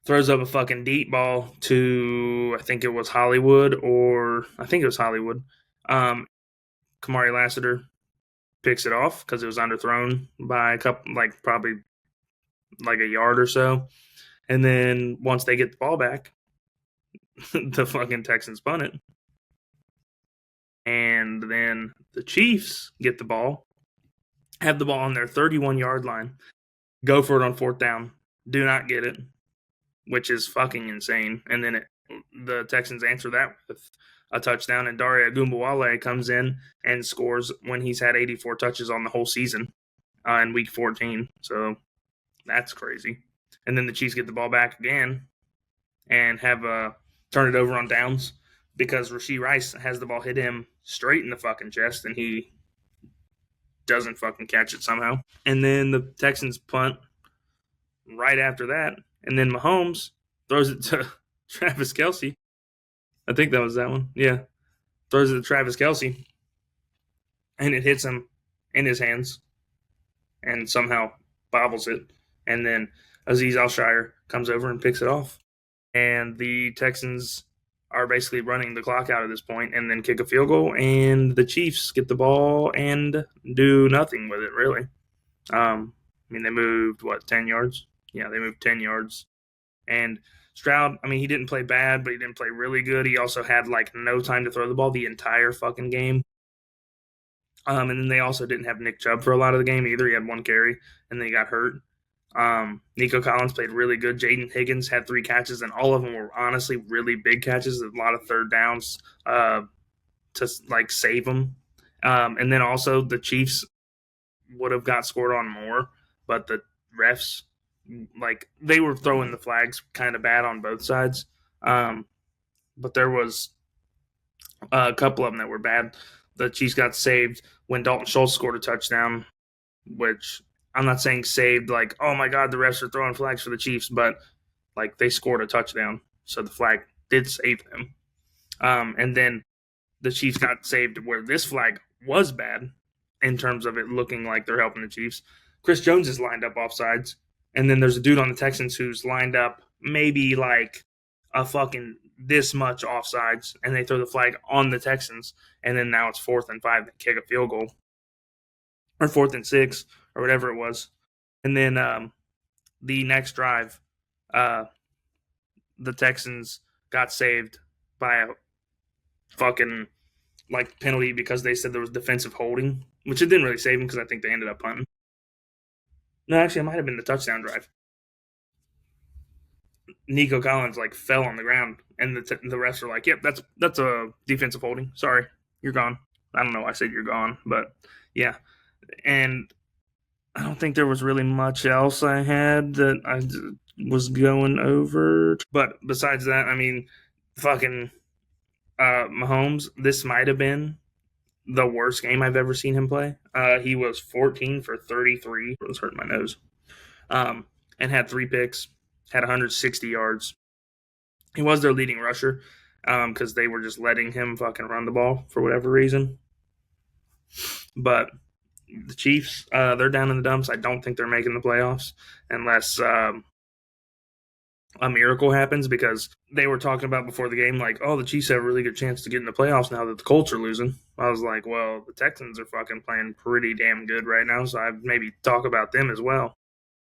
throws up a fucking deep ball to, I think it was Hollywood. Kamari Lassiter picks it off because it was underthrown by a couple, like probably like a yard or so. And then once they get the ball back, the fucking Texans punt it. And then the Chiefs get the ball, have the ball on their 31-yard line, go for it on fourth down, do not get it, which is fucking insane. And then the Texans answer that with a touchdown, and Dare Ogunbowale comes in and scores when he's had 84 touches on the whole season in week 14. So that's crazy. And then the Chiefs get the ball back again and have turn it over on downs because Rashee Rice has the ball hit him straight in the fucking chest, and he doesn't fucking catch it somehow. And then the Texans punt right after that, and then Mahomes throws it to Travis Kelce. I think that was that one. Yeah. Throws it to Travis Kelce, and it hits him in his hands and somehow bobbles it. And then Azeez Al-Shire comes over and picks it off. And the Texans are basically running the clock out at this point and then kick a field goal, and the Chiefs get the ball and do nothing with it, really. They moved, 10 yards? Yeah, they moved 10 yards. And Stroud, he didn't play bad, but he didn't play really good. He also had, no time to throw the ball the entire fucking game. And then they also didn't have Nick Chubb for a lot of the game either. He had 1 carry, and then he got hurt. Nico Collins played really good. Jaden Higgins had 3 catches, and all of them were honestly really big catches. A lot of third downs to save them. And then also the Chiefs would have got scored on more, but the refs, they were throwing the flags kind of bad on both sides. But there was a couple of them that were bad. The Chiefs got saved when Dalton Schultz scored a touchdown, which I'm not saying saved oh my God, the refs are throwing flags for the Chiefs, but like they scored a touchdown, so the flag did save them. And then the Chiefs got saved where this flag was bad in terms of it looking like they're helping the Chiefs. Chris Jones is lined up offsides, and then there's a dude on the Texans who's lined up maybe like a fucking this much offsides, and they throw the flag on the Texans, and then now it's 4th and 5, they kick a field goal, or 4th and 6, or whatever it was, and then the next drive, uh, the Texans got saved by a fucking like penalty because they said there was defensive holding, which it didn't really save them because I think they ended up punting. No, actually, it might have been the touchdown drive. Nico Collins like fell on the ground, and the refs were like, "Yep, that's a defensive holding. Sorry, you're gone." I don't know why I said you're gone, but yeah. And I don't think there was really much else I had that I was going over. But besides that, I mean, fucking Mahomes, this might have been the worst game I've ever seen him play. He was 14 for 33. It was hurting my nose. And had 3 picks, had 160 yards. He was their leading rusher because they were just letting him fucking run the ball for whatever reason. But the Chiefs, they're down in the dumps. I don't think they're making the playoffs unless a miracle happens, because they were talking about before the game, like, oh, the Chiefs have a really good chance to get in the playoffs now that the Colts are losing. I was like, well, the Texans are fucking playing pretty damn good right now, so I'd maybe talk about them as well.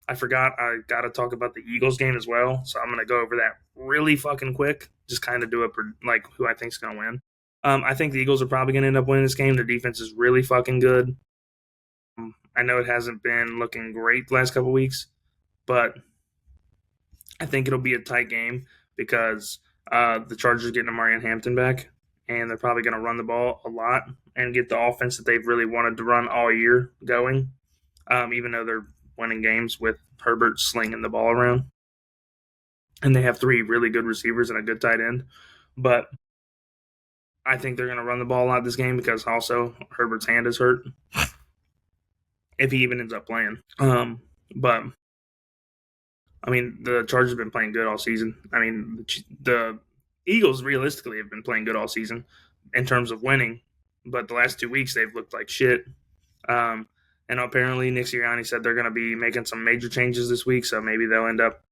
I forgot I got to talk about the Eagles game as well, so I'm going to go over that really fucking quick, just kind of do it like who I think's going to win. I think the Eagles are probably going to end up winning this game. Their defense is really fucking good. I know it hasn't been looking great the last couple weeks, but I think it'll be a tight game because the Chargers are getting Amari and Hampton back, and they're probably going to run the ball a lot and get the offense that they've really wanted to run all year going, even though they're winning games with Herbert slinging the ball around. And they have 3 really good receivers and a good tight end. But I think they're going to run the ball a lot this game because also Herbert's hand is hurt if he even ends up playing. But I mean, the Chargers have been playing good all season. I mean, the Eagles realistically have been playing good all season in terms of winning, but the last 2 weeks they've looked like shit. And apparently Nick Sirianni said they're going to be making some major changes this week, so maybe they'll end up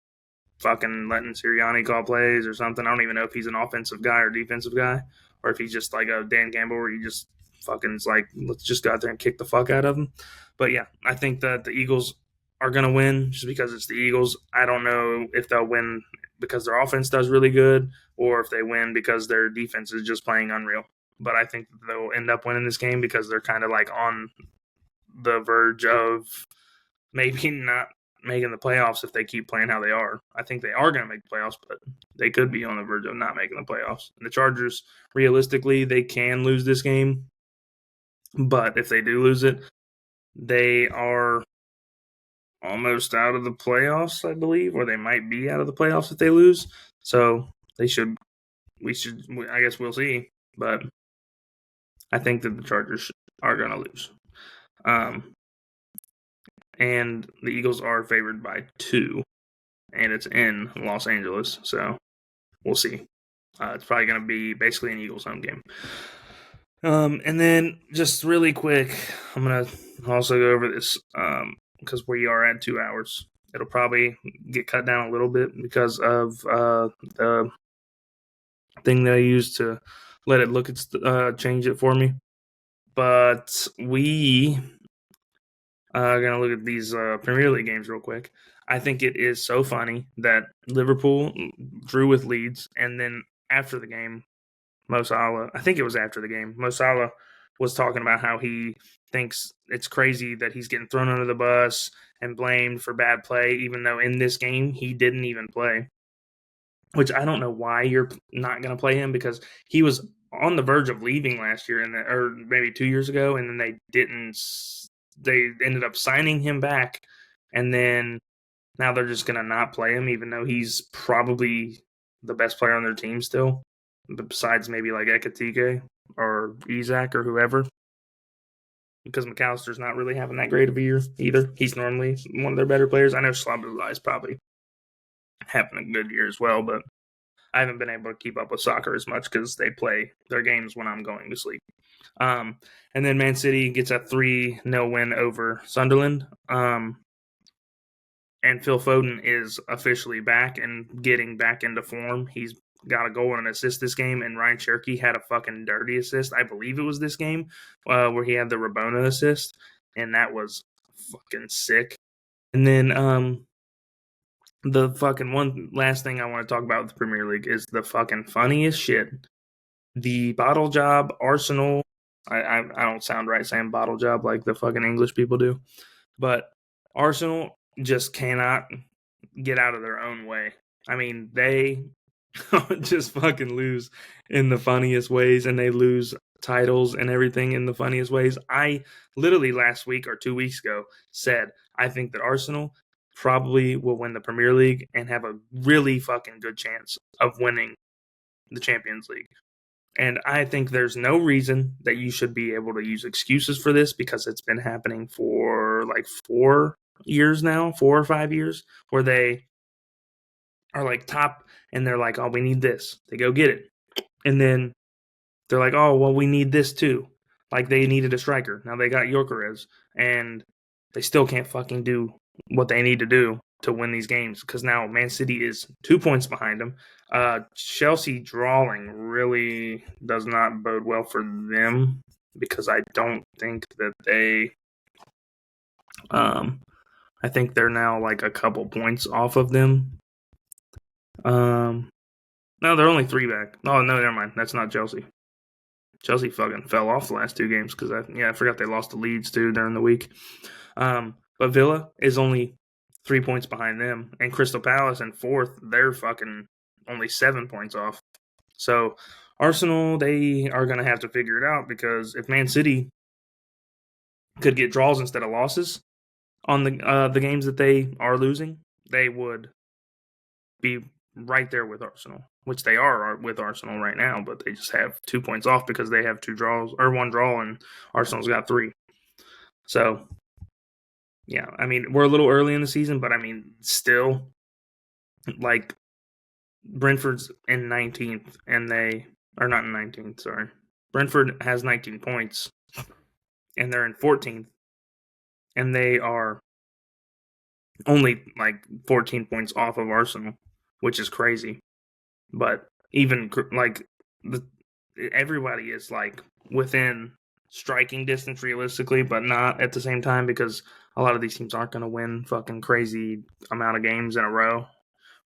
fucking letting Sirianni call plays or something. I don't even know if he's an offensive guy or defensive guy, or if he's just like a Dan Campbell where he just fucking is like, let's just go out there and kick the fuck out of him. But yeah, I think that the Eagles are going to win just because it's the Eagles. I don't know if they'll win because their offense does really good or if they win because their defense is just playing unreal. But I think they'll end up winning this game because they're kind of like on the verge of maybe not making the playoffs if they keep playing how they are. I think they are going to make the playoffs, but they could be on the verge of not making the playoffs. And the Chargers, realistically, they can lose this game. But if they do lose it, they are almost out of the playoffs, I believe, or they might be out of the playoffs if they lose. So I guess we'll see. But I think that the Chargers are going to lose. And the Eagles are favored by 2, and it's in Los Angeles, so we'll see. It's probably going to be basically an Eagles home game. And then just really quick, I'm going to also go over this because we are at 2 hours. It'll probably get cut down a little bit because of the thing that I used to let it look at change it for me. But we are going to look at these Premier League games real quick. I think it is so funny that Liverpool drew with Leeds, and then after the game, Mo Salah, I think it was after the game, Mo Salah was talking about how he thinks it's crazy that he's getting thrown under the bus and blamed for bad play, even though in this game he didn't even play. Which I don't know why you're not going to play him, because he was on the verge of leaving last year, or maybe 2 years ago, and then they didn't. They ended up signing him back, and then now they're just going to not play him, even though he's probably the best player on their team still, besides maybe like Ekatike or Isaac or whoever, because McAllister's not really having that great of a year either. He's normally one of their better players. I know Szoboszlai is probably having a good year as well, but I haven't been able to keep up with soccer as much because they play their games when I'm going to sleep. And then Man City gets a 3-0 win over Sunderland. And Phil Foden is officially back and getting back into form. He's got a goal and an assist this game, and Ryan Cherky had a fucking dirty assist. I believe it was this game where he had the Rabona assist, and that was fucking sick. And then the fucking one last thing I want to talk about with the Premier League is the fucking funniest shit. The bottle job Arsenal. I don't sound right saying bottle job like the fucking English people do, but Arsenal just cannot get out of their own way. I mean, they just fucking lose in the funniest ways, and they lose titles and everything in the funniest ways. I literally last week or 2 weeks ago said I think that Arsenal probably will win the Premier League and have a really fucking good chance of winning the Champions League. And I think there's no reason that you should be able to use excuses for this because it's been happening for like 4 years now, 4 or 5 years, where they are like top and they're like, oh, we need this. They go get it. And then they're like, oh, well, we need this too. Like they needed a striker. Now they got Gyökeres and they still can't fucking do what they need to do to win these games because now Man City is 2 points behind them. Chelsea drawing really does not bode well for them because I don't think that they I think they're now like a couple points off of them. No, they're only 3 back. Oh, no, never mind. That's not Chelsea. Chelsea fucking fell off the last 2 games because I forgot they lost to Leeds too during the week. But Villa is only 3 points behind them, and Crystal Palace in 4th. They're fucking only 7 points off. So Arsenal, they are going to have to figure it out because if Man City could get draws instead of losses on the games that they are losing, they would be right there with Arsenal, which they are with Arsenal right now, but they just have 2 points off because they have 2 draws or 1 draw, and Arsenal's got 3. So, yeah, I mean, we're a little early in the season, but I mean, still, like, Brentford's in 19th, and they are not in 19th, sorry. Brentford has 19 points, and they're in 14th, and they are only like 14 points off of Arsenal, which is crazy. But even like everybody is like within striking distance realistically, but not at the same time because a lot of these teams aren't going to win fucking crazy amount of games in a row.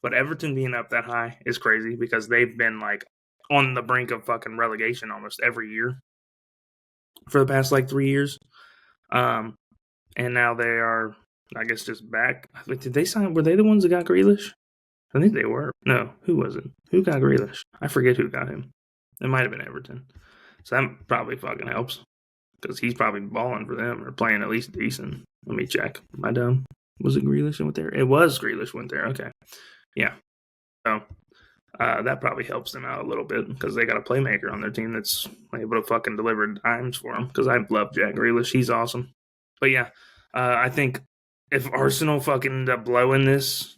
But Everton being up that high is crazy because they've been like on the brink of fucking relegation almost every year for the past like 3 years. And now they are, I guess, just back. Did they sign? Were they the ones that got Grealish? I think they were. No, who was it? Who got Grealish? I forget who got him. It might have been Everton. So that probably fucking helps because he's probably balling for them or playing at least decent. Let me check. Am I dumb? Was it Grealish went there? It was Grealish went there. Okay. Yeah. So that probably helps them out a little bit because they got a playmaker on their team that's able to fucking deliver dimes for them because I love Jack Grealish. He's awesome. But yeah, I think if Arsenal fucking end up blowing this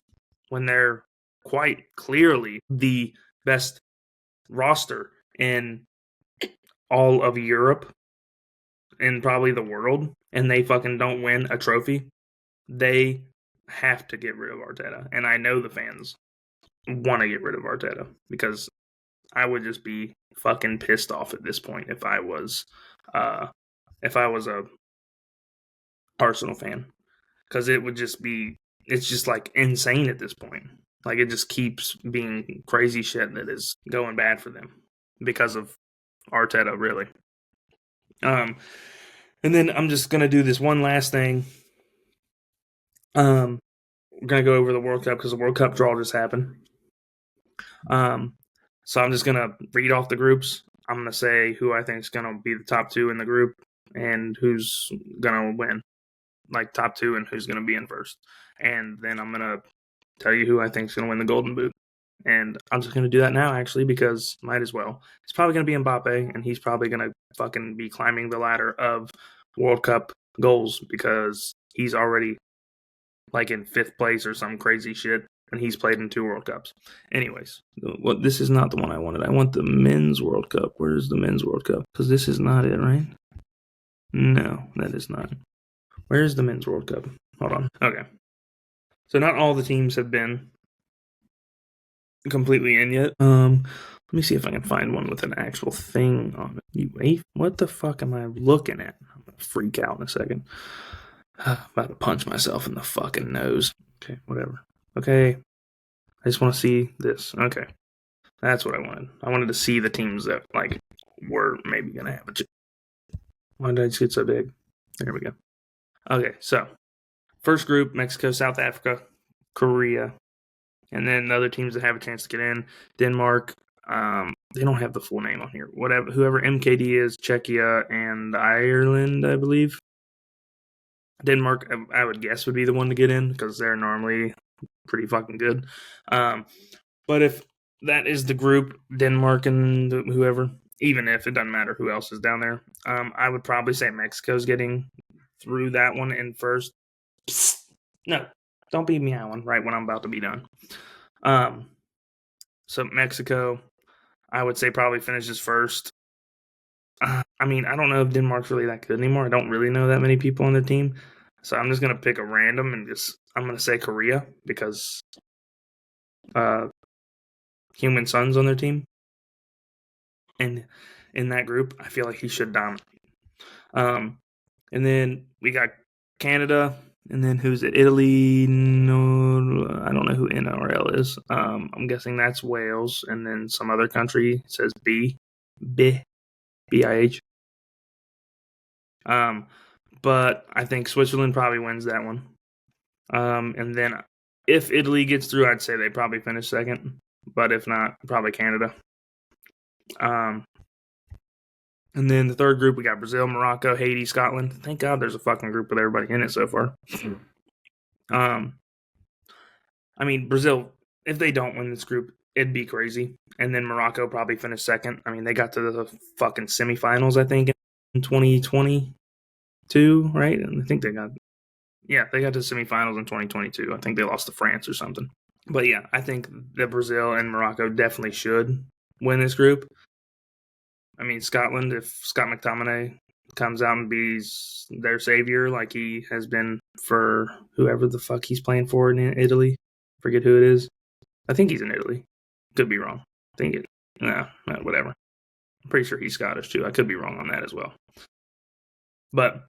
when they're quite clearly the best roster in all of Europe and probably the world, and they fucking don't win a trophy, they have to get rid of Arteta. And I know the fans want to get rid of Arteta because I would just be fucking pissed off at this point if I was a Arsenal fan, because it would just be, it's just like insane at this point. Like it just keeps being crazy shit that is going bad for them because of Arteta, really. And then I'm just gonna do this one last thing. We're gonna go over the World Cup because the World Cup draw just happened. So I'm just gonna read off the groups. I'm gonna say who I think is gonna be the top 2 in the group and who's gonna win, like top 2 and who's gonna be in first. And then I'm gonna tell you who I think is gonna win the Golden Boot. And I'm just gonna do that now, actually, because might as well. It's probably gonna be Mbappe, and he's probably gonna fucking be climbing the ladder of World Cup goals because he's already like in 5th place or some crazy shit. and he's played in 2 World Cups. Anyways, this is not the one I wanted. I want the Men's World Cup. Where's the Men's World Cup? Because this is not it, right? No, that is not. Where's the Men's World Cup? Hold on. Okay. So not all the teams have been completely in yet. Let me see if I can find one with an actual thing on it. What the fuck am I looking at? I'm gonna freak out in a second. About to punch myself in the fucking nose. Okay, whatever. Okay. I just want to see this. Okay. That's what I wanted. I wanted to see the teams that, like, were maybe going to have it. Why did I just get so big? There we go. Okay, so first group, Mexico, South Africa, Korea, and then the other teams that have a chance to get in, Denmark. They don't have the full name on here. Whoever MKD is, Czechia, and Ireland, I believe. Denmark, I would guess, would be the one to get in because they're normally pretty fucking good. But if that is the group, Denmark and whoever, even if it doesn't matter who else is down there, I would probably say Mexico's getting through that one in first. Psst, no, don't be meowing right when I'm about to be done. So Mexico, I would say probably finishes first. I mean, I don't know if Denmark's really that good anymore. I don't really know that many people on their team. So I'm just going to pick a random and I'm going to say Korea because Human Son's on their team. And in that group, I feel like he should dominate. And then we got Canada. And then who's it? Italy. No, I don't know who NRL is. I'm guessing that's Wales. And then some other country says BIH. But I think Switzerland probably wins that one. And then if Italy gets through, I'd say they probably finish second. But if not, probably Canada. And then the third group, we got Brazil, Morocco, Haiti, Scotland. Thank God there's a fucking group with everybody in it so far. I mean, Brazil, if they don't win this group, it'd be crazy. And then Morocco probably finished second. I mean, they got to the fucking semifinals, I think, in 2022, right? And I think they got to the semifinals in 2022. I think they lost to France or something. But yeah, I think that Brazil and Morocco definitely should win this group. I mean, Scotland, if Scott McTominay comes out and be their savior like he has been for whoever the fuck he's playing for in Italy. Forget who it is. I think he's in Italy. Could be wrong. Whatever. I'm pretty sure he's Scottish too. I could be wrong on that as well. But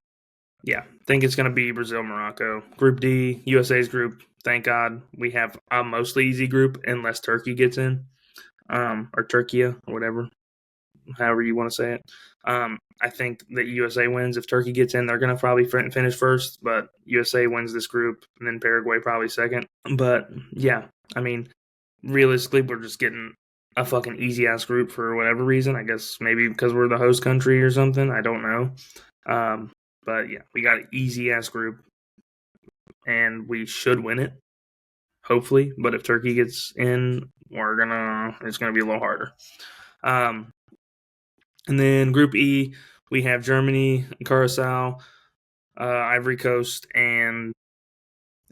yeah, I think it's going to be Brazil, Morocco. Group D, USA's group. Thank God we have a mostly easy group unless Turkey gets in. Or Turkey, or whatever. However you want to say it. I think that USA wins. If Turkey gets in, they're going to probably finish first, but USA wins this group, and then Paraguay probably second. But, yeah, I mean, realistically, we're just getting a fucking easy-ass group for whatever reason. I guess maybe because we're the host country or something. I don't know. But, yeah, we got an easy-ass group, and we should win it, hopefully. But if Turkey gets in, it's going to be a little harder. And then Group E, we have Germany, Curacao, Ivory Coast, and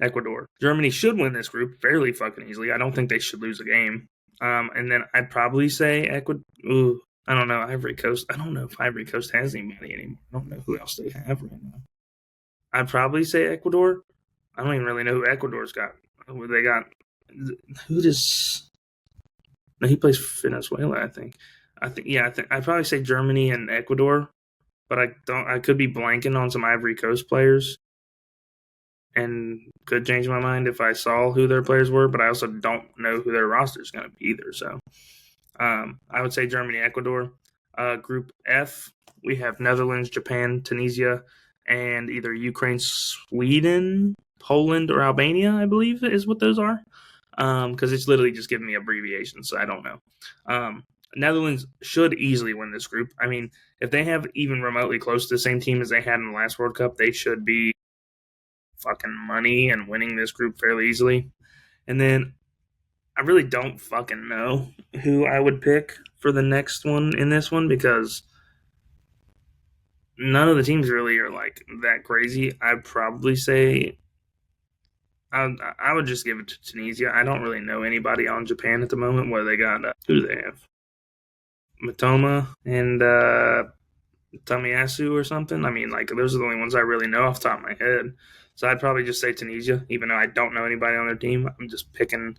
Ecuador. Germany should win this group fairly fucking easily. I don't think they should lose a game. And then I'd probably say Ecuador. I don't know, Ivory Coast. I don't know if Ivory Coast has anybody anymore. I don't know who else they have right now. I'd probably say Ecuador. I don't even really know who Ecuador's got. They got. Who does. No, he plays Venezuela, I think. I'd probably say Germany and Ecuador, but I could be blanking on some Ivory Coast players and could change my mind if I saw who their players were, but I also don't know who their roster is going to be either. So I would say Germany, Ecuador. Group F, we have Netherlands, Japan, Tunisia, and either Ukraine, Sweden, Poland, or Albania, I believe is what those are. Because it's literally just giving me abbreviations, so I don't know. Netherlands should easily win this group. I mean, if they have even remotely close to the same team as they had in the last World Cup, they should be fucking money and winning this group fairly easily. And then I really don't fucking know who I would pick for the next one in this one because none of the teams really are like that crazy. I'd probably say I would just give it to Tunisia. I don't really know anybody on Japan at the moment. Where they got who do they have? Matoma and Tomiyasu or something. I mean, like those are the only ones I really know off the top of my head. So I'd probably just say Tunisia, even though I don't know anybody on their team. I'm just picking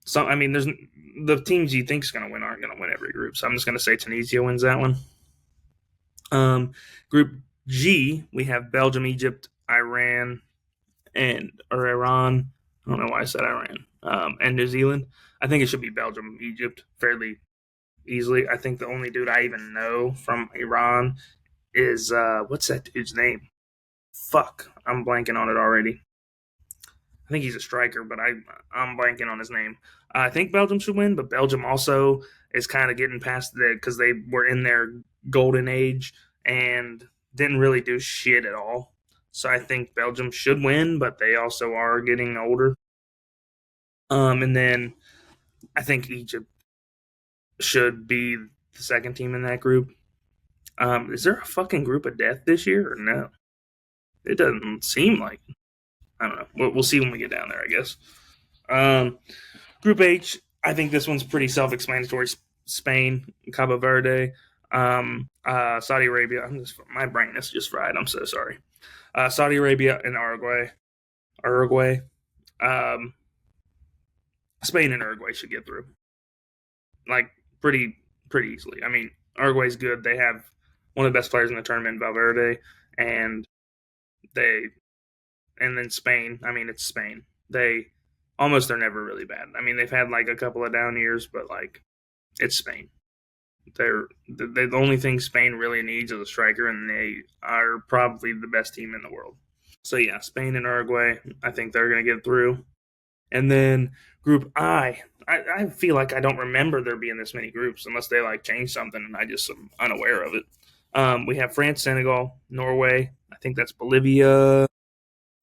some. I mean, there's the teams you think is going to win aren't going to win every group. So I'm just going to say Tunisia wins that one. Group G, we have Belgium, Egypt, Iran, or Iran. I don't know why I said Iran. And New Zealand. I think it should be Belgium, Egypt, fairly easily. I think the only dude I even know from Iran is what's that dude's name? Fuck, I'm blanking on it already. I think he's a striker, but I'm blanking on his name. I think Belgium should win, but Belgium also is kind of getting past that because they were in their golden age and didn't really do shit at all. So I think Belgium should win, but they also are getting older. And then I think Egypt should be the second team in that group. Is there a fucking group of death this year or no? It doesn't seem like it. I don't know. We'll see when we get down there, I guess. Group H, I think this one's pretty self-explanatory. Spain, Cabo Verde, Saudi Arabia. My brain is just fried. I'm so sorry. Saudi Arabia and Uruguay. Spain and Uruguay should get through, like pretty easily. I mean, Uruguay's good. They have one of the best players in the tournament, Valverde, and then Spain. I mean, it's Spain. They almost are never really bad. I mean, they've had like a couple of down years, but like it's Spain. They're the only thing Spain really needs is a striker, and they are probably the best team in the world. So yeah, Spain and Uruguay, I think they're going to get through. And then Group I feel like I don't remember there being this many groups unless they like change something, and I just am unaware of it. We have France, Senegal, Norway. I think that's Bolivia.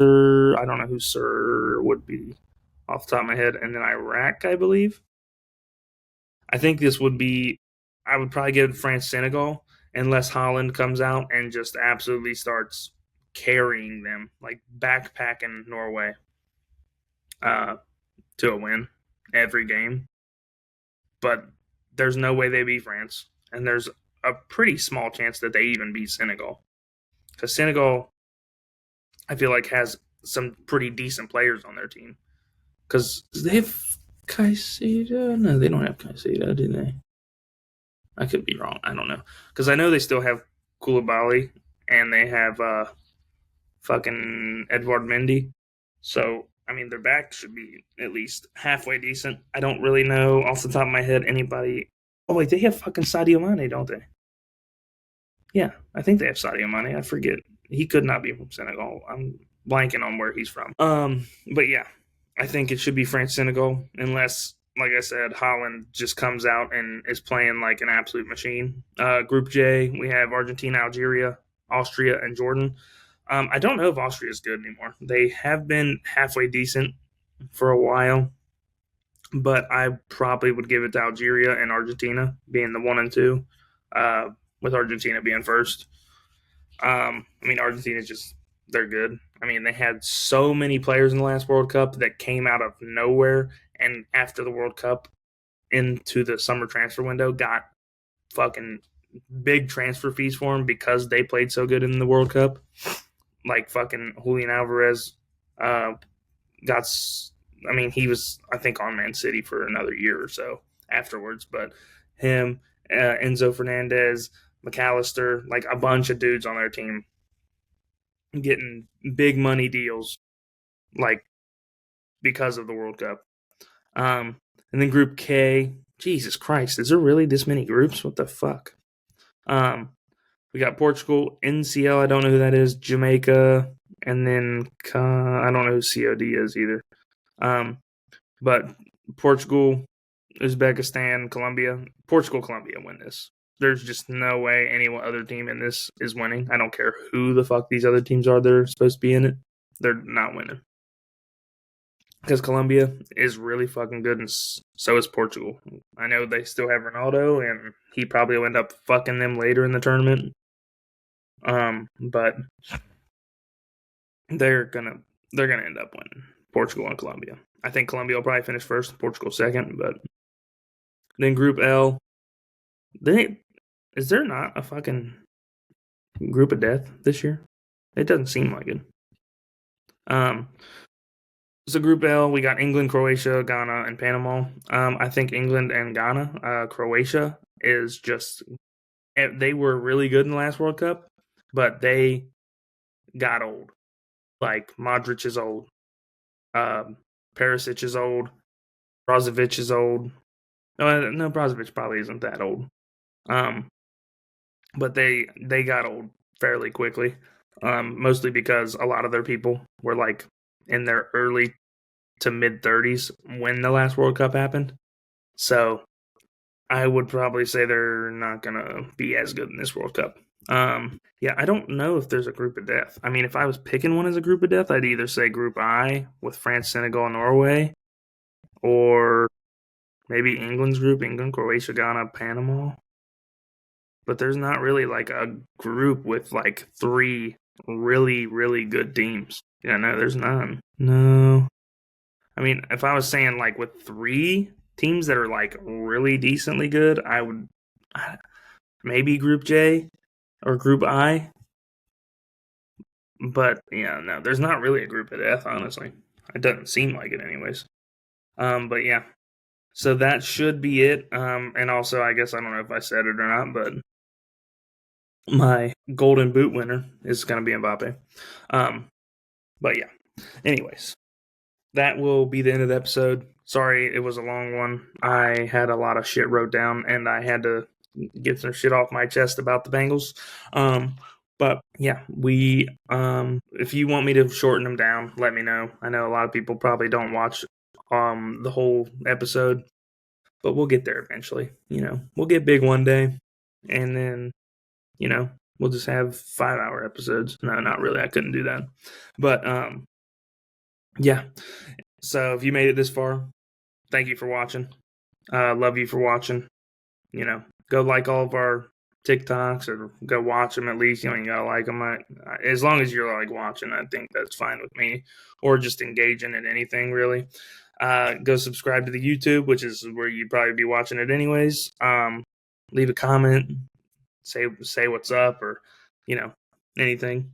I don't know who Sir would be off the top of my head, and then Iraq, I believe. I think this would be. I would probably give France, Senegal, unless Holland comes out and just absolutely starts carrying them, like backpacking Norway to a win every game. But there's no way they beat France, and there's a pretty small chance that they even beat Senegal, because Senegal, I feel like, has some pretty decent players on their team. Because they have Caicedo? No, they don't have Caicedo, do they? I could be wrong. I don't know. Because I know they still have Koulibaly, and they have fucking Edouard Mendy. So, I mean, their back should be at least halfway decent. I don't really know off the top of my head anybody. Oh, wait, they have fucking Sadio Mane, don't they? Yeah, I think they have Sadio Mane. I forget. He could not be from Senegal. I'm blanking on where he's from. But yeah, I think it should be France Senegal, unless, like I said, Holland just comes out and is playing like an absolute machine. Group J, we have Argentina, Algeria, Austria, and Jordan. I don't know if Austria is good anymore. They have been halfway decent for a while, but I probably would give it to Algeria and Argentina being the 1 and 2, with Argentina being first. I mean, Argentina's just, they're good. I mean, they had so many players in the last World Cup that came out of nowhere, and after the World Cup into the summer transfer window, got fucking big transfer fees for them because they played so good in the World Cup. Like fucking Julian Alvarez got, I mean, he was, I think, on Man City for another year or so afterwards, but him, Enzo Fernandez, McAllister, like a bunch of dudes on their team getting big money deals, like because of the World Cup. And then Group K, Jesus Christ, is there really this many groups? What the fuck? We got Portugal, NCL, I don't know who that is, Jamaica, and then I don't know who COD is either. But Portugal, Uzbekistan, Colombia. Portugal, Colombia win this. There's just no way any other team in this is winning. I don't care who the fuck these other teams are that are supposed to be in it. They're not winning. Because Colombia is really fucking good, and so is Portugal. I know they still have Ronaldo, and he probably will end up fucking them later in the tournament. But they're gonna end up winning. Portugal and Colombia. I think Colombia will probably finish first, Portugal second, but then Group L. Is there not a fucking group of death this year? It doesn't seem like it. So Group L, we got England, Croatia, Ghana, and Panama. I think England and Ghana, Croatia is just they were really good in the last World Cup, but they got old. Like Modric is old, Perisic is old, Brozovic is old. No, Brozovic probably isn't that old. But they got old fairly quickly, mostly because a lot of their people were like in their early to mid 30s when the last World Cup happened. So I would probably say they're not going to be as good in this World Cup. Yeah, I don't know if there's a group of death. I mean, if I was picking one as a group of death, I'd either say Group I with France, Senegal, and Norway, or maybe England's group, England, Croatia, Ghana, Panama. But there's not really like a group with like 3 really, really good teams. Yeah, no, there's none. No. I mean, if I was saying like with 3 teams that are like really decently good, I would maybe Group J or Group I. But yeah, no, there's not really a group of death, honestly. It doesn't seem like it anyways. But yeah. So that should be it. And also, I guess I don't know if I said it or not, but my Golden Boot winner is going to be Mbappe. But yeah. Anyways, that will be the end of the episode. Sorry, it was a long one. I had a lot of shit wrote down, and I had to get some shit off my chest about the Bengals. But yeah, if you want me to shorten them down, let me know. I know a lot of people probably don't watch the whole episode, but we'll get there eventually. We'll get big one day, and then we'll just have 5-hour episodes. No, not really. I couldn't do that. But yeah. So if you made it this far, thank you for watching. Love you for watching. Go like all of our TikToks or go watch them at least. You gotta like them. As long as you're like watching, I think that's fine with me. Or just engaging in anything really. Go subscribe to the YouTube, which is where you'd probably be watching it anyways. Leave a comment. Say what's up or anything.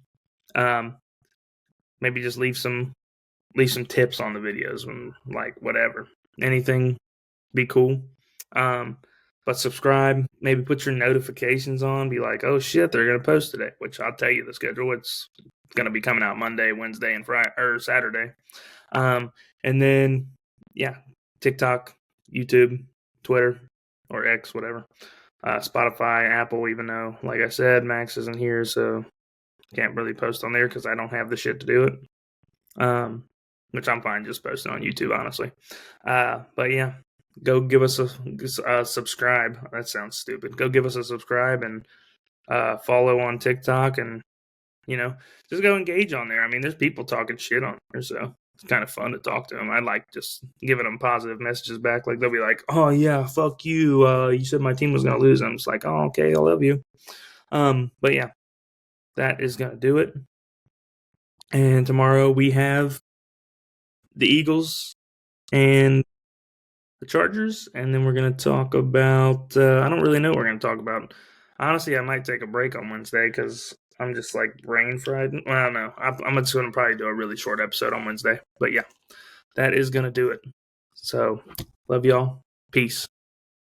Maybe just leave some tips on the videos and like whatever. Anything be cool. But subscribe, maybe put your notifications on, be like, oh shit, they're gonna post today, which I'll tell you the schedule. It's gonna be coming out Monday, Wednesday, and Friday or Saturday. And then TikTok, YouTube, Twitter, or X, whatever. Spotify, Apple, even though, like I said, Max isn't here, so can't really post on there because I don't have the shit to do it. Which I'm fine just posting on YouTube, honestly. But yeah, go give us a subscribe. That sounds stupid. Go give us a subscribe and follow on TikTok and, just go engage on there. I mean, there's people talking shit on there, so it's kind of fun to talk to them. I like just giving them positive messages back. Like, they'll be like, oh, yeah, fuck you. You said my team was going to lose. I'm just like, oh, okay, I love you. But yeah, that is going to do it. And tomorrow we have the Eagles and the Chargers, and then we're going to talk about I don't really know what we're going to talk about. Honestly, I might take a break on Wednesday because I'm just like brain fried. Well, I don't know. I'm just going to probably do a really short episode on Wednesday. But yeah, that is going to do it. So, love y'all. Peace.